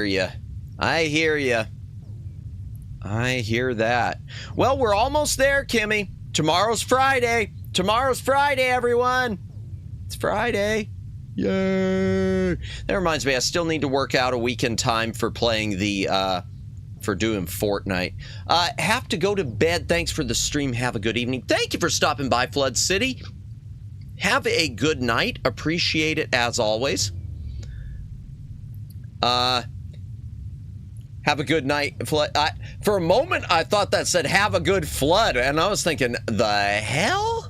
you. I hear you. I hear that. Well, we're almost there, Kimmy. Tomorrow's Friday. Tomorrow's Friday, everyone. It's Friday. Yay. That reminds me, I still need to work out a weekend time for playing for doing Fortnite. Have to go to bed. Thanks for the stream. Have a good evening. Thank you for stopping by, Flood City. Have a good night. Appreciate it as always. Have a good night, Flood. For a moment, I thought that said have a good flood, and I was thinking, the hell?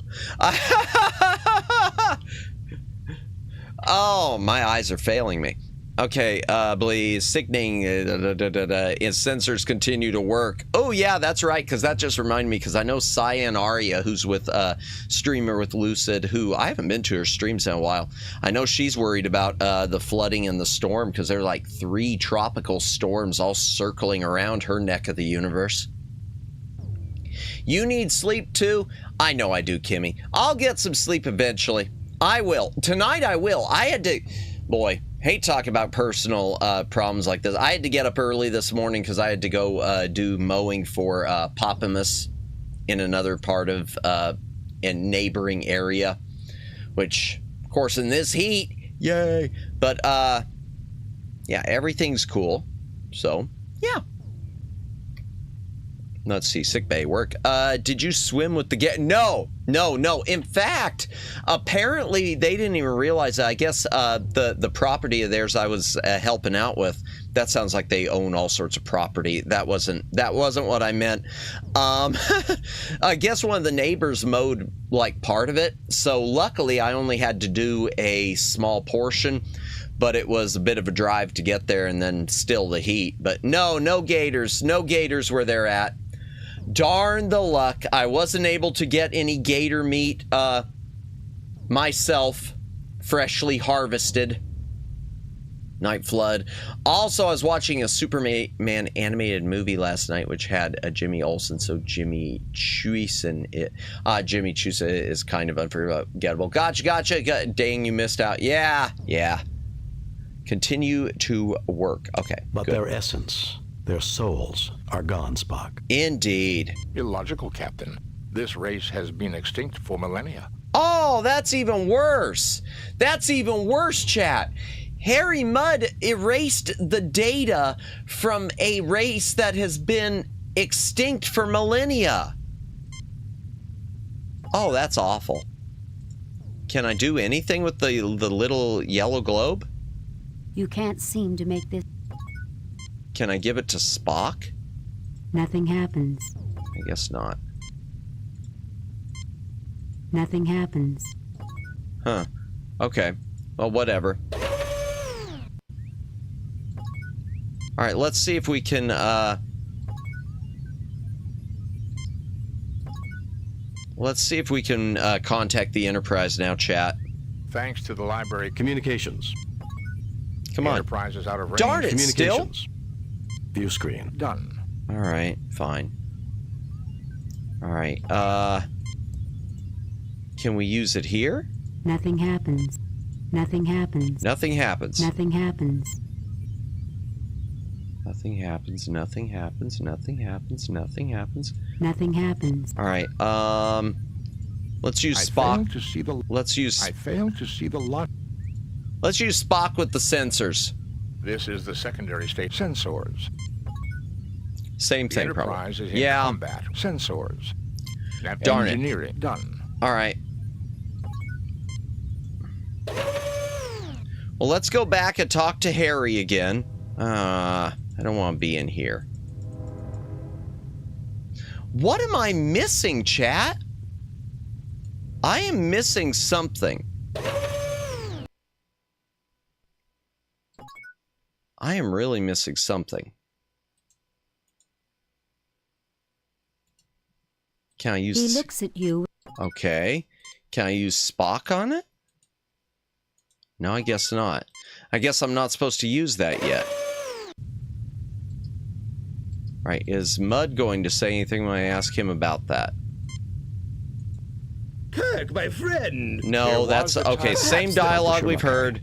Oh, my eyes are failing me. Okay, please, sickening, sensors continue to work. Oh, yeah, that's right, because that just reminded me, because I know Cyan Aria, who's with streamer with Lucid, who I haven't been to her streams in a while. I know she's worried about the flooding and the storm, because there are like 3 tropical storms all circling around her neck of the universe. You need sleep, too? I know I do, Kimmy. I'll get some sleep eventually. I will. Tonight I will. I had to... Boy, hate talking about personal problems like this. I had to get up early this morning because I had to go do mowing for Popomus in another part of neighboring area, which, of course, in this heat, yay. But, yeah, everything's cool. So, yeah. Let's see, sickbay work. Did you swim with the No. In fact, apparently they didn't even realize that. I guess the property of theirs I was helping out with. That sounds like they own all sorts of property. That wasn't what I meant. I guess one of the neighbors mowed like part of it. So luckily, I only had to do a small portion. But it was a bit of a drive to get there, and then still the heat. But no gators. No gators where they're at. Darn the luck. I wasn't able to get any gator meat myself, freshly harvested. Night Flood. Also, I was watching a Superman animated movie last night, which had a Jimmy Olsen, so Jimmy Choosen in it. Jimmy Choosen is kind of unforgettable. Gotcha. Dang, you missed out. Yeah. Continue to work. Okay. But their essence, their souls, are gone, Spock. Indeed. Illogical, Captain. This race has been extinct for millennia. Oh, that's even worse. That's even worse, chat. Harry Mudd erased the data from a race that has been extinct for millennia. Oh, that's awful. Can I do anything with the little yellow globe? You can't seem to make this... Can I give it to Spock? Nothing happens. I guess not. Nothing happens. Huh. Okay. Well, whatever. Alright, let's see if we can, Let's see if we can, contact the Enterprise now, chat. Thanks to the library... Communications. Come on. Enterprise is out of range. Darn it, still? View screen. Done. Alright, fine. Alright, can we use it here? Nothing happens. Nothing happens. Nothing happens. Nothing happens. Nothing happens. Nothing happens. Nothing happens. Nothing happens. Nothing happens. Alright, let's use Spock. Let's use... I failed to see the lot. Let's use Spock with the sensors. This is the secondary state sensors. Same thing, Enterprise probably. Is in combat. Sensors. Darn engineering. it. Done. Alright. Well, let's go back and talk to Harry again. I don't want to be in here. What am I missing, chat? I am missing something. I am really missing something. Can I use... He looks at you. Okay. Can I use Spock on it? No, I guess not. I guess I'm not supposed to use that yet. Right, is Mudd going to say anything when I ask him about that? Kirk, my friend! No, that's... Okay, same dialogue we've heard.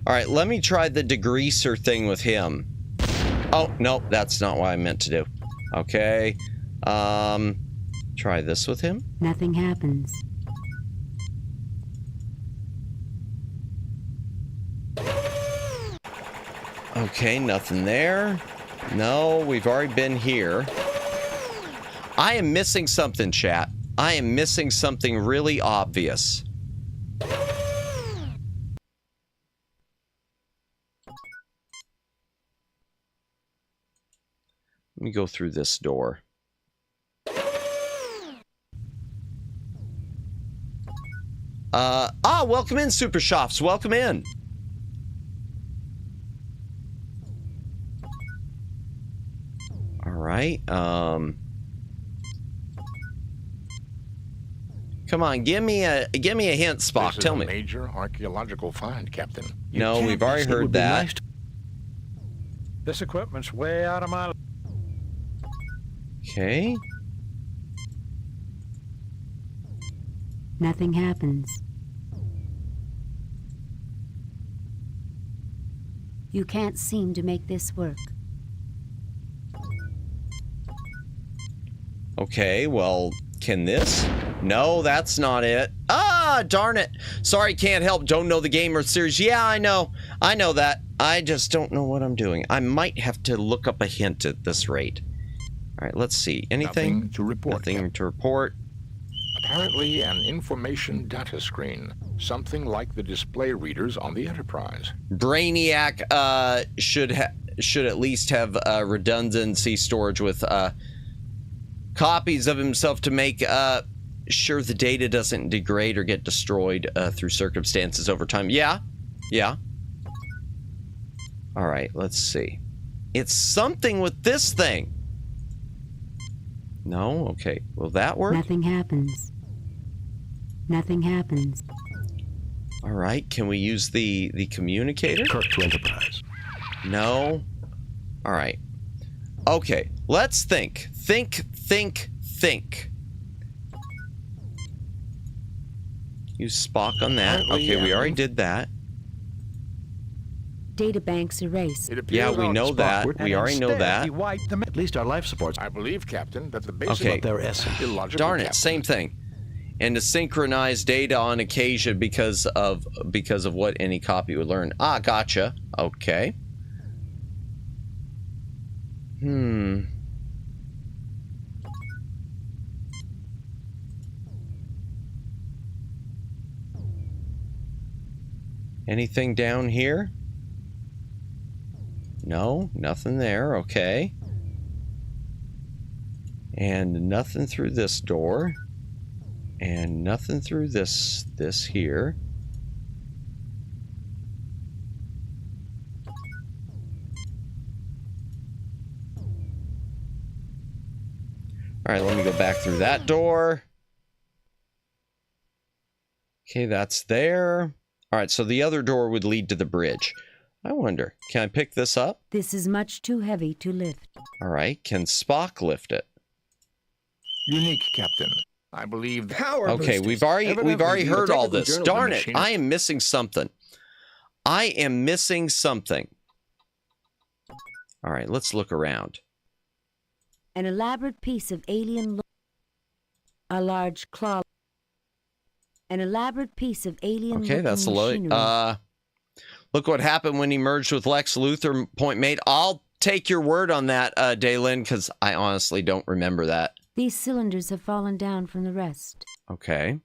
Alright, let me try the degreaser thing with him. Oh, no, that's not what I meant to do. Okay. Try this with him. Nothing happens. Okay, nothing there. No, we've already been here. I am missing something, chat. I am missing something really obvious. Let me go through this door. Welcome in, Super Shops. Welcome in. All right. Come on, give me a hint, Spock. This is Tell a me. Major archaeological find, Captain. No, we've already heard that. This equipment's way out of my... Okay. Nothing happens. You can't seem to make this work. Okay, well, can this? No, that's not it. Ah, darn it. Sorry, can't help. Don't know the game or series. Yeah, I know. I know that. I just don't know what I'm doing. I might have to look up a hint at this rate. All right, let's see. Anything? Nothing to report. Nothing to report. Apparently an information data screen. Something like the display readers on the Enterprise. Brainiac should at least have redundancy storage with copies of himself to make sure the data doesn't degrade or get destroyed through circumstances over time. Yeah. All right, let's see. It's something with this thing. No? Okay. Will that work? Nothing happens. Nothing happens. All right. Can we use the communicator? Kirk to Enterprise. No. All right. Okay. Let's think. Think. Use Spock on that. Okay, we already did that. Databanks erased. Yeah, we know that. We already know that. At least our life supports. I believe, Captain, that the basic Okay. Their essence. illogical Darn it, Captain. same thing. And to synchronize data on occasion because of what any copy would learn. Ah, gotcha. Okay. Anything down here? No, nothing there. Okay. And nothing through this door. And nothing through this here. All right, let me go back through that door. Okay, that's there. All right, so the other door would lead to the bridge. I wonder, can I pick this up? This is much too heavy to lift. All right, can Spock lift it? Unique, Captain. I believe Power Okay, boosters. we've already Evidently, heard the all technical this. journal of Darn the it, machine- I am missing something. I am missing something. All right, let's look around. An elaborate piece of alien a large claw. An elaborate piece of alien Okay, that's the machinery. look what happened when he merged with Lex Luthor. Point made. I'll take your word on that, Daylin, because I honestly don't remember that. These cylinders have fallen down from the rest. Okay.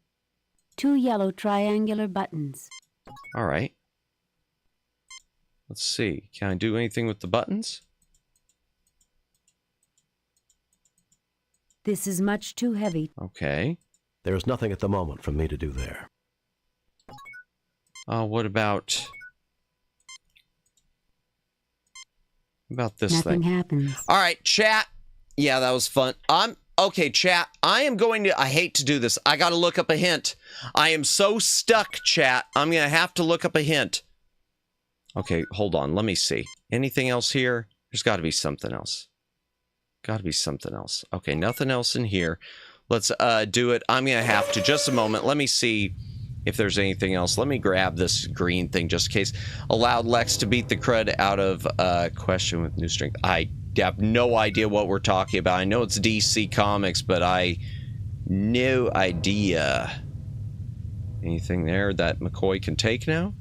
2 yellow triangular buttons. All right. Let's see. Can I do anything with the buttons? This is much too heavy. Okay. There is nothing at the moment for me to do there. What about this Nothing thing? happens. All right, chat. Yeah, that was fun. Okay, chat. I am going to. I hate to do this. I got to look up a hint. I am so stuck, chat. I'm gonna have to look up a hint. Okay, hold on. Let me see. Anything else here? There's got to be something else. Got to be something else. Okay, nothing else in here. Let's do it. I'm gonna have to. Just a moment. Let me see if there's anything else. Let me grab this green thing just in case. Allowed Lex to beat the crud out of question with new strength. I have no idea what we're talking about. I know it's DC Comics, but I no idea. Anything there that McCoy can take now?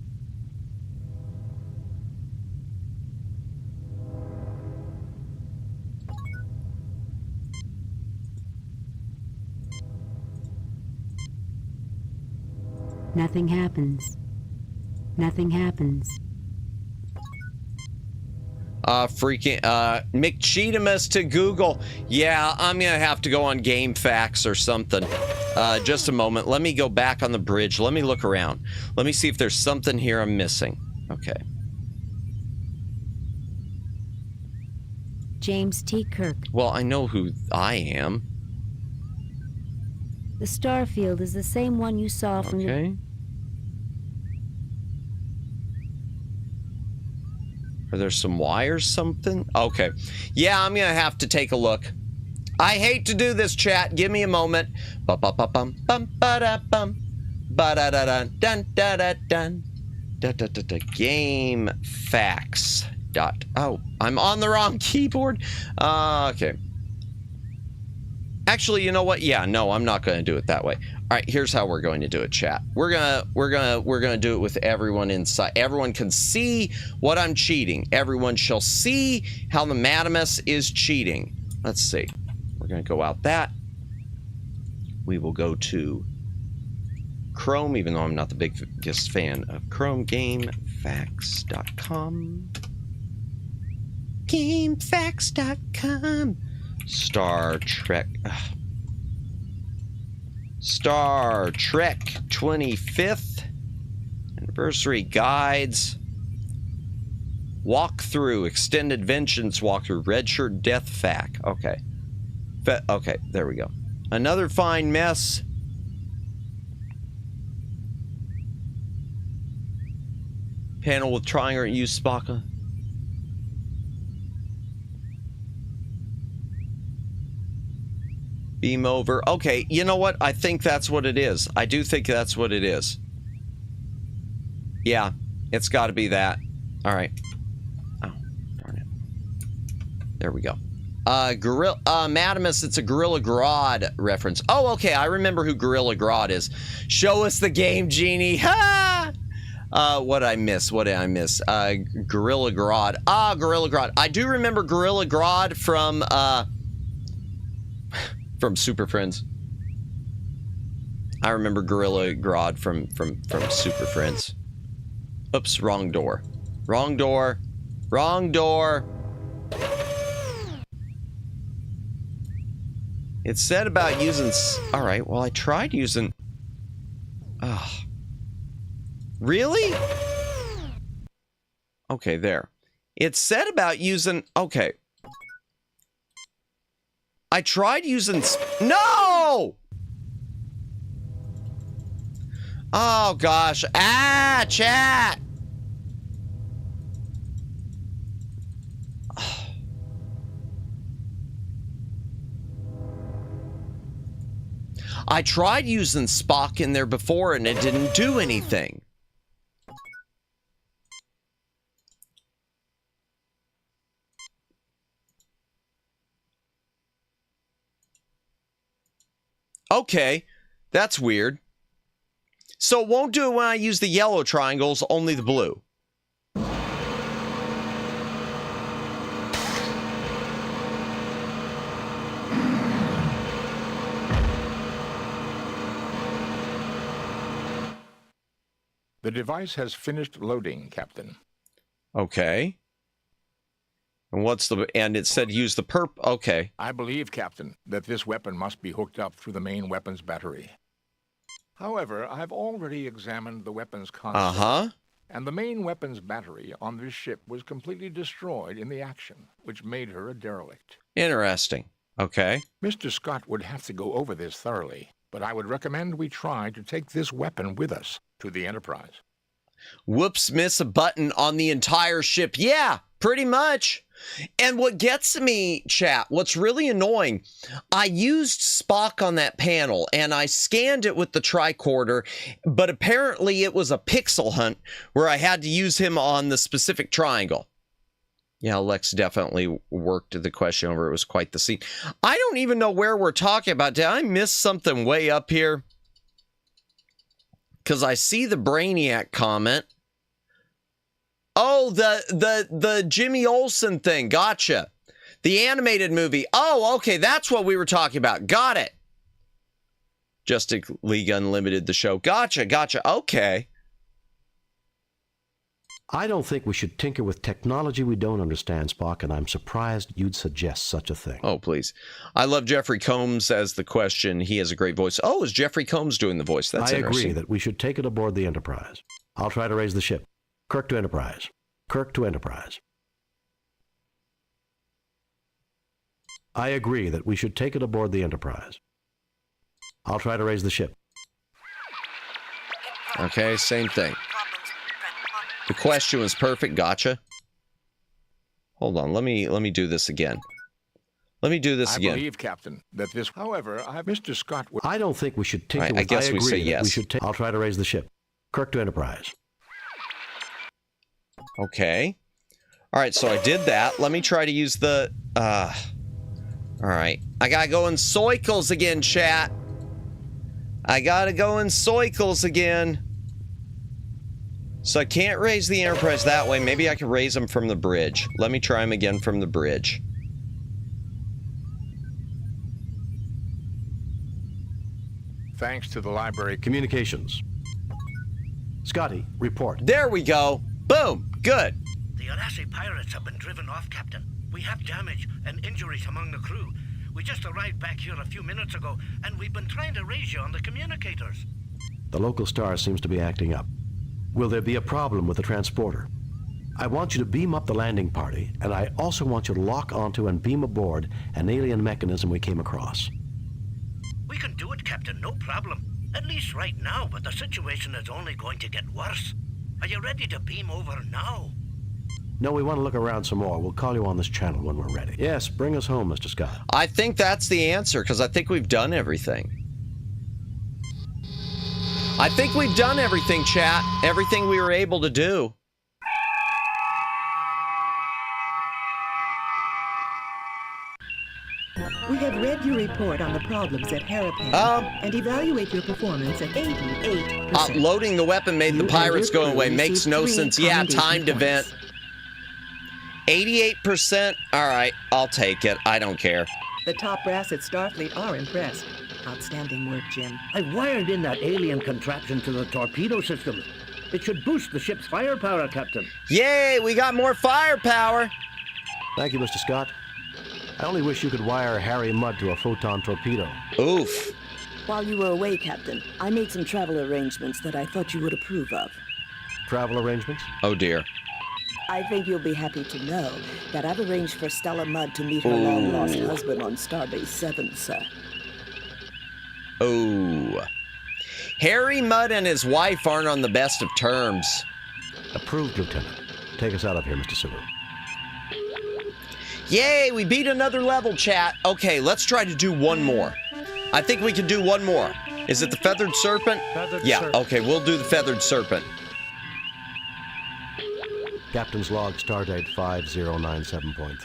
Nothing happens. Nothing happens. McCheatamus to Google. Yeah, I'm gonna have to go on GameFAQs or something. Just a moment. Let me go back on the bridge. Let me look around. Let me see if there's something here I'm missing. Okay. James T. Kirk. Well, I know who I am. The star field is the same one you saw from Okay. Are there some wires, something? Okay. Yeah, I'm gonna have to take a look. I hate to do this, chat. Give me a moment. Ba-ba-ba-bum, bum-ba-da-bum, ba-da-da-dun, dun-da-da-dun, da-da-da-da. GameFAQs. Oh, I'm on the wrong keyboard. Okay. Actually, you know what? Yeah, no, I'm not going to do it that way. All right, here's how we're going to do it, chat. We're gonna do it with everyone inside. Everyone can see what I'm cheating. Everyone shall see how the Madamus is cheating. Let's see. We're going to go out that. We will go to Chrome, even though I'm not the biggest fan of Chrome. GameFAQs.com. GameFAQs.com. Star Trek. Star Trek 25th Anniversary Guides. Walkthrough. Extended Vengeance Walkthrough. Redshirt Death Fac. Okay. Okay, there we go. Another fine mess. Panel with triangle use Spock. Beam over. Okay, you know what? I think that's what it is. I do think that's what it is. Yeah, it's got to be that. All right. Oh, darn it. There we go. Madamus, it's a Gorilla Grodd reference. Oh, okay, I remember who Gorilla Grodd is. Show us the game, Genie. Ha! What did I miss? What did I miss? Gorilla Grodd. Ah, Gorilla Grodd. I do remember Gorilla Grodd from Super Friends. I remember Gorilla Grodd from Super Friends. Oops, wrong door. Wrong door. Wrong door. It said about using... All right, well, I tried using... Oh. Really? Okay, there. It said about using... Okay. I tried using... No! Oh, gosh. Ah, chat! I tried using Spock in there before and it didn't do anything. Okay, that's weird. So it won't do it when I use the yellow triangles, only the blue. The device has finished loading, Captain. Okay. And what's the... And it said use the perp... Okay. I believe, Captain, that this weapon must be hooked up through the main weapons battery. However, I've already examined the weapons console. Uh-huh. And the main weapons battery on this ship was completely destroyed in the action, which made her a derelict. Interesting. Okay. Mr. Scott would have to go over this thoroughly, but I would recommend we try to take this weapon with us to the Enterprise. Whoops, miss a button on the entire ship. Yeah, pretty much. And what gets me, chat, what's really annoying, I used Spock on that panel and I scanned it with the tricorder, but apparently it was a pixel hunt where I had to use him on the specific triangle. Yeah, Lex definitely worked the question over. It was quite the scene. I don't even know where we're talking about. Did I miss something way up here? Because I see the Brainiac comment. Oh, the Jimmy Olsen thing. Gotcha. The animated movie. Oh, okay. That's what we were talking about. Got it. Justice League Unlimited, the show. Gotcha. Gotcha. Okay. I don't think we should tinker with technology we don't understand, Spock, and I'm surprised you'd suggest such a thing. Oh, please. I love Jeffrey Combs as the question. He has a great voice. Oh, is Jeffrey Combs doing the voice? That's interesting. I agree that we should take it aboard the Enterprise. I'll try to raise the ship. Kirk to Enterprise. Kirk to Enterprise. I agree that we should take it aboard the Enterprise. I'll try to raise the ship. Okay, same thing. The question was perfect. Gotcha. Hold on. Let me do this again. Let me do this again. I believe, Captain, that this... However, Mr. Scott... I don't think we should tinker with... I guess we say yes. We should I'll try to raise the ship. Kirk to Enterprise. Okay. All right, so I did that. Let me try to use the All right. I gotta go in cycles again, chat. I gotta go in cycles again. So I can't raise the Enterprise that way. Maybe I can raise them from the bridge. Let me try them again from the bridge. Thanks to the library. Communications. Scotty, report. There we go. Boom. Good. The Arasi pirates have been driven off, Captain. We have damage and injuries among the crew. We just arrived back here a few minutes ago, and we've been trying to raise you on the communicators. The local star seems to be acting up. Will there be a problem with the transporter? I want you to beam up the landing party, and I also want you to lock onto and beam aboard an alien mechanism we came across. We can do it, Captain, no problem. At least right now, but the situation is only going to get worse. Are you ready to beam over now? No, we want to look around some more. We'll call you on this channel when we're ready. Yes, bring us home, Mr. Scott. I think that's the answer, because I think we've done everything. I think we've done everything, chat. Everything we were able to do. We have read your report on the problems at Harapan and evaluate your performance at 88%. Loading the weapon made the pirates go away. Makes no sense. Yeah, timed event. 88%. All right, I'll take it. I don't care. The top brass at Starfleet are impressed. Outstanding work, Jim. I wired in that alien contraption to the torpedo system. It should boost the ship's firepower, Captain. Yay, we got more firepower. Thank you, Mr. Scott. I only wish you could wire Harry Mudd to a photon torpedo. Oof. While you were away, Captain, I made some travel arrangements that I thought you would approve of. Travel arrangements? Oh, dear. I think you'll be happy to know that I've arranged for Stella Mudd to meet her long-lost husband on Starbase 7, sir. Oh. Harry Mudd and his wife aren't on the best of terms. Approved, Lieutenant. Take us out of here, Mr. Sulu. Yay, we beat another level, chat. Okay, let's try to do one more. I think we can do one more. Is it the Feathered Serpent? Serpent. Okay, we'll do the Feathered Serpent. Captain's log, stardate 5097.3.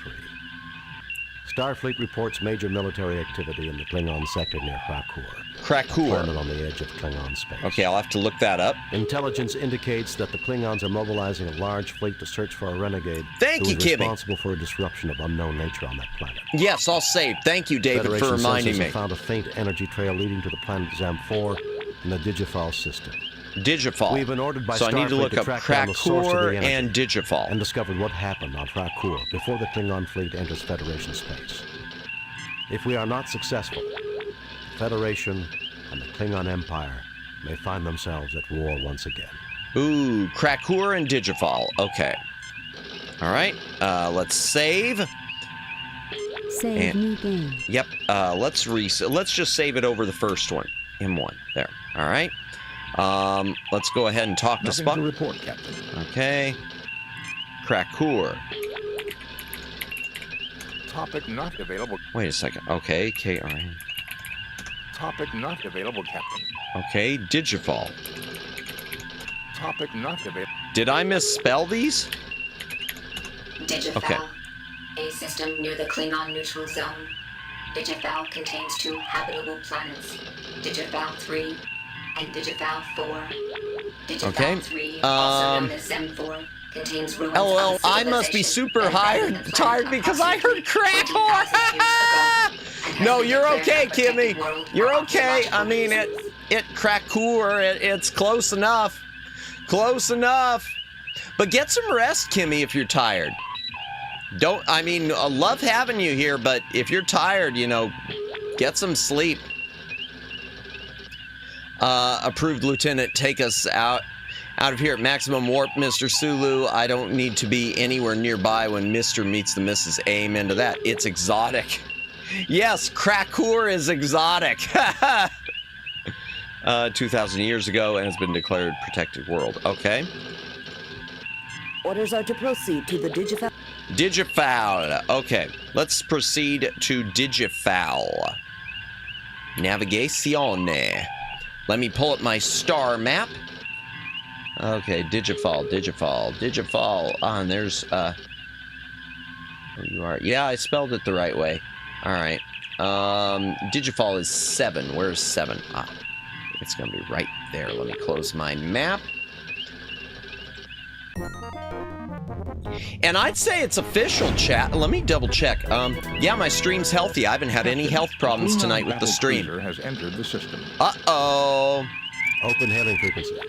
Starfleet reports major military activity in the Klingon sector near Krakur. Krakur. Planet on the edge of Klingon space. Okay, I'll have to look that up. Intelligence indicates that the Klingons are mobilizing a large fleet to search for a renegade Thank you, Kimmy. responsible for a disruption of unknown nature on that planet. Yes, I'll save. Thank you, David, Federation for reminding sensors me. have found a faint energy trail leading to the planet Zam-4 in the Digifal system. Digifal. We've been ordered by so I need to Starfleet look to up track down the source of the Krakur energy and Digifal. and discovered what happened on Krakur before the Klingon fleet enters Federation space. If we are not successful, the Federation and the Klingon Empire may find themselves at war once again. Ooh, Krakur and Digifal. Okay. All right. Let's save. Save new game. Yep. Let's just save it over the first one. M1. There. All right. Let's go ahead and talk to Spock. Nothing to report, Captain. Okay. Krakur. Topic not available. Wait a second. Okay. KRN. Topic not available, Captain. Okay. Digifal. Topic not available. Did I misspell these? Digifal. Okay. A system near the Klingon neutral zone. Digifal contains 2 habitable planets. Digifal 3 and Digifal 4. Digifal Okay. 3, also known as Zem-4, contains ruins LOL, of I must be civilization super tired because I heard Krakur. No, you're okay, Kimmy. You're okay. I mean, Krakur, it's close enough. Close enough. But get some rest, Kimmy, if you're tired. I love having you here, but if you're tired, get some sleep. Approved Lieutenant, take us out of here at maximum warp, Mr. Sulu. I don't need to be anywhere nearby when Mr. meets the Mrs. Amen to that. It's exotic. Yes, Krakur is exotic. 2,000 years ago and has been declared protected world. Okay. Orders are to proceed to the Digifal. Digifal. Okay, let's proceed to Digifal. Navigazione. Let me pull up my star map. Okay, Digifal. And there's, where you are. Yeah, I spelled it the right way. All right. Digifall is 7. Where's 7? Ah, it's going to be right there. Let me close my map. And I'd say it's official, chat. Let me double check. Yeah, my stream's healthy. I haven't had any health problems tonight with the stream. Has entered the system. Uh-oh. Open hailing frequencies.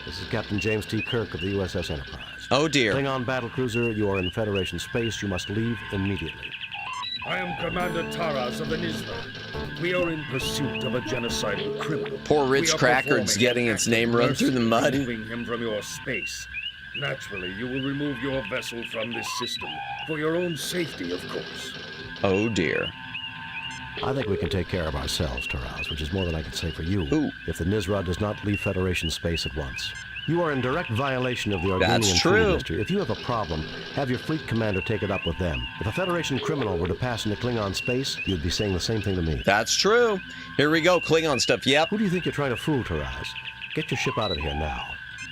This is Captain James T. Kirk of the USS Enterprise. Oh, dear. Klingon battlecruiser, you are in Federation space. You must leave immediately. I am Commander Taras of the Nizra. We are in pursuit of a genocidal criminal. Poor Ritz Cracker's getting its name run through the mud. Removing him from your space. Naturally, you will remove your vessel from this system. For your own safety, of course. Oh, dear. I think we can take care of ourselves, Taraz, which is more than I can say for you. Ooh. If the Nizra does not leave Federation space at once. You are in direct violation of the Organian That's true. treaty, mister. If you have a problem, have your fleet commander take it up with them. If a Federation criminal were to pass into Klingon space, you'd be saying the same thing to me. That's true. Here we go, Klingon stuff. Yep. Who do you think you're trying to fool, Taraz? Get your ship out of here now.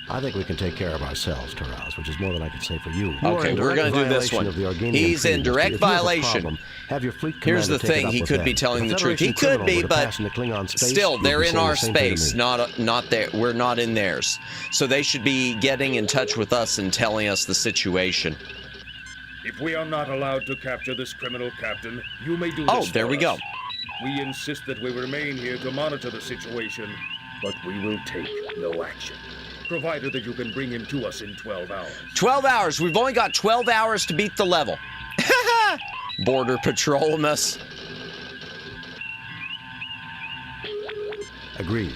I think we can take care of ourselves, Taraz, which is more than I can say for you. Okay, we're going to do this one. He's in direct violation. Have your fleet Here's the thing, he could be telling the truth. He could be, but still, they're in our space, not there. We're not in theirs. So they should be getting in touch with us and telling us the situation. If we are not allowed to capture this criminal, Captain, you may do this. Oh, there we go. We insist that we remain here to monitor the situation, but we will take no action. Provided that you can bring him to us in 12 hours. 12 hours. We've only got 12 hours to beat the level. Border Patrolmus. Agreed.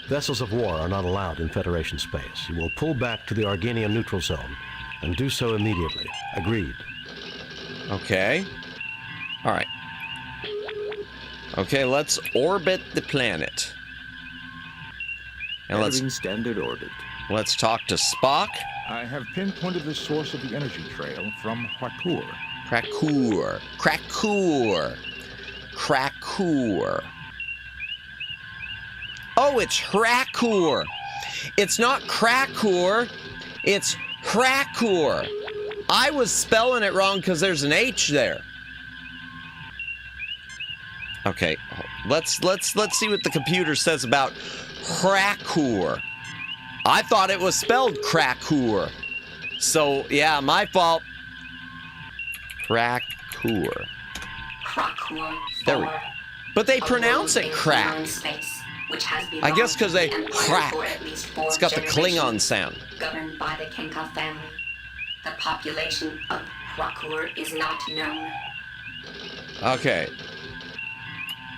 Vessels of war are not allowed in Federation space. You will pull back to the Organian neutral zone and do so immediately. Agreed. Okay. All right. Okay, let's orbit the planet. And Entering standard orbit. Let's talk to Spock. I have pinpointed the source of the energy trail from Krakur. Krakur. Krakur. Krakur. Oh, it's Krakur. It's not Krakur. It's Krakur. I was spelling it wrong because there's an H there. Okay, let's see what the computer says about Krakur. I thought it was spelled Krakur. So, yeah, my fault. Krakur. Krakur. There we go. But they pronounce it crack. I guess because they crack. It's got the Klingon sound. Governed by the Kenka family. The population of Krakur is not known. Okay.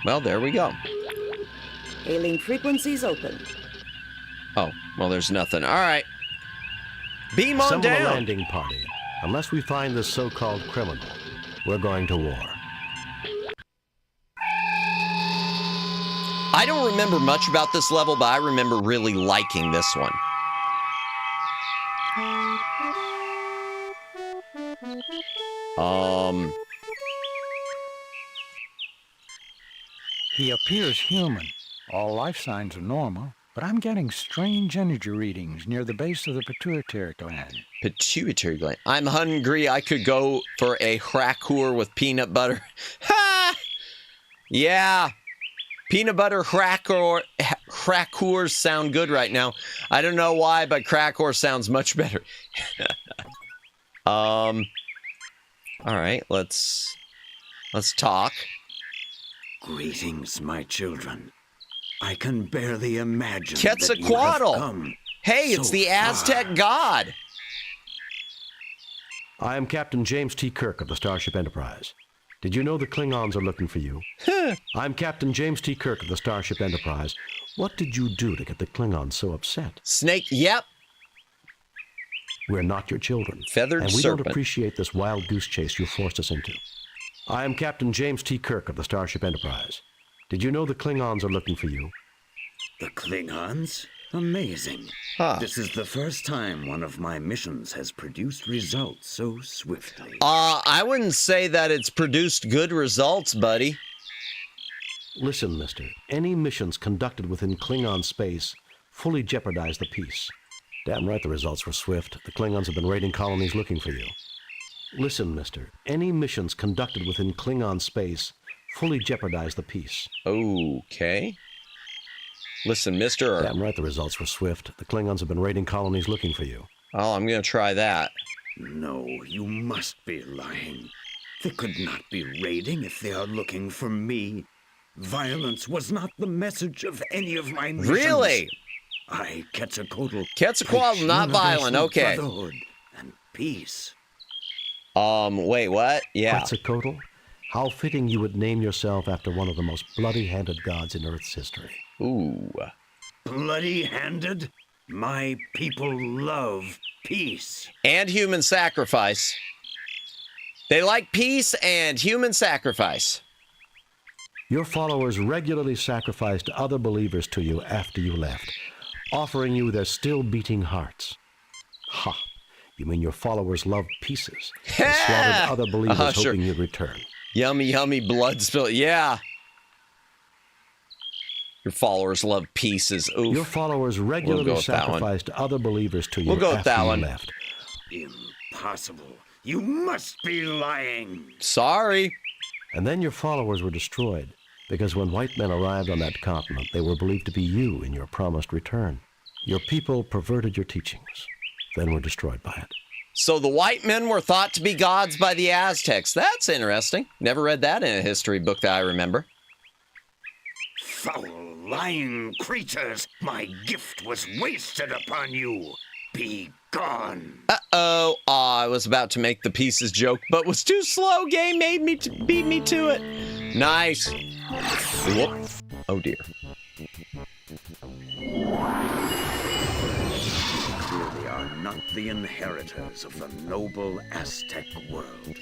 Well, there we go. Hailing frequencies open. Oh, well, there's nothing. All right. Beam on down. Assemble a landing party. Unless we find this so-called criminal, we're going to war. I don't remember much about this level, but I remember really liking this one. He appears human. All life signs are normal, but I'm getting strange energy readings near the base of the pituitary gland. Pituitary gland. I'm hungry. I could go for a Krakur with peanut butter. Ha! Yeah. Peanut butter Krakurs sound good right now. I don't know why, but Krakur sounds much better. All right, let's talk. Greetings, my children. I can barely imagine Quetzalcoatl. that you have come Hey, it's the Aztec god. I am Captain James T. Kirk of the Starship Enterprise. Did you know the Klingons are looking for you? I'm Captain James T. Kirk of the Starship Enterprise. What did you do to get the Klingons so upset? Snake, yep. We're not your children. Feathered and we serpent. don't appreciate this wild goose chase you forced us into. I am Captain James T. Kirk of the Starship Enterprise. Did you know the Klingons are looking for you? The Klingons? Amazing. This is the first time one of my missions has produced results so swiftly. I wouldn't say that it's produced good results, buddy. Listen, mister. Any missions conducted within Klingon space fully jeopardize the peace. Damn right the results were swift. The Klingons have been raiding colonies looking for you. Listen, mister. Any missions conducted within Klingon space fully jeopardize the peace. Okay. Listen, mister. Damn right the results were swift. The Klingons have been raiding colonies looking for you. Oh, I'm going to try that. No, you must be lying. They could not be raiding if they are looking for me. Violence was not the message of any of my missions. Really? I, Quetzalcoatl. Quetzalcoatl, not violent. Okay. Brotherhood and peace. Wait, what? Yeah. Quetzalcoatl? How fitting you would name yourself after one of the most bloody-handed gods in Earth's history. Ooh. Bloody-handed? My people love peace. And human sacrifice. They like peace and human sacrifice. Your followers regularly sacrificed other believers to you after you left, offering you their still-beating hearts. Ha! You mean your followers loved pieces and slaughtered other believers hoping you'd return. Yummy, yummy blood spill. Yeah. Your followers love pieces. Oof. Your followers regularly sacrificed other believers to you after you left. Impossible. You must be lying. Sorry. And then your followers were destroyed, because when white men arrived on that continent, they were believed to be you in your promised return. Your people perverted your teachings, then were destroyed by it. So the white men were thought to be gods by the Aztecs. That's interesting. Never read that in a history book that I remember. Foul, lying creatures! My gift was wasted upon you. Be gone. Uh-oh. I was about to make the pieces joke, but was too slow. Game made me beat me to it. Nice. Whoop. Oh, dear. Clearly are not the inheritors of the noble Aztec world.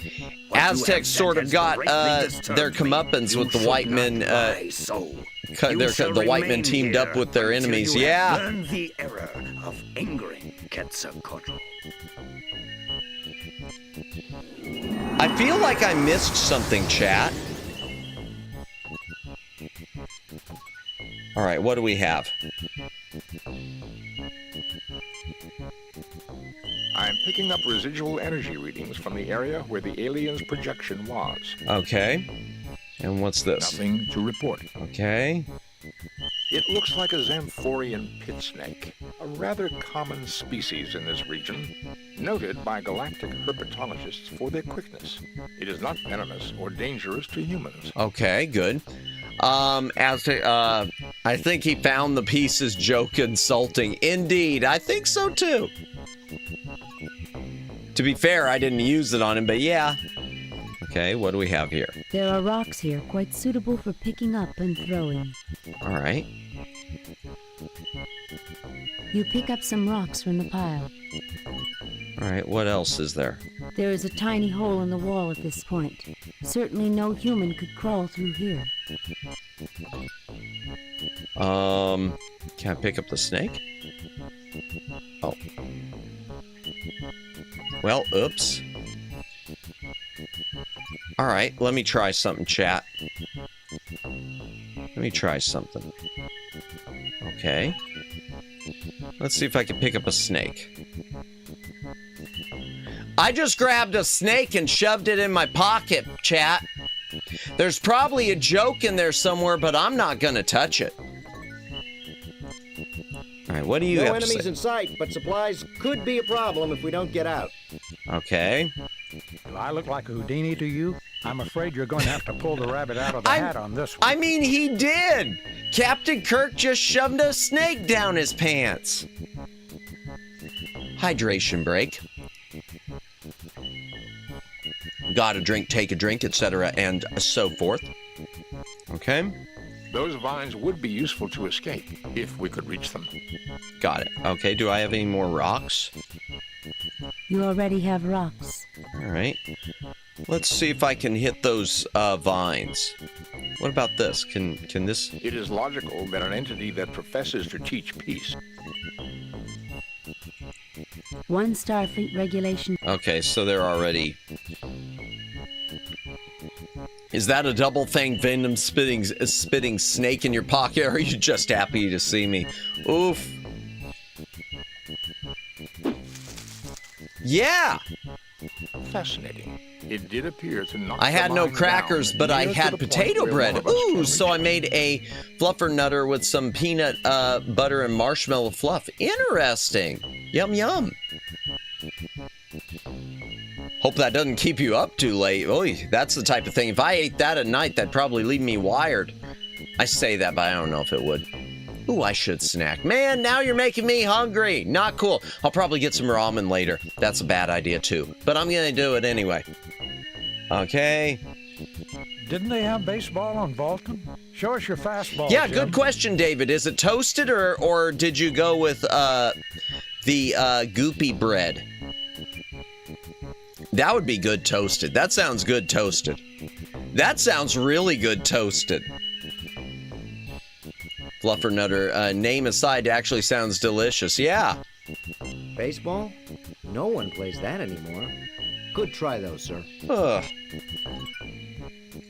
Aztecs sort of got their comeuppance with the white men. The white men teamed up with their enemies. Yeah. Learn the error of angering Quetzalcoatl. I feel like I missed something, chat. All right, what do we have? I'm picking up residual energy readings from the area where the alien's projection was. Okay. And what's this? Nothing to report. Okay. It looks like a Xanthorian pit snake, a rather common species in this region, noted by galactic herpetologists for their quickness. It is not venomous or dangerous to humans. Okay, good. I think he found the pieces joke insulting. Indeed, I think so too. To be fair, I didn't use it on him, but yeah. Okay, what do we have here? There are rocks here, quite suitable for picking up and throwing. All right. You pick up some rocks from the pile. All right, what else is there? There is a tiny hole in the wall at this point. Certainly no human could crawl through here. Can I pick up the snake? Oh. Well, oops. All right, let me try something, chat. Let me try something. Okay. Let's see if I can pick up a snake. I just grabbed a snake and shoved it in my pocket, chat. There's probably a joke in there somewhere, but I'm not gonna touch it. All right, what do you have to say? No enemies in sight, but supplies could be a problem if we don't get out. Okay. Do I look like a Houdini to you? I'm afraid you're going to have to pull the rabbit out of the hat on this one. I mean, he did. Captain Kirk just shoved a snake down his pants. Hydration break. Got a drink, take a drink, etc., and so forth. Okay. Those vines would be useful to escape, if we could reach them. Got it. Okay, do I have any more rocks? You already have rocks. All right. Let's see if I can hit those vines. What about this? Can this... It is logical that an entity that professes to teach peace... One Starfleet regulation... Okay, so they're already... Is that a double thing venom spitting snake in your pocket, or are you just happy to see me? Oof. Yeah! fascinating. It did appear to knock I had the no line crackers, down but I near to had the point potato where bread. one of us Ooh, can so I made a fluffer nutter with some peanut butter and marshmallow fluff. Interesting. Yum, yum. Hope that doesn't keep you up too late. Oy, that's the type of thing. If I ate that at night, that'd probably leave me wired. I say that, but I don't know if it would. Ooh, I should snack. Man, now you're making me hungry. Not cool. I'll probably get some ramen later. That's a bad idea, too. But I'm going to do it anyway. Okay. Didn't they have baseball on Vulcan? Show us your fastball, Yeah, Jim. good question, David. Is it toasted or did you go with the goopy bread? That would be good toasted. That sounds good toasted. That sounds really good toasted. Fluffer Nutter, name aside, actually sounds delicious. Yeah. Baseball? No one plays that anymore. Good try, though, sir. Ugh.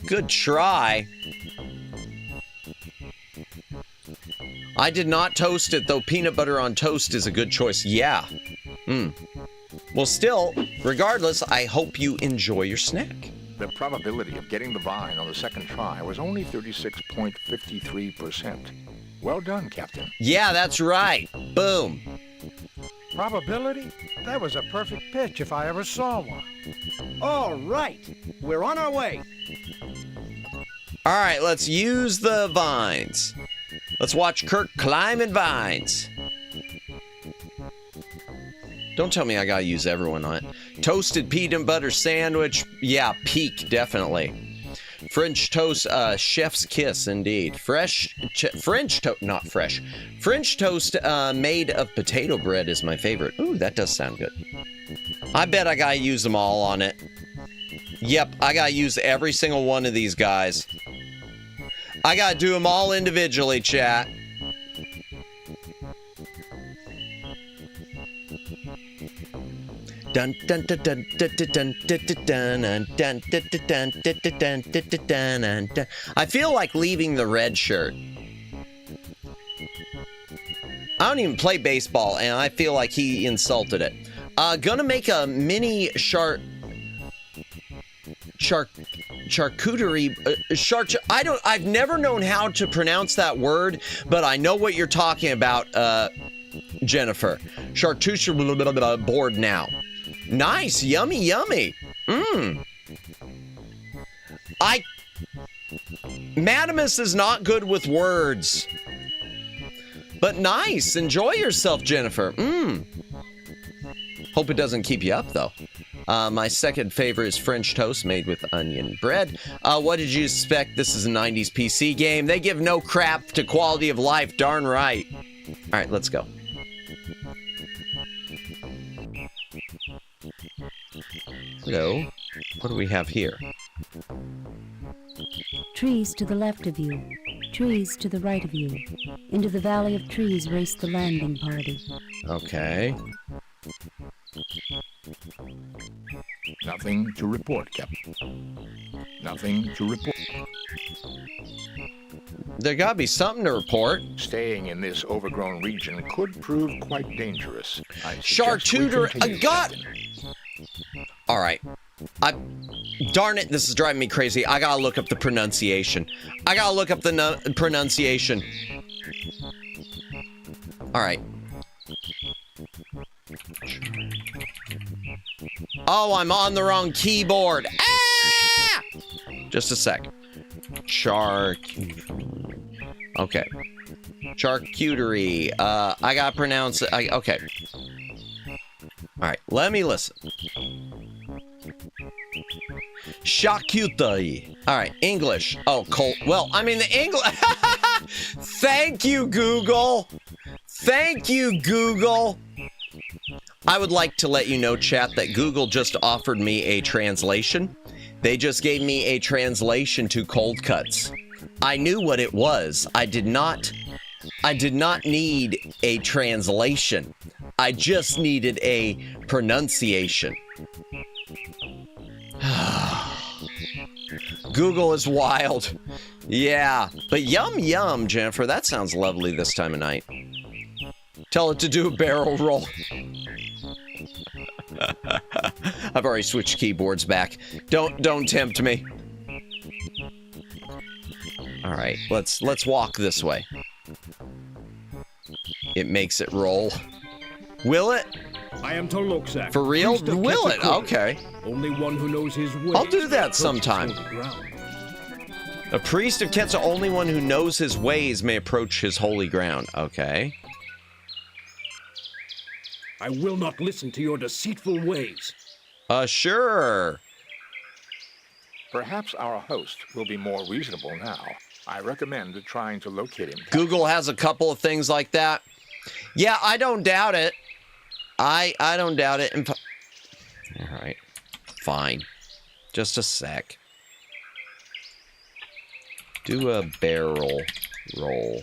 Good try. I did not toast it, though peanut butter on toast is a good choice. Yeah. Well, still, regardless, I hope you enjoy your snack. The probability of getting the vine on the second try was only 36.53%. Well done, Captain. Yeah, that's right. Boom. Probability? That was a perfect pitch if I ever saw one. All right. We're on our way. All right, let's use the vines. Let's watch Kirk climbing vines. Don't tell me I gotta use everyone on it. Toasted peanut butter sandwich. Yeah, peak, definitely. French toast, chef's kiss, indeed. French toast, not fresh. French toast made of potato bread is my favorite. Ooh, that does sound good. I bet I gotta use them all on it. Yep, I gotta use every single one of these guys. I gotta do them all individually, chat. Dun dun dun dun dun dun dun dun dun dun dun dun dun. I feel like leaving the red shirt. I don't even play baseball, and I feel like he insulted it. Gonna make a mini charcuterie. I've never known how to pronounce that word, but I know what you're talking about, Jennifer. Charcuterie board now. Nice, yummy, yummy. Madamus is not good with words. But nice, enjoy yourself, Jennifer. Hope it doesn't keep you up, though. My second favorite is French toast made with onion bread. What did you expect? This is a 90s PC game. They give no crap to quality of life, darn right. All right, let's go. Hello. What do we have here? Trees to the left of you. Trees to the right of you. Into the valley of trees raced the landing party. Okay. Nothing to report, Captain. Nothing to report. There gotta be something to report. Staying in this overgrown region could prove quite dangerous. Charcuterie. All right. Darn it, this is driving me crazy. I gotta look up the pronunciation. Pronunciation. All right. Oh, I'm on the wrong keyboard. Ah! Just a sec. Okay. Charcuterie. I gotta pronounce it. Okay. All right, let me listen. Charcuterie. All right, English. Oh, cold. Well, I mean the English. Thank you, Google. Thank you, Google. I would like to let you know, chat, that Google just offered me a translation. They just gave me a translation to cold cuts. I knew what it was. I did not need a translation. I just needed a pronunciation. Google is wild. Yeah, but yum yum, Jennifer. That sounds lovely this time of night. Tell it to do a barrel roll. I've already switched keyboards back. Don't tempt me. All right, let's walk this way. It makes it roll. Will it? I am Tolokzak. For real? Will it? Okay. Only one who knows his way. I'll do that sometime. A priest of Ketsa, only one who knows his ways may approach his holy ground. Okay. I will not listen to your deceitful ways. Sure. Perhaps our host will be more reasonable now. I recommend trying to locate him. Google has a couple of things like that. Yeah, I don't doubt it. I don't doubt it. All right. Fine. Just a sec. Do a barrel roll.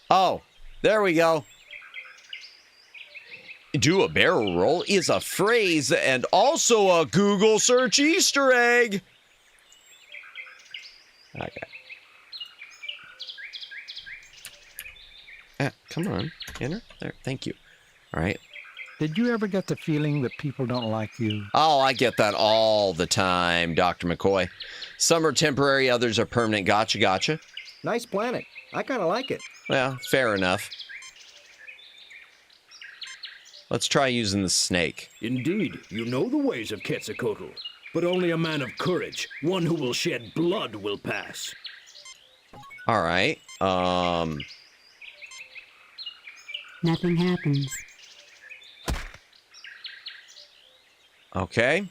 Oh, there we go. Do a barrel roll is a phrase and also a Google search Easter egg. Okay. Come on. Enter. There. Thank you. All right. Did you ever get the feeling that people don't like you? Oh, I get that all the time, Dr. McCoy. Some are temporary, others are permanent. Gotcha, gotcha. Nice planet. I kind of like it. Well, fair enough. Let's try using the snake. Indeed, you know the ways of Quetzalcoatl. But only a man of courage, one who will shed blood, will pass. All right. Nothing happens. Okay.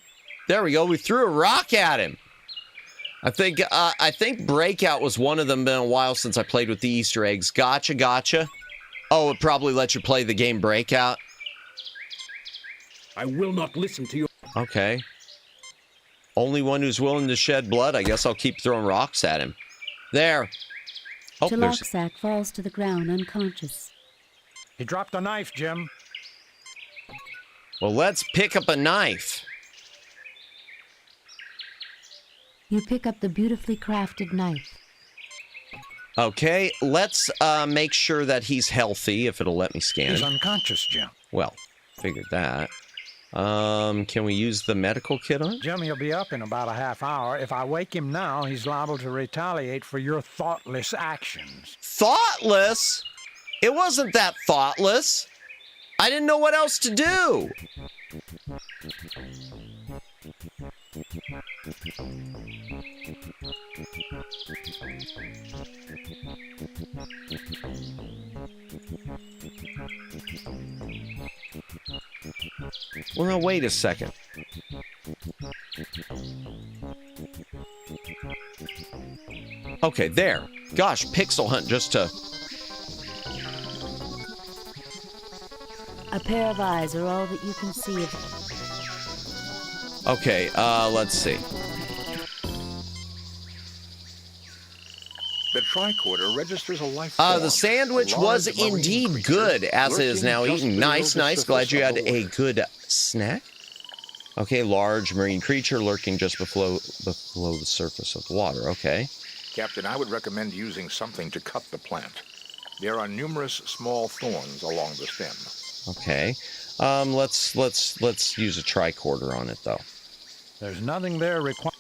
There we go. We threw a rock at him. I think Breakout was one of them. Been a while since I played with the Easter eggs. Gotcha, gotcha. Oh, it probably lets you play the game Breakout. I will not listen to you. Okay. Only one who's willing to shed blood. I guess I'll keep throwing rocks at him. There. Oh, Tolokzak falls to the ground unconscious. He dropped a knife, Jim. Well, let's pick up a knife. You pick up the beautifully crafted knife. Okay, let's make sure that he's healthy, if it'll let me scan He's him. unconscious, Jim. Well, figured that. Can we use the medical kit on? Jim, he'll be up in about a half hour. If I wake him now, he's liable to retaliate for your thoughtless actions. Thoughtless? It wasn't that thoughtless. I didn't know what else to do. Well, now, wait a second. Okay, there. Gosh, Pixel Hunt just to... A pair of eyes are all that you can see of it. Okay, let's see. The tricorder registers a life form. The sandwich was indeed good, as it is now eaten. Nice, nice. Glad you had a good snack. Okay, large marine creature lurking just below the surface of the water. Okay. Captain, I would recommend using something to cut the plant. There are numerous small thorns along the stem. Okay. Let's use a tricorder on it, though. There's nothing there requiring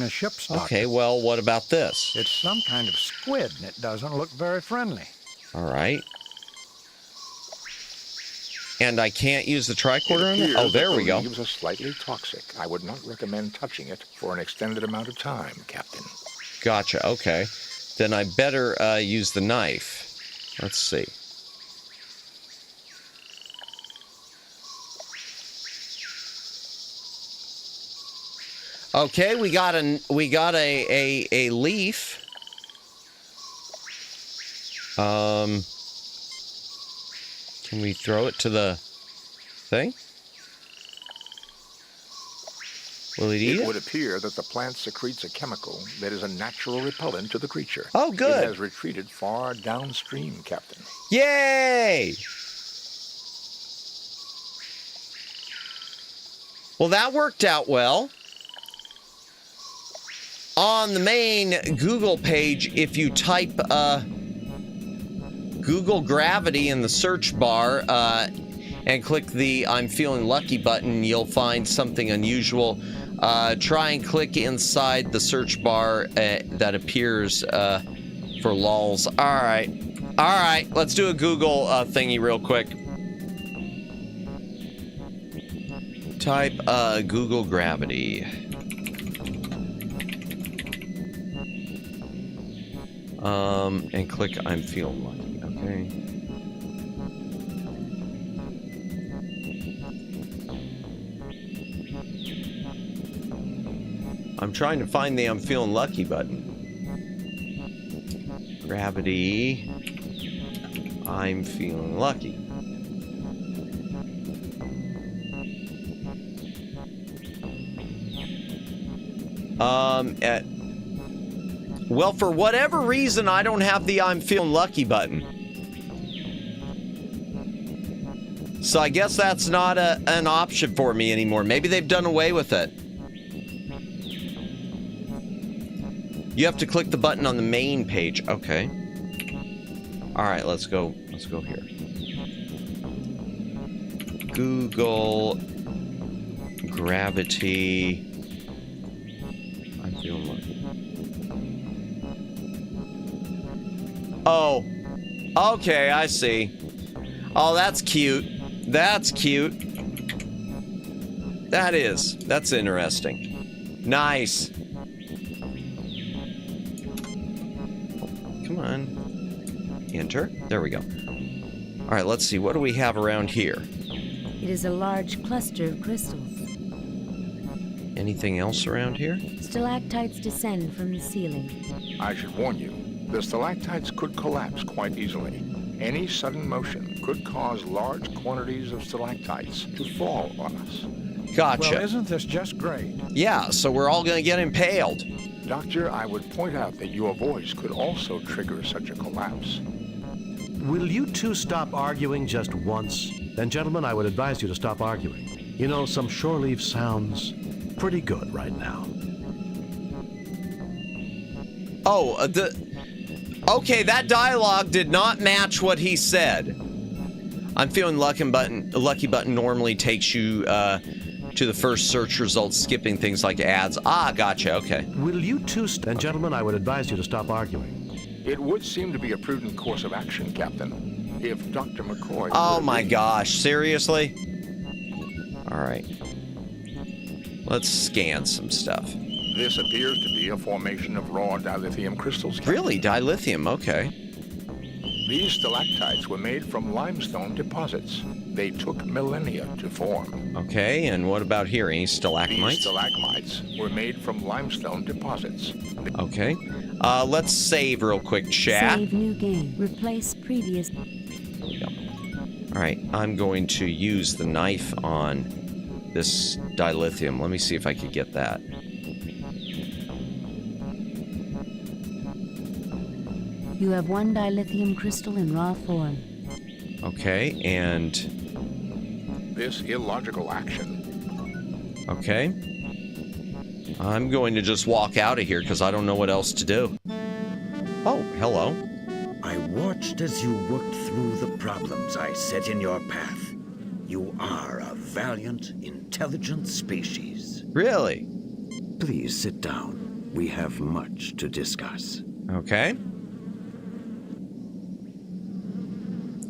a ship's doctor. Okay, well, what about this? It's some kind of squid, and it doesn't look very friendly. All right. And I can't use the tricorder on it? Oh, there we go. The leaves are slightly toxic. I would not recommend touching it for an extended amount of time, Captain. Gotcha, okay. Then I better use the knife. Let's see. Okay, we got a leaf. Can we throw it to the thing? Will it eat it? It would appear that the plant secretes a chemical that is a natural repellent to the creature. Oh, good. It has retreated far downstream, Captain. Yay! Well, that worked out well. On the main Google page, if you type Google Gravity in the search bar, and click the I'm feeling lucky button, you'll find something unusual. Try and click inside the search bar that appears for lols. All right, let's do a Google thingy real quick. Type Google Gravity. And click I'm feeling lucky. Okay. I'm trying to find the I'm feeling lucky button. Gravity. I'm feeling lucky. Well, for whatever reason, I don't have the I'm feeling lucky button. So I guess that's not an option for me anymore. Maybe they've done away with it. You have to click the button on the main page. Okay. All right, let's go. Let's go here. Google Gravity. I'm feeling lucky. Oh. Okay, I see. Oh, that's cute. That's cute. That is. That's interesting. Nice. Come on. Enter. There we go. All right, let's see. What do we have around here? It is a large cluster of crystals. Anything else around here? Stalactites descend from the ceiling. I should warn you, the stalactites could collapse quite easily. Any sudden motion could cause large quantities of stalactites to fall on us. Gotcha. Well, isn't this just great? Yeah, so we're all going to get impaled. Doctor, I would point out that your voice could also trigger such a collapse. Will you two stop arguing just once? Then, gentlemen, I would advise you to stop arguing. You know, some shore leave sounds pretty good right now. Oh, okay, that dialogue did not match what he said. I'm feeling lucky button normally takes you to the first search results, skipping things like ads. Ah, gotcha, okay. Will you two then, gentlemen, I would advise you to stop arguing. It would seem to be a prudent course of action, Captain, if Dr. McCoy... Oh my gosh, seriously? All right. Let's scan some stuff. This appears to be a formation of raw dilithium crystals, Captain. Really? Dilithium, okay. These stalactites were made from limestone deposits. They took millennia to form. Okay, and what about here? Any stalagmites? These stalagmites were made from limestone deposits. Okay. Let's save real quick, chat. Save new game. Replace previous. There we go. All right, I'm going to use the knife on this dilithium. Let me see if I could get that. You have one dilithium crystal in raw form. Okay, and... This illogical action. Okay. I'm going to just walk out of here because I don't know what else to do. Oh, hello. I watched as you worked through the problems I set in your path. You are a valiant, intelligent species. Really? Please sit down. We have much to discuss. Okay.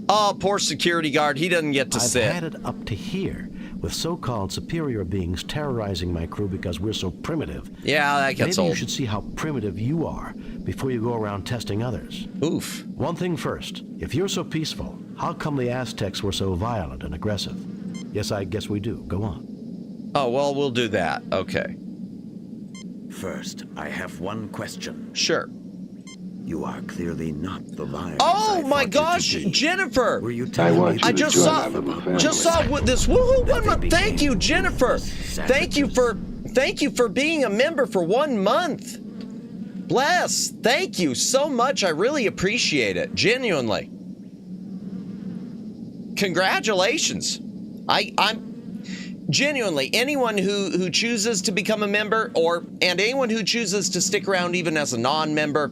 Oh, poor security guard. He doesn't get to sit. I've had it up to here with so-called superior beings terrorizing my crew because we're so primitive. Yeah, that gets Maybe old. you should see how primitive you are before you go around testing others. Oof. One thing first. If you're so peaceful, how come the Aztecs were so violent and aggressive? Yes, I guess we do. Go on. Oh, well, we'll do that. Okay. First, I have one question. Sure. You are clearly not the liar. Oh my gosh, Jennifer! Were you telling me I just saw what this woohoo 1 month. Thank you, Jennifer. Thank you for being a member for 1 month. Bless. Thank you so much. I really appreciate it. Genuinely. Congratulations. I'm genuinely, anyone who chooses to become a member and anyone who chooses to stick around even as a non-member,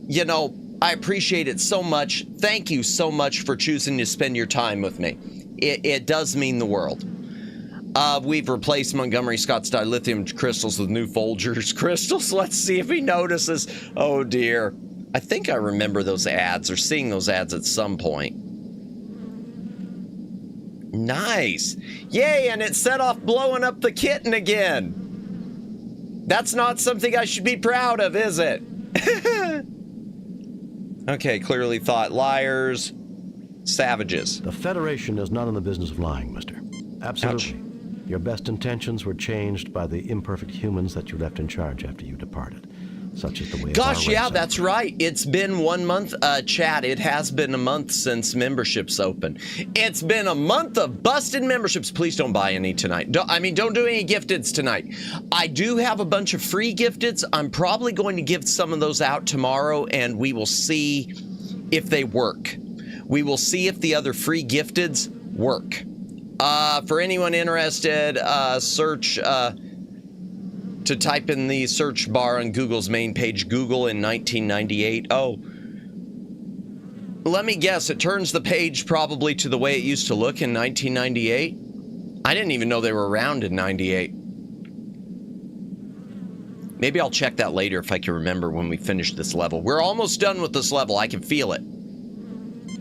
you know, I appreciate it so much. Thank you so much for choosing to spend your time with me. it does mean the world. We've replaced Montgomery Scott's dilithium crystals with new Folgers crystals. Let's see if he notices. Oh, dear. I think I remember those ads or seeing those ads at some point. Nice. Yay, and it set off blowing up the kitten again. That's not something I should be proud of, is it? Okay, clearly thought liars, savages. The Federation is not in the business of lying, mister. Absolutely. Ouch. Your best intentions were changed by the imperfect humans that you left in charge after you departed. Such is the way. Gosh, yeah, that's right. It's been 1 month, Chad. It has been a month since memberships open. It's been a month of busted memberships. Please don't buy any tonight. Don't do any gifteds tonight. I do have a bunch of free gifteds. I'm probably going to give some of those out tomorrow, and we will see if they work. We will see if the other free gifteds work. For anyone interested, search... to type in the search bar on Google's main page, Google in 1998. Oh, let me guess, it turns the page probably to the way it used to look in 1998. I didn't even know they were around in 98. Maybe I'll check that later if I can remember when we finish this level. We're almost done with this level. I can feel it.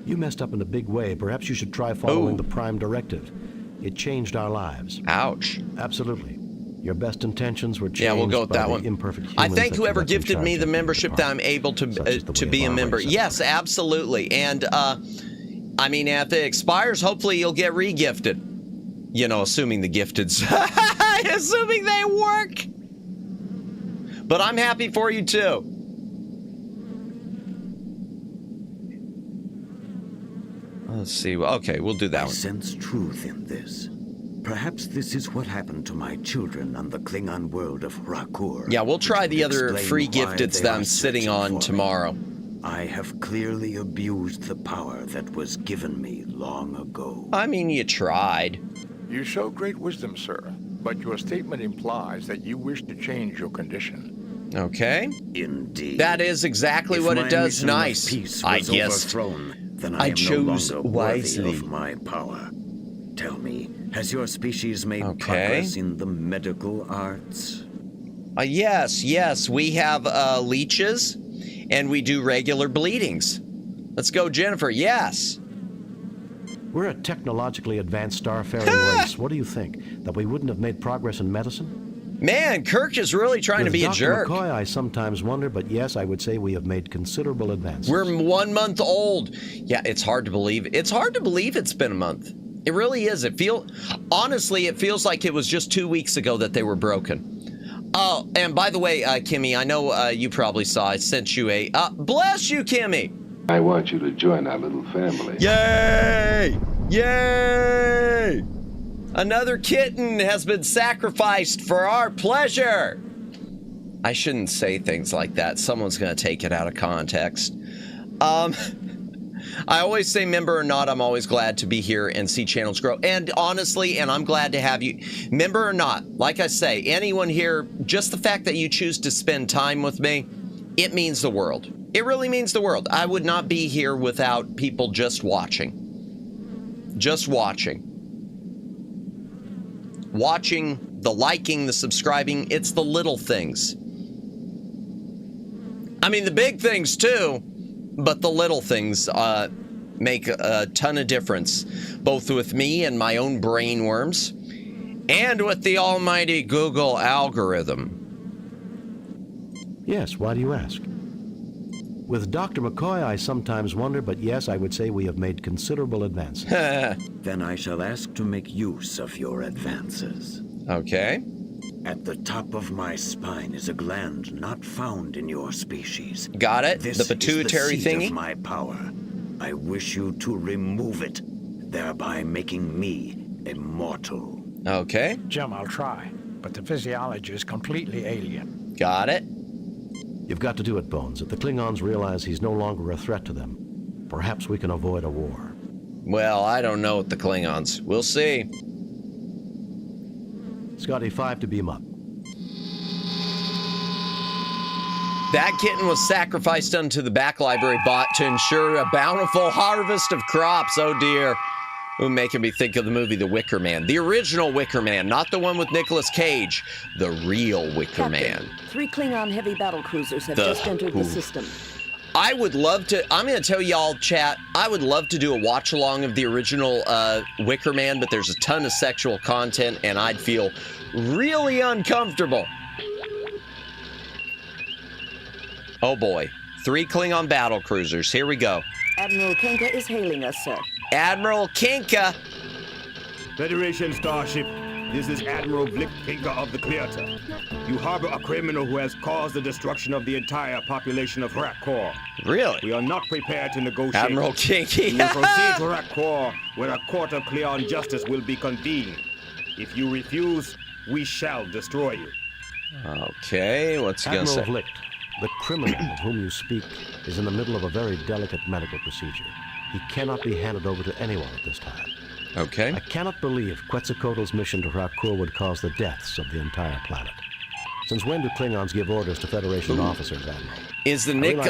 You messed up in a big way. Perhaps you should try following the Prime Directive. It changed our lives. Ouch. Absolutely. Your best intentions were changed. Yeah, we'll go with that one. Imperfect I thank whoever gifted me the membership that I'm able to be a member. Yes, absolutely. And I mean, if it expires, hopefully you'll get re-gifted. You know, assuming the gifteds, assuming they work. But I'm happy for you too. Let's see. Okay, we'll do that one. I sense truth in this. Perhaps this is what happened to my children on the Klingon world of Rakur. Yeah, we'll try the other free gifteds that I'm sitting on tomorrow. I have clearly abused the power that was given me long ago. I mean, you tried. You show great wisdom, sir, but your statement implies that you wish to change your condition. Okay. Indeed. That is exactly what it does. Nice. I guess. Then I chose no wisely. Of my power. Tell me, has your species made progress in the medical arts? Yes. We have leeches, and we do regular bleedings. Let's go, Jennifer. Yes. We're a technologically advanced starfaring race. What do you think? That we wouldn't have made progress in medicine? Man, Kirk is really trying to be a jerk. Dr. McCoy, I sometimes wonder, but yes, I would say we have made considerable advances. We're 1 month old. Yeah, it's hard to believe. It's hard to believe it's been a month. It really is. Honestly, it feels like it was just 2 weeks ago that they were broken. Oh, and by the way, Kimmy, I know you probably saw I sent you a, bless you, Kimmy. I want you to join our little family. Yay! Yay! Another kitten has been sacrificed for our pleasure. I shouldn't say things like that. Someone's going to take it out of context. I always say, member or not, I'm always glad to be here and see channels grow. And honestly, and I'm glad to have you, member or not, like I say, anyone here, just the fact that you choose to spend time with me, it means the world. It really means the world. I would not be here without people just watching. Just watching. Watching, the liking, the subscribing, it's the little things. I mean, the big things too, but the little things make a ton of difference, both with me and my own brain worms, and with the almighty Google algorithm. Yes, why do you ask? With Dr. McCoy, I sometimes wonder, but yes, I would say we have made considerable advances. Then I shall ask to make use of your advances. Okay. At the top of my spine is a gland not found in your species. Got it? This the pituitary is the seat thingy? Of my power. I wish you to remove it, thereby making me immortal. Okay. Jim, I'll try, but the physiology is completely alien. Got it. You've got to do it, Bones. If the Klingons realize he's no longer a threat to them, perhaps we can avoid a war. Well, I don't know with the Klingons. We'll see. Scotty, 5 to beam up. That kitten was sacrificed unto the back library bot to ensure a bountiful harvest of crops. Oh dear. Making me think of the movie The Wicker Man. The original Wicker Man, not the one with Nicolas Cage. The real Wicker Man. 3 Klingon heavy battle cruisers have just entered the system. I would love to, I'm going to tell y'all, chat, I would love to do a watch-along of the original Wicker Man, but there's a ton of sexual content, and I'd feel really uncomfortable. Oh boy. 3 Klingon battle cruisers. Here we go. Admiral Kenka is hailing us, sir. Admiral Kenka. Federation starship, this is Admiral Blick Kenka of the Clearta. You harbor a criminal who has caused the destruction of the entire population of Rakor. Really? We are not prepared to negotiate. Admiral Kenka. We will proceed to Rakor, where a court of Cleon justice will be convened. If you refuse, we shall destroy you. Okay, what's he gonna say? Admiral Blick, the criminal of whom you speak is in the middle of a very delicate medical procedure. He cannot be handed over to anyone at this time. Okay. I cannot believe Quetzalcoatl's mission to Rakor would cause the deaths of the entire planet. Since when do Klingons give orders to Federation officers, Admiral? Is the Nick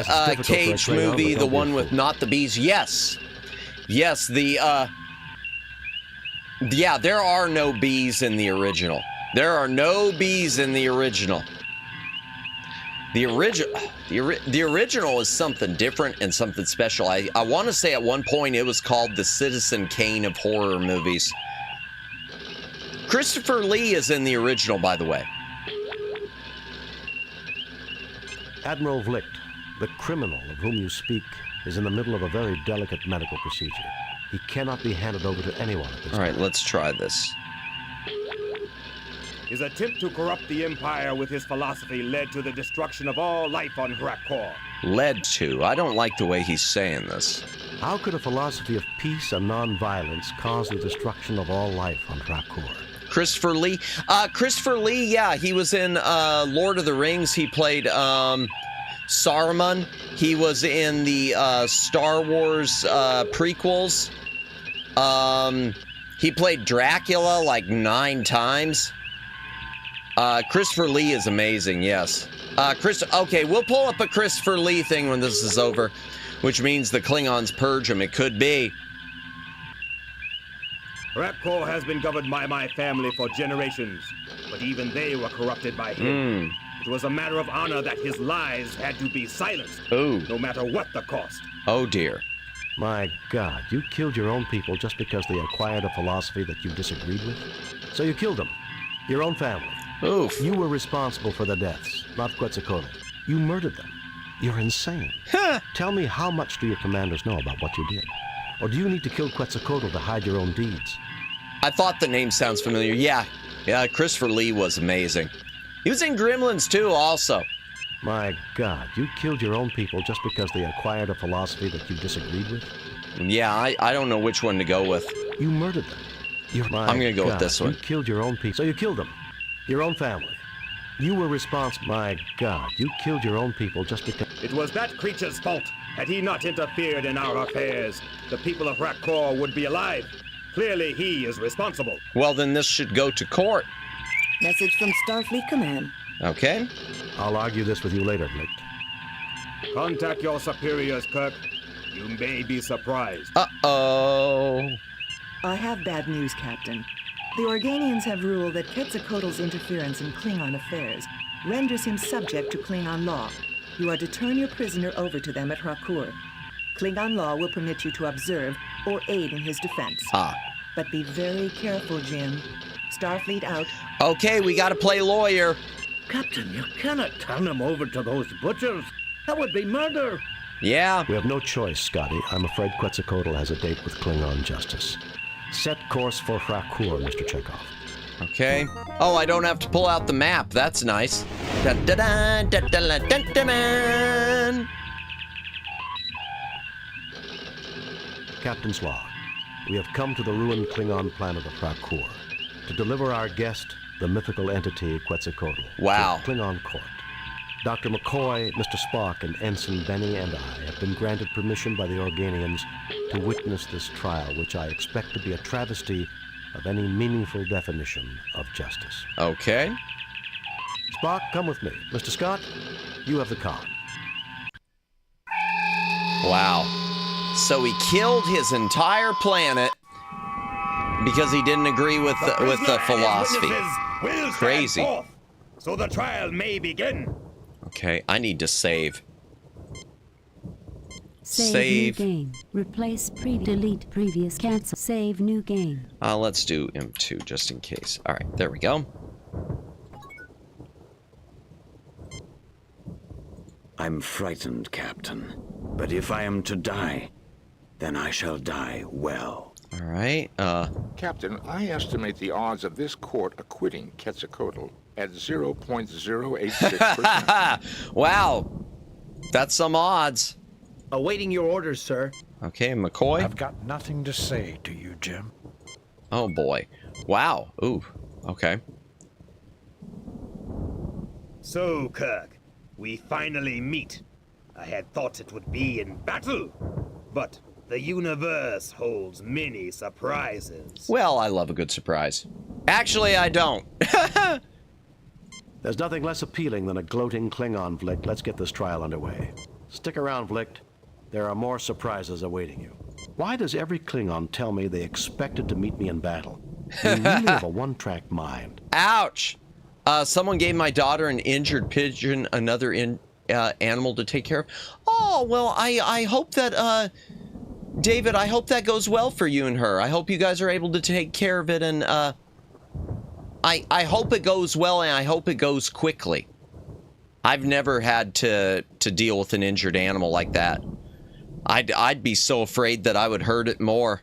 Cage movie the one with not the bees? Yes. Yes, the, yeah, there are no bees in the original. There are no bees in the original. The original is something different and something special. I want to say at one point it was called the Citizen Kane of horror movies. Christopher Lee is in the original, by the way. Admiral Vlicht, the criminal of whom you speak is in the middle of a very delicate medical procedure. He cannot be handed over to anyone at this time. All right, let's try this. His attempt to corrupt the Empire with his philosophy led to the destruction of all life on Rakor. Led to? I don't like the way he's saying this. How could a philosophy of peace and non-violence cause the destruction of all life on Rakor? Christopher Lee? Christopher Lee, yeah, he was in Lord of the Rings. He played Saruman. He was in the Star Wars prequels. He played Dracula like 9 times. Christopher Lee is amazing, yes. Okay, we'll pull up a Christopher Lee thing when this is over, which means the Klingons purge him. It could be. Rakor has been governed by my family for generations, but even they were corrupted by him. It was a matter of honor that his lies had to be silenced, no matter what the cost. Oh, dear. My God, you killed your own people just because they acquired a philosophy that you disagreed with? So you killed them, your own family. Oof. You were responsible for the deaths, not Quetzalcoatl. You murdered them. You're insane. Tell me, how much do your commanders know about what you did? Or do you need to kill Quetzalcoatl to hide your own deeds? I thought the name sounds familiar. Yeah, Christopher Lee was amazing. He was in Gremlins too, also. My God, you killed your own people just because they acquired a philosophy that you disagreed with? Yeah, I don't know which one to go with. You murdered them. I'm going to go with this one. You killed your own people. So you killed them. Your own family. You were responsible. My God, you killed your own people just because... It was that creature's fault. Had he not interfered in our affairs, the people of Rakor would be alive. Clearly, he is responsible. Well, then this should go to court. Message from Starfleet Command. Okay. I'll argue this with you later, Blicht. Contact your superiors, Kirk. You may be surprised. Uh-oh. I have bad news, Captain. The Organians have ruled that Quetzalcoatl's interference in Klingon affairs renders him subject to Klingon law. You are to turn your prisoner over to them at Rakor. Klingon law will permit you to observe or aid in his defense. But be very careful, Jim. Starfleet out. Okay, we gotta play lawyer. Captain, you cannot turn him over to those butchers. That would be murder. Yeah. We have no choice, Scotty. I'm afraid Quetzalcoatl has a date with Klingon justice. Set course for Rakor, Mr. Chekhov. Okay. Oh, I don't have to pull out the map. That's nice. Da-da-da, da-da-da, da-da-da. Captain's log. We have come to the ruined Klingon planet of Rakor to deliver our guest, the mythical entity Quetzalcoatl, wow, to Klingon court. Dr. McCoy, Mr. Spock, and Ensign Benny and I have been granted permission by the Organians to witness this trial, which I expect to be a travesty of any meaningful definition of justice. Okay. Spock, come with me. Mr. Scott, you have the con. Wow. So he killed his entire planet Because he didn't agree with the philosophy. Will Crazy. stand forth, so the trial may begin. Okay, I need to save. Save new game. Replace delete previous, cancel. Save new game. Let's do M2 just in case. All right, there we go. I'm frightened, Captain. But if I am to die, then I shall die well. All right, Captain, I estimate the odds of this court acquitting Quetzalcoatl at 0.086%. Wow. That's some odds. Awaiting your orders, sir. Okay, McCoy. I've got nothing to say to you, Jim. Oh, boy. Wow. Ooh, okay. So, Kirk, we finally meet. I had thought it would be in battle, but the universe holds many surprises. Well, I love a good surprise. Actually, I don't. There's nothing less appealing than a gloating Klingon, Vlicht. Let's get this trial underway. Stick around, Vlicht. There are more surprises awaiting you. Why does every Klingon tell me they expected to meet me in battle? You really have a one-track mind. Ouch! Someone gave my daughter an injured pigeon, another animal to take care of. Oh, well, I hope that, David, I hope that goes well for you and her. I hope you guys are able to take care of it, and, I hope it goes well, and I hope it goes quickly. I've never had to deal with an injured animal like that. I'd be so afraid that I would hurt it more.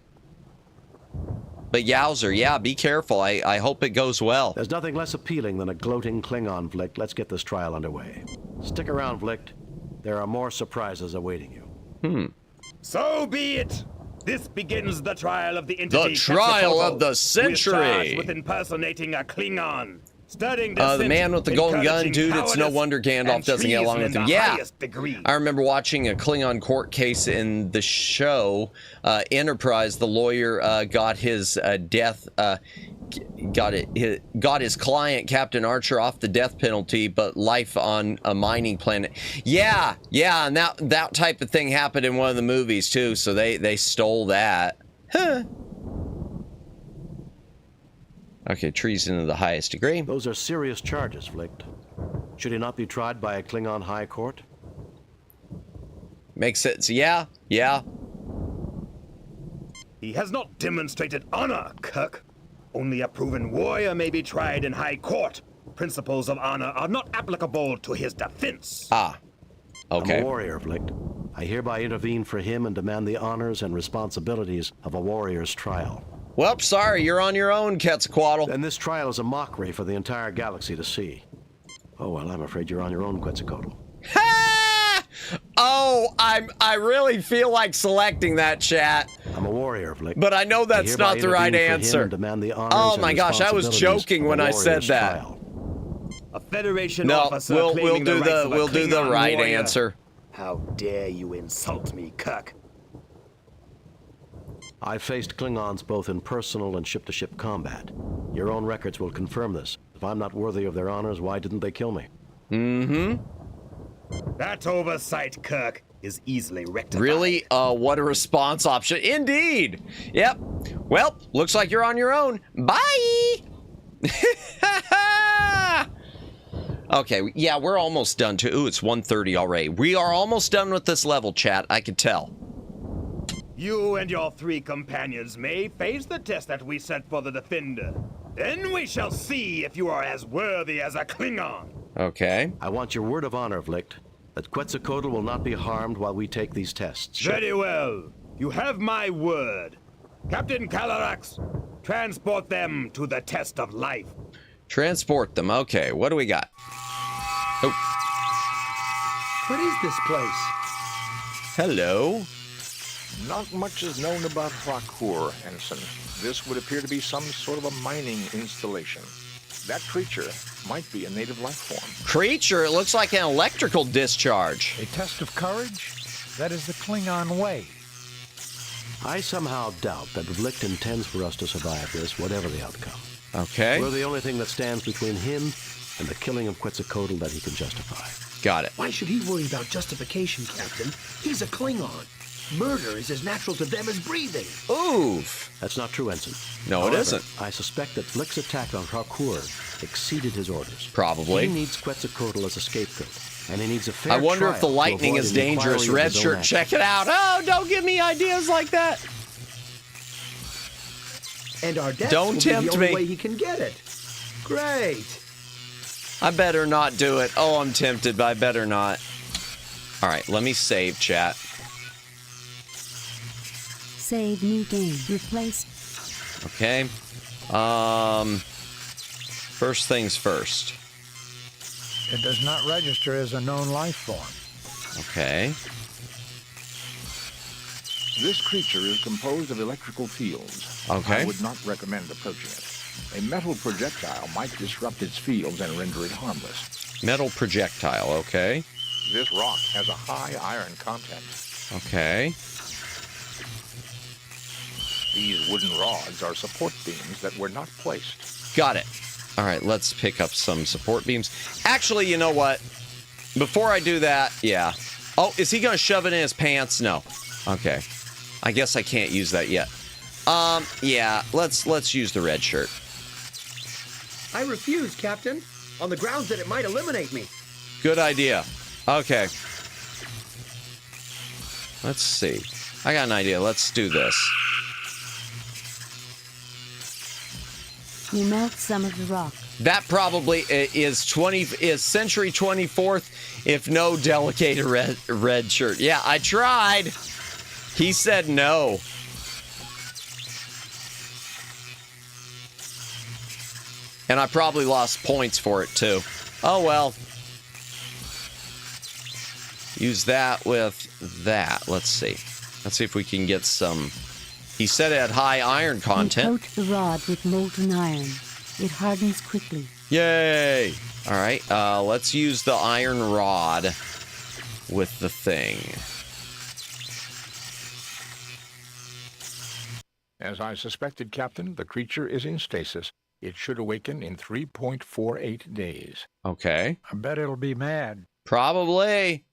But yowzer, yeah, be careful. I hope it goes well. There's nothing less appealing than a gloating Klingon, Vlicht. Let's get this trial underway. Stick around, Vlicht. There are more surprises awaiting you. So be it. This begins the trial of the entity. The trial Quetzalcoatl, of the century. We're charged with impersonating a Klingon. Studying the man with the golden gun, dude, it's no wonder Gandalf doesn't get along with him. Yeah, I remember watching a Klingon court case in the show Enterprise. The lawyer got his got his client, Captain Archer, off the death penalty, but life on a mining planet. Yeah, and that type of thing happened in one of the movies, too, so they stole that. Huh. Okay, treason of the highest degree. Those are serious charges, Vlicht. Should he not be tried by a Klingon high court? Makes sense. Yeah. He has not demonstrated honor, Kirk. Only a proven warrior may be tried in high court. Principles of honor are not applicable to his defense. Ah, okay. I'm a warrior, Vlicht. I hereby intervene for him and demand the honors and responsibilities of a warrior's trial. Well, sorry, you're on your own, Quetzalcoatl. And this trial is a mockery for the entire galaxy to see. Oh, well, I'm afraid you're on your own, Quetzalcoatl. Ha! Oh, I really feel like selecting that, chat. I'm a warrior, Vlicht. But I know that's not the right answer. Oh my gosh, I was joking when I said that. A Federation officer claiming the rights of a we'll do the right warrior. answer. How dare you insult me, Kirk? I've faced Klingons both in personal and ship-to-ship combat. Your own records will confirm this. If I'm not worthy of their honors, why didn't they kill me? That oversight, Kirk, is easily rectified. Really? What a response option. Indeed. Yep. Well, looks like you're on your own. Bye! Okay, yeah, we're almost done too. Ooh, it's 1:30 already. We are almost done with this level, chat. I can tell. You and your 3 companions may face the test that we set for the Defender. Then we shall see if you are as worthy as a Klingon. Okay. I want your word of honor, Vlicht, that Quetzalcoatl will not be harmed while we take these tests. Very well. You have my word. Captain Calarax, transport them to the test of life. Transport them. Okay, what do we got? Oh. What is this place? Hello. Not much is known about Rakur, Ensign. This would appear to be some sort of a mining installation. That creature might be a native life form. Creature? It looks like an electrical discharge. A test of courage? That is the Klingon way. I somehow doubt that Vlicht intends for us to survive this, whatever the outcome. Okay. We're the only thing that stands between him and the killing of Quetzalcoatl that he can justify. Got it. Why should he worry about justification, Captain? He's a Klingon. Murder is as natural to them as breathing. Oof. That's not true, Ensign. No, However, it isn't. I suspect that Flick's attack on Harcourt exceeded his orders. Probably. He needs Quetzalcoatl as a scapegoat, and he needs a fair I wonder if the trial to lightning avoid is an dangerous. inquiry Red of his own shirt, actions. check it out. Oh, don't give me ideas like that. And our deaths Don't will be tempt the only me. way he can get it. Great. I better not do it. Oh, I'm tempted, but I better not. All right, let me save, chat. Save new game. Replace. Okay. First things first. It does not register as a known life form. Okay. This creature is composed of electrical fields. Okay. I would not recommend approaching it. A metal projectile might disrupt its fields and render it harmless. Metal projectile, okay. This rock has a high iron content. Okay. These wooden rods are support beams that were not placed. Got it. All right, let's pick up some support beams. Actually, you know what? Before I do that, yeah. Oh, is he going to shove it in his pants? No. Okay. I guess I can't use that yet. Yeah, let's use the red shirt. I refuse, Captain, on the grounds that it might eliminate me. Good idea. Okay. Let's see. I got an idea. Let's do this. You melt some of the rock. That probably is century 24th, if no delicate red shirt. Yeah, I tried. He said no. And I probably lost points for it too. Oh well. Use that with that. Let's see. Let's see if we can get some. He said it had high iron content. You coat the rod with molten iron. It hardens quickly. Yay! All right, let's use the iron rod with the thing. As I suspected, Captain, the creature is in stasis. It should awaken in 3.48 days. Okay. I bet it'll be mad. Probably.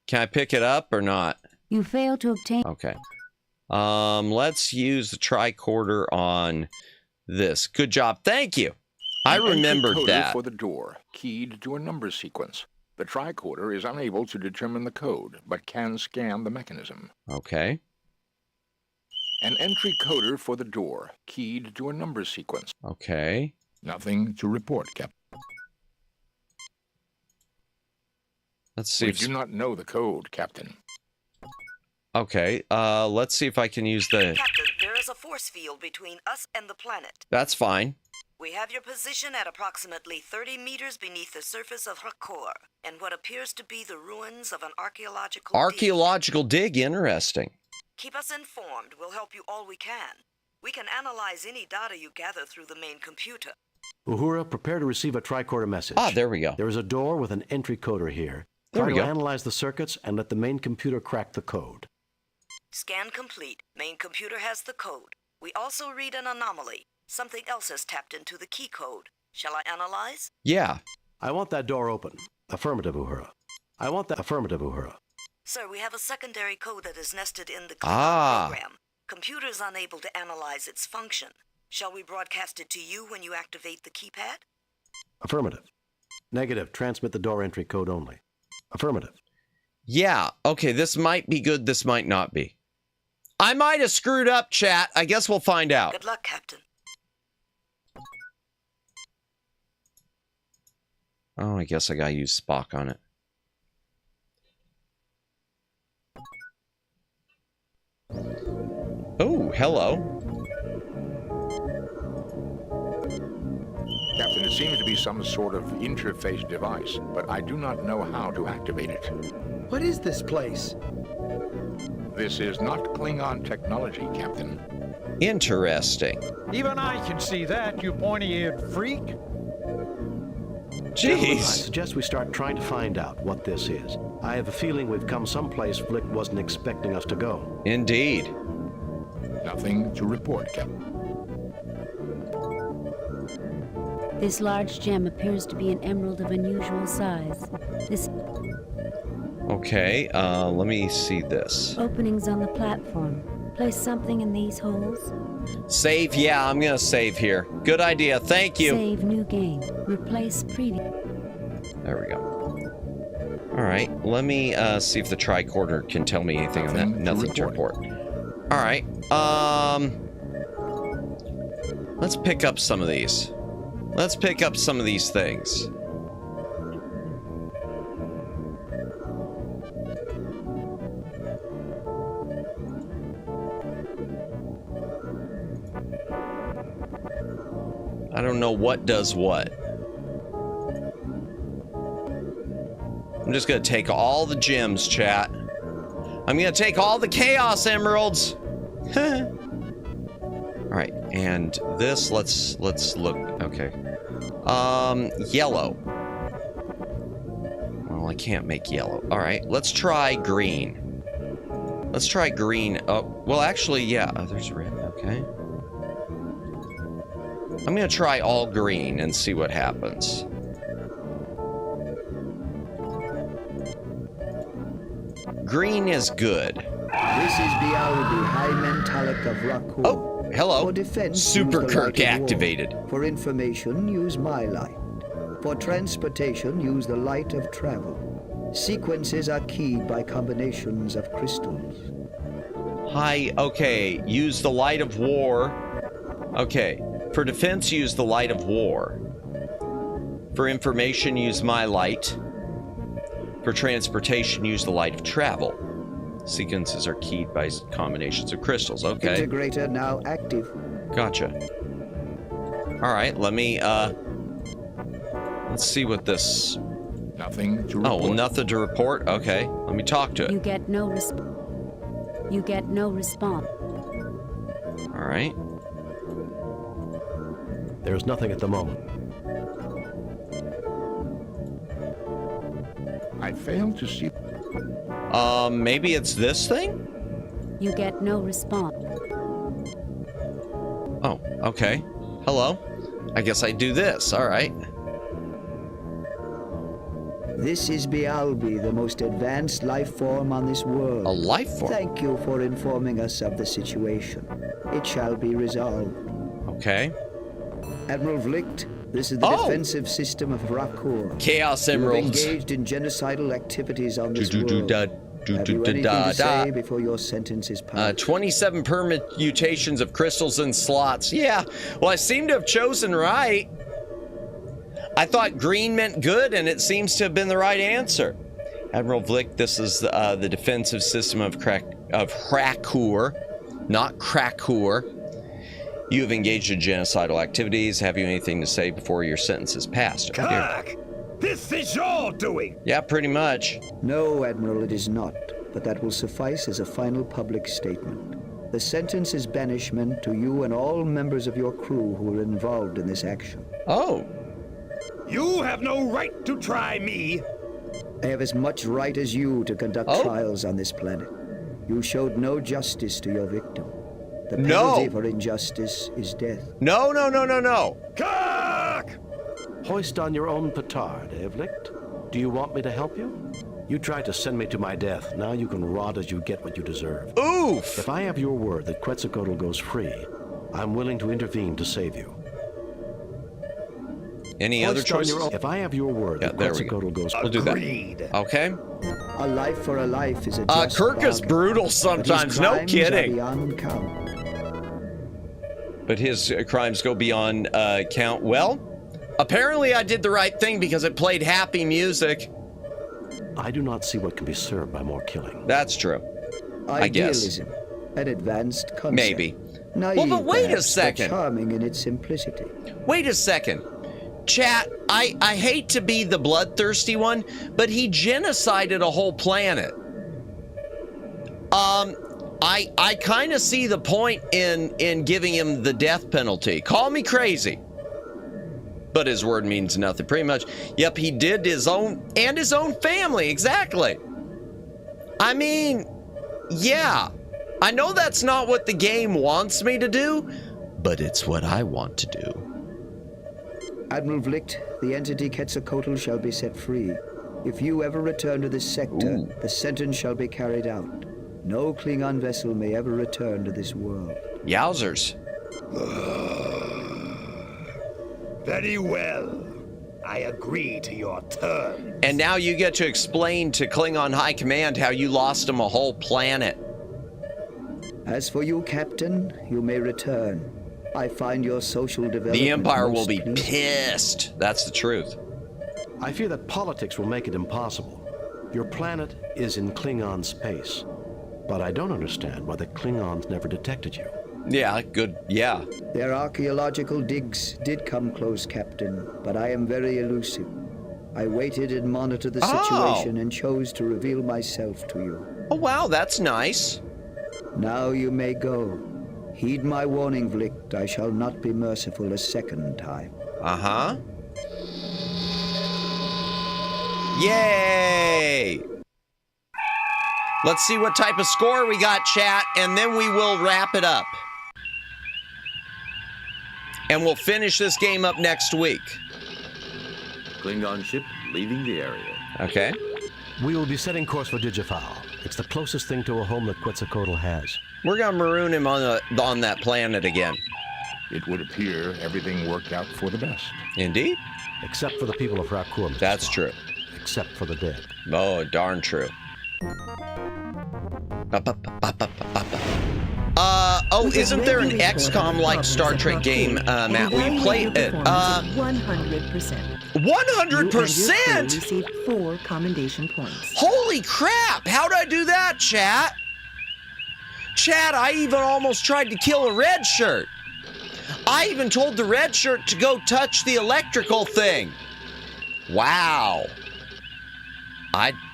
Can I pick it up or not? You fail to obtain. Okay. Let's use the tricorder on this. Good job. Thank you. I remembered Encoder that. for the door, keyed to a number sequence. The tricorder is unable to determine the code, but can scan the mechanism. Okay. An entry coder for the door, keyed to a number sequence. Okay. Nothing to report, Captain. Let's see. We do not know the code, Captain. Okay. Let's see if I can use the. Captain, there is a force field between us and the planet. That's fine. We have your position at approximately 30 meters beneath the surface of Hakor, and what appears to be the ruins of an archaeological dig. Interesting. Keep us informed. We'll help you all we can. We can analyze any data you gather through the main computer. Uhura, prepare to receive a tricorder message. Ah, there we go. There is a door with an entry coder here. There we Try to go. analyze the circuits and let the main computer crack the code. Scan complete. Main computer has the code. We also read an anomaly. Something else has tapped into the key code. Shall I analyze? Yeah. I want that door open. Affirmative, Uhura. I want that. Affirmative, Uhura. Sir, we have a secondary code that is nested in the program. Computer is unable to analyze its function. Shall we broadcast it to you when you activate the keypad? Affirmative. Negative. Transmit the door entry code only. Affirmative. Yeah. Okay, this might be good. This might not be. I might have screwed up, chat. I guess we'll find out. Good luck, Captain. Oh, I guess I gotta use Spock on it. Oh, hello. Captain, it seems to be some sort of interface device, but I do not know how to activate it. What is this place? This is not Klingon technology, Captain. Interesting. Even I can see that, you pointy-eared freak. Gentlemen, I suggest we start trying to find out what this is. I have a feeling we've come someplace Flick wasn't expecting us to go. Indeed. Nothing to report, Captain. This large gem appears to be an emerald of unusual size. This. Okay, let me see this. Openings on the platform. Place something in these holes. Save, yeah, I'm gonna save here. Good idea, thank you. Save new game. Replace previous. There we go. All right, let me see if the tricorder can tell me anything on that. Nothing to report. All right, let's pick up some of these. Let's pick up some of these things. I don't know what does what. I'm just gonna take all the gems, chat. I'm gonna take all the chaos emeralds. All right, and this, let's look. Okay, yellow. Well, I can't make yellow. All right, let's try green. Let's try green. Oh, well, actually, yeah. There's red. Okay. I'm gonna try all green and see what happens. Green is good. This is Bialbi, High Mentalic of Rakul. Oh, hello. For defense, Super Kirk activated. For information, use my light. For transportation, use the light of travel. Sequences are keyed by combinations of crystals. Hi, okay. Use the light of war. Okay. For defense, use the light of war. For information, use my light. For transportation, use the light of travel. Sequences are keyed by combinations of crystals. Okay. Integrator now active. Gotcha. All right, let me, let's see what this... Nothing to report. Oh, well, nothing to report? Okay, let me talk to it. You get no response. You get no response. All right. There's nothing at the moment. I failed to see... Maybe it's this thing? You get no response. Oh, okay. Hello. I guess I do this. All right. This is Bialbi, the most advanced life form on this world. A life form? Thank you for informing us of the situation. It shall be resolved. Okay. Admiral Vlicht, this is the defensive system of Rakur. Chaos Emeralds. You have engaged in genocidal activities on this world. Have you anything to say before your sentence is passed? 27 permutations of crystals and slots. Yeah, well, I seem to have chosen right. I thought green meant good, and it seems to have been the right answer. Admiral Vlicht, this is the defensive system of Krakur, not Krakur. You have engaged in genocidal activities. Have you anything to say before your sentence is passed? Kirk! This is your doing! Yeah, pretty much. No, Admiral, it is not. But that will suffice as a final public statement. The sentence is banishment to you and all members of your crew who were involved in this action. Oh. You have no right to try me! I have as much right as you to conduct trials on this planet. You showed no justice to your victim. The penalty for injustice is death. No, no, no, no, no. Kirk! Hoist on your own petard, Vlicht. Do you want me to help you? You tried to send me to my death. Now you can rot as you get what you deserve. Oof! If I have your word that Quetzalcoatl goes free, I'm willing to intervene to save you. Any other choices? If I have your word that Quetzalcoatl goes free, we'll do that. Okay. A life for a life is a just Kirk is brutal sometimes, no kidding. But his crimes go beyond count. Well, apparently I did the right thing because it played happy music. I do not see what can be served by more killing. That's true. I guess. Idealism, an advanced concept. Maybe. Naive, well, but wait a perhaps, second. but charming in its simplicity. Wait a second. Chat, I hate to be the bloodthirsty one, but he genocided a whole planet. I kind of see the point in giving him the death penalty. Call me crazy. But his word means nothing, pretty much. Yep, he did his own, and his own family, exactly. I mean, yeah. I know that's not what the game wants me to do, but it's what I want to do. Admiral Vlicht, the entity Quetzalcoatl shall be set free. If you ever return to this sector, the sentence shall be carried out. No Klingon vessel may ever return to this world. Yowzers. Very well. I agree to your terms. And now you get to explain to Klingon High Command how you lost them a whole planet. As for you, Captain, you may return. I find your social development The Empire will be pleasing. pissed. That's the truth. I fear that politics will make it impossible. Your planet is in Klingon space, but I don't understand why the Klingons never detected you. Yeah, good, yeah. Their archaeological digs did come close, Captain, but I am very elusive. I waited and monitored the situation and chose to reveal myself to you. Oh, wow, that's nice. Now you may go. Heed my warning, Vlicht. I shall not be merciful a second time. Uh-huh. Yay! Let's see what type of score we got, chat, and then we will wrap it up. And we'll finish this game up next week. Klingon ship leaving the area. Okay. We will be setting course for Digifal. It's the closest thing to a home that Quetzalcoatl has. We're gonna maroon him on that planet again. It would appear everything worked out for the best. Indeed. Except for the people of Rakur. That's true. Except for the dead. Oh, darn true. Isn't there an XCOM-like Star Trek game, Matt? Will you play it? 100%. 100%? Received 4 commendation points. Holy crap! How'd I do that, chat? Chat, I even almost tried to kill a red shirt. I even told the red shirt to go touch the electrical thing. Wow.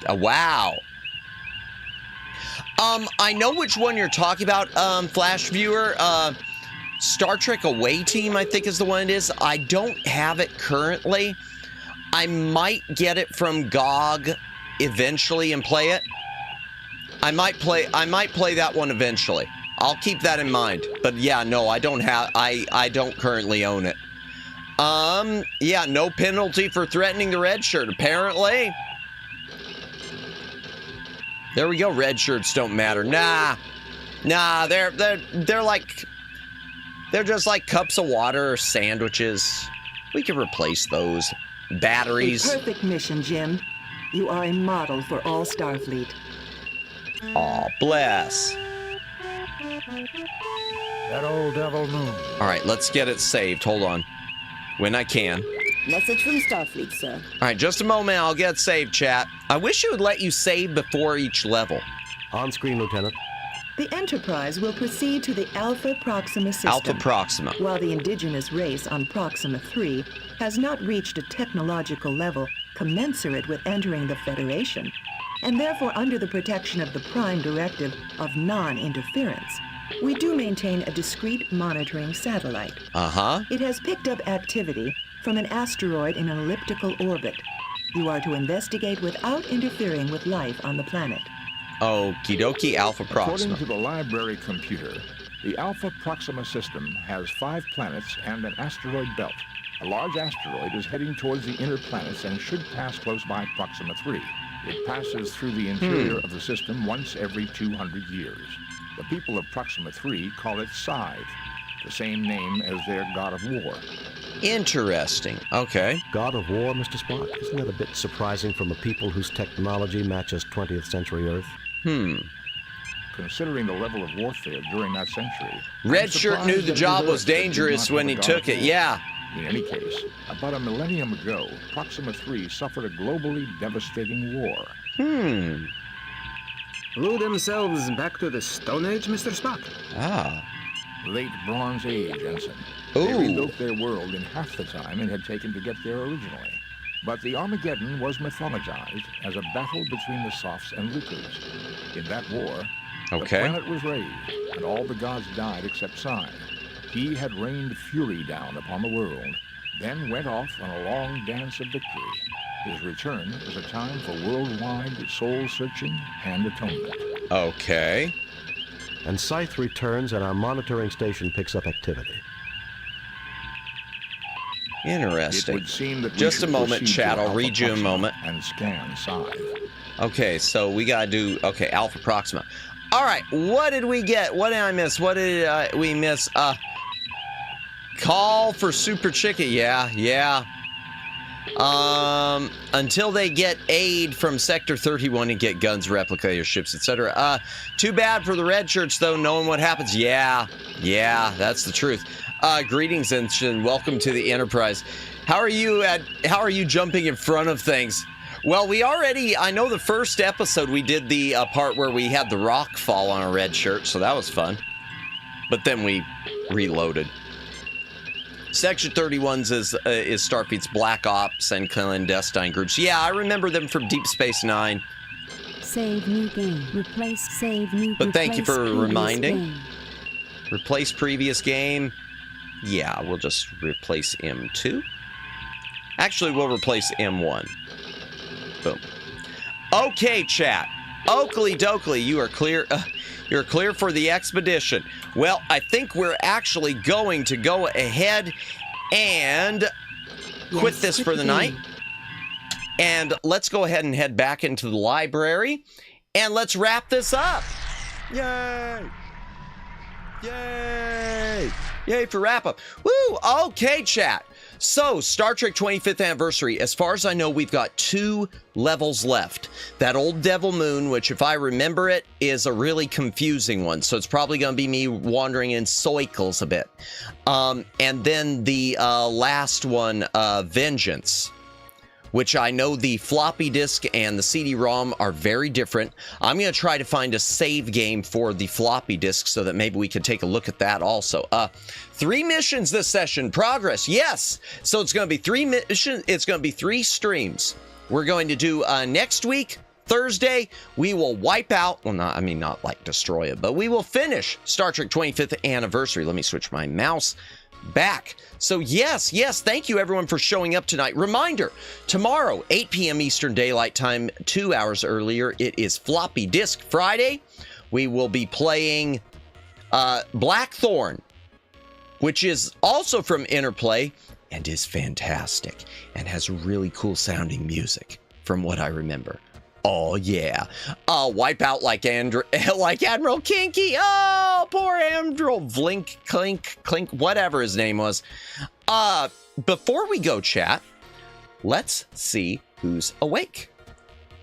Wow. I know which one you're talking about, Flash Viewer. Star Trek Away Team, I think is the one it is. I don't have it currently. I might get it from GOG eventually and play it. I might play that one eventually. I'll keep that in mind. But yeah, no, I don't have, I don't currently own it. Yeah, no penalty for threatening the red shirt, apparently. There we go, red shirts don't matter. Nah, they're just like cups of water or sandwiches. We can replace those. Batteries. A perfect mission, Jim. You are a model for all Starfleet. Aw, bless. That old devil moon. All right, let's get it saved. Hold on. When I can. Message from Starfleet, sir. All right, just a moment. I'll get saved, chat. I wish it would let you save before each level. On screen, Lieutenant. The Enterprise will proceed to the Alpha Proxima system. Alpha Proxima. While the indigenous race on Proxima 3 has not reached a technological level commensurate with entering the Federation, and therefore under the protection of the Prime Directive of non-interference, we do maintain a discrete monitoring satellite. Uh-huh. It has picked up activity from an asteroid in an elliptical orbit. You are to investigate without interfering with life on the planet. Okie dokie, Alpha Proxima. According to the library computer, the Alpha Proxima system has 5 planets and an asteroid belt. A large asteroid is heading towards the inner planets and should pass close by Proxima 3. It passes through the interior of the system once every 200 years. The people of Proxima 3 call it Scythe, the same name as their god of war. Interesting. Okay. God of War, Mr. Spock? Isn't that a bit surprising from a people whose technology matches 20th century Earth? Considering the level of warfare during that century, Red Shirt knew the job was dangerous when he took it, yeah. In any case, about a millennium ago, Proxima 3 suffered a globally devastating war. Blew themselves back to the Stone Age, Mr. Spock? Ah. Late Bronze Age, Ensign. They rebuilt their world in half the time it had taken to get there originally. But the Armageddon was mythologized as a battle between the Sophs and Lucas. In that war, the planet was raised, and all the gods died except Scythe. He had rained fury down upon the world, then went off on a long dance of victory. His return is a time for worldwide soul-searching and atonement. Okay. And Scythe returns and our monitoring station picks up activity. Interesting. It would seem that just a moment, chat. I'll read you a moment. And scan Scythe. Okay, so we gotta do, okay, Alpha Proxima. All right, what did we get? What did I miss? What did we miss? Call for Super Chicken. Yeah. Until they get aid from Sector 31 and get guns, replicator ships, etc. Too bad for the red shirts, though, knowing what happens. Yeah, that's the truth. Greetings and welcome to the Enterprise. How are you jumping in front of things? Well, I know the first episode we did the part where we had the rock fall on a red shirt, so that was fun. But then we reloaded. Section 31's is Starfleet's Black Ops and clandestine groups. Yeah, I remember them from Deep Space Nine. Save new game. Replace save new. But thank you for reminding. Game. Replace previous game. Yeah, we'll just replace M2. Actually, we'll replace M1. Boom. Okay, chat. Oakley Dokley, you are clear. You're clear for the expedition. Well, I think we're actually going to go ahead and quit this for the night. And let's go ahead and head back into the library. And let's wrap this up. Yay! Yay! Yay for wrap up. Woo! Okay, chat. So, Star Trek 25th Anniversary, as far as I know, we've got 2 levels left. That old Devil Moon, which if I remember it, is a really confusing one. So it's probably going to be me wandering in circles a bit. And then the last one, Vengeance, which I know the floppy disk and the CD-ROM are very different. I'm going to try to find a save game for the floppy disk so that maybe we can take a look at that also. 3 missions this session. Progress, yes. So it's going to be 3 missions. It's going to be 3 streams. We're going to do next week, Thursday, we will wipe out, well, not like destroy it, but we will finish Star Trek 25th Anniversary. Let me switch my mouse back. So yes, thank you everyone for showing up tonight. Reminder, tomorrow, 8 p.m. Eastern Daylight Time, 2 hours earlier, it is Floppy Disk Friday. We will be playing Blackthorn, which is also from Interplay and is fantastic and has really cool sounding music from what I remember. Oh yeah. Wipe out like Admiral Kinky. Oh, poor Admiral Clink, whatever his name was. Before we go, chat, let's see who's awake.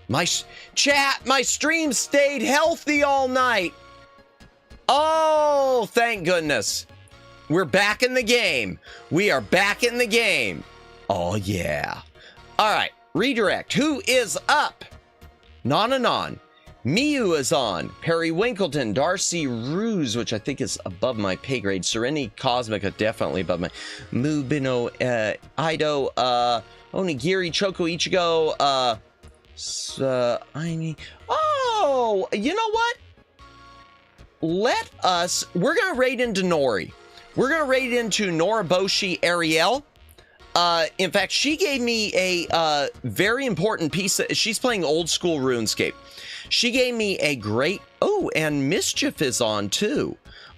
My stream stayed healthy all night. Oh, thank goodness. We're back in the game. We are back in the game. Oh, yeah. All right, redirect. Who is up? Nonanon. Miu is on. Perry Winkleton. Darcy Ruse, which I think is above my pay grade. Serenity Cosmica, definitely above my. Mubino, Ido, Onigiri, Choco Ichigo, oh, you know what? We're going to raid into Nori. We're going to raid into Noriboshi Ariel. In fact, she gave me a very important piece. She's playing old school RuneScape. She gave me a great... Oh, and Mischief is on too.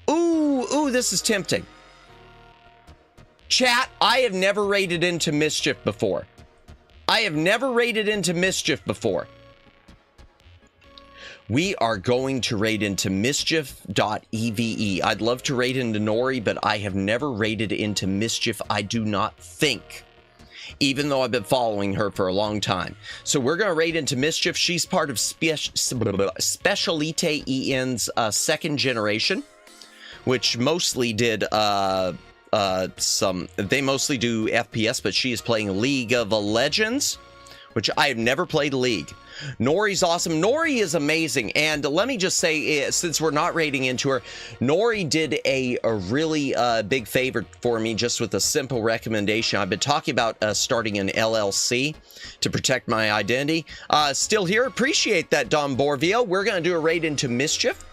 Ooh, this is tempting. Chat, I have never raided into Mischief before. We are going to raid into mischief.eve. I'd love to raid into Nori, but I have never raided into Mischief, I do not think, even though I've been following her for a long time. So we're going to raid into Mischief. She's part of Specialite EN's second generation, which mostly did they mostly do FPS, but she is playing League of Legends, which I have never played League. Nori's awesome. Nori is amazing. And let me just say, since we're not raiding into her, Nori did a really big favor for me just with a simple recommendation. I've been talking about starting an LLC to protect my identity. Still here. Appreciate that, Don Borvio. We're going to do a raid into Mischief.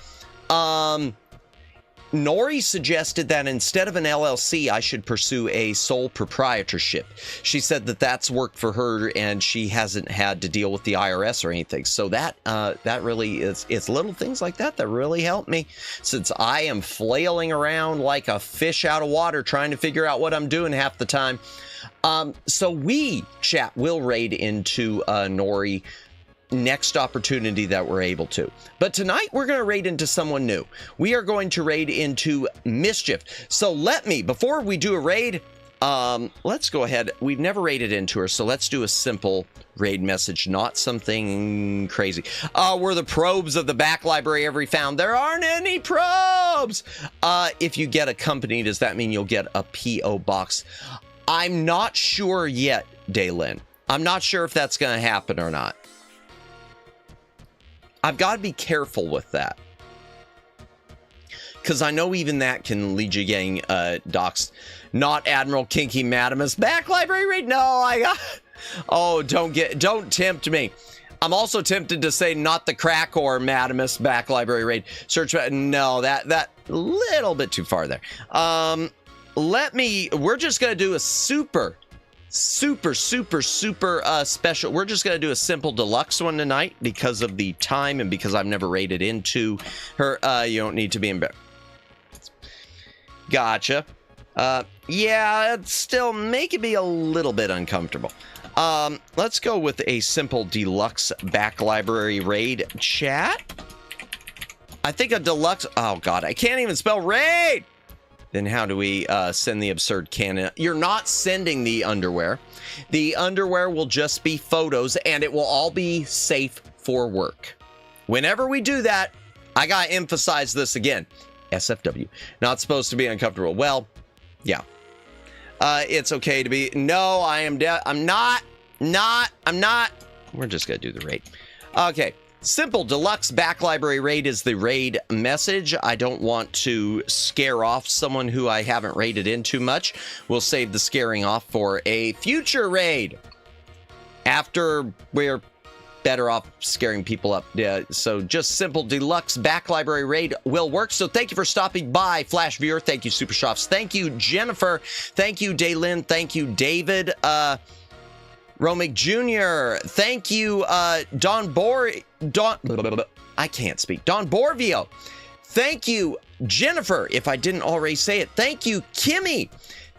Nori suggested that instead of an LLC, I should pursue a sole proprietorship. She said that that's worked for her and she hasn't had to deal with the IRS or anything. So that really is, it's little things like that that really help me, since I am flailing around like a fish out of water trying to figure out what I'm doing half the time. So we, chat, will raid into Nori next opportunity that we're able to. But tonight we're going to raid into someone new. We are going to raid into Mischief. So let me, before we do a raid, let's go ahead. We've never raided into her, so let's do a simple raid message, not something crazy. Were the probes of the back library ever found? There aren't any probes! If you get a company, does that mean you'll get a P.O. box? I'm not sure yet, Daylin. I'm not sure if that's going to happen or not. I've got to be careful with that, because I know even that can lead you getting doxed. Not Admiral Kinky Madamus. Back library raid? No, I got... Oh, don't tempt me. I'm also tempted to say not the crack or Madamus back library raid. Search... No, that little bit too far there. We're just going to do a super special. We're just going to do a simple deluxe one tonight because of the time and because I've never raided into her. You don't need to be embarrassed. Gotcha. Yeah, it's still making me a little bit uncomfortable. Let's go with a simple deluxe back library raid, chat. I think a deluxe... Oh, God, I can't even spell raid! Then how do we send the absurd cannon? You're not sending the underwear. The underwear will just be photos, and it will all be safe for work. Whenever we do that, I gotta emphasize this again. SFW. Not supposed to be uncomfortable. Well, yeah. It's okay to be... No, I'm not. We're just gonna do the raid. Okay. Simple deluxe back library raid is the raid message. I don't want to scare off someone who I haven't raided into much. We'll save the scaring off for a future raid after we're better off scaring people up. Yeah, so just simple deluxe back library raid will work. So thank you for stopping by, Flash Viewer. Thank you, Super Shops. Thank you, Jennifer. Thank you, Daylin. Thank you, David. Romick Jr. Thank you, Don Borvio. Thank you, Jennifer, if I didn't already say it. Thank you, Kimmy.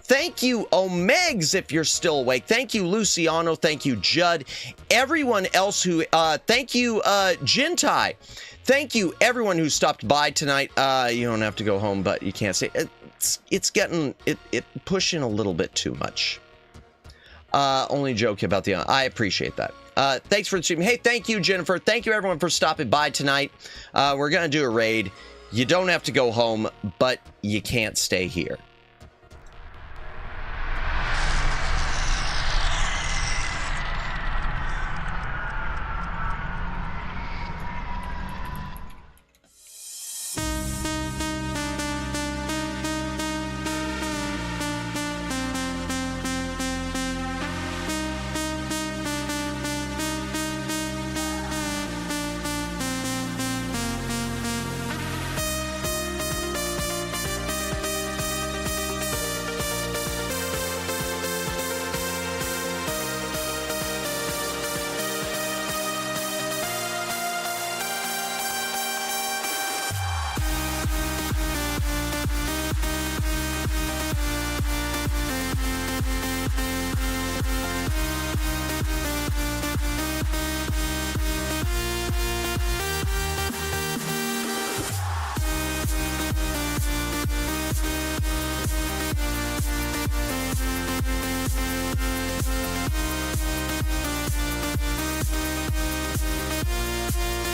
Thank you, Omegs, if you're still awake. Thank you, Luciano. Thank you, Judd. Everyone else who, thank you, Jintai. Thank you, everyone who stopped by tonight. You don't have to go home, but you can't say it's getting pushing a little bit too much. Only joke about the... I appreciate that. Thanks for the stream. Hey, thank you, Jennifer. Thank you, everyone, for stopping by tonight. We're going to do a raid. You don't have to go home, but you can't stay here.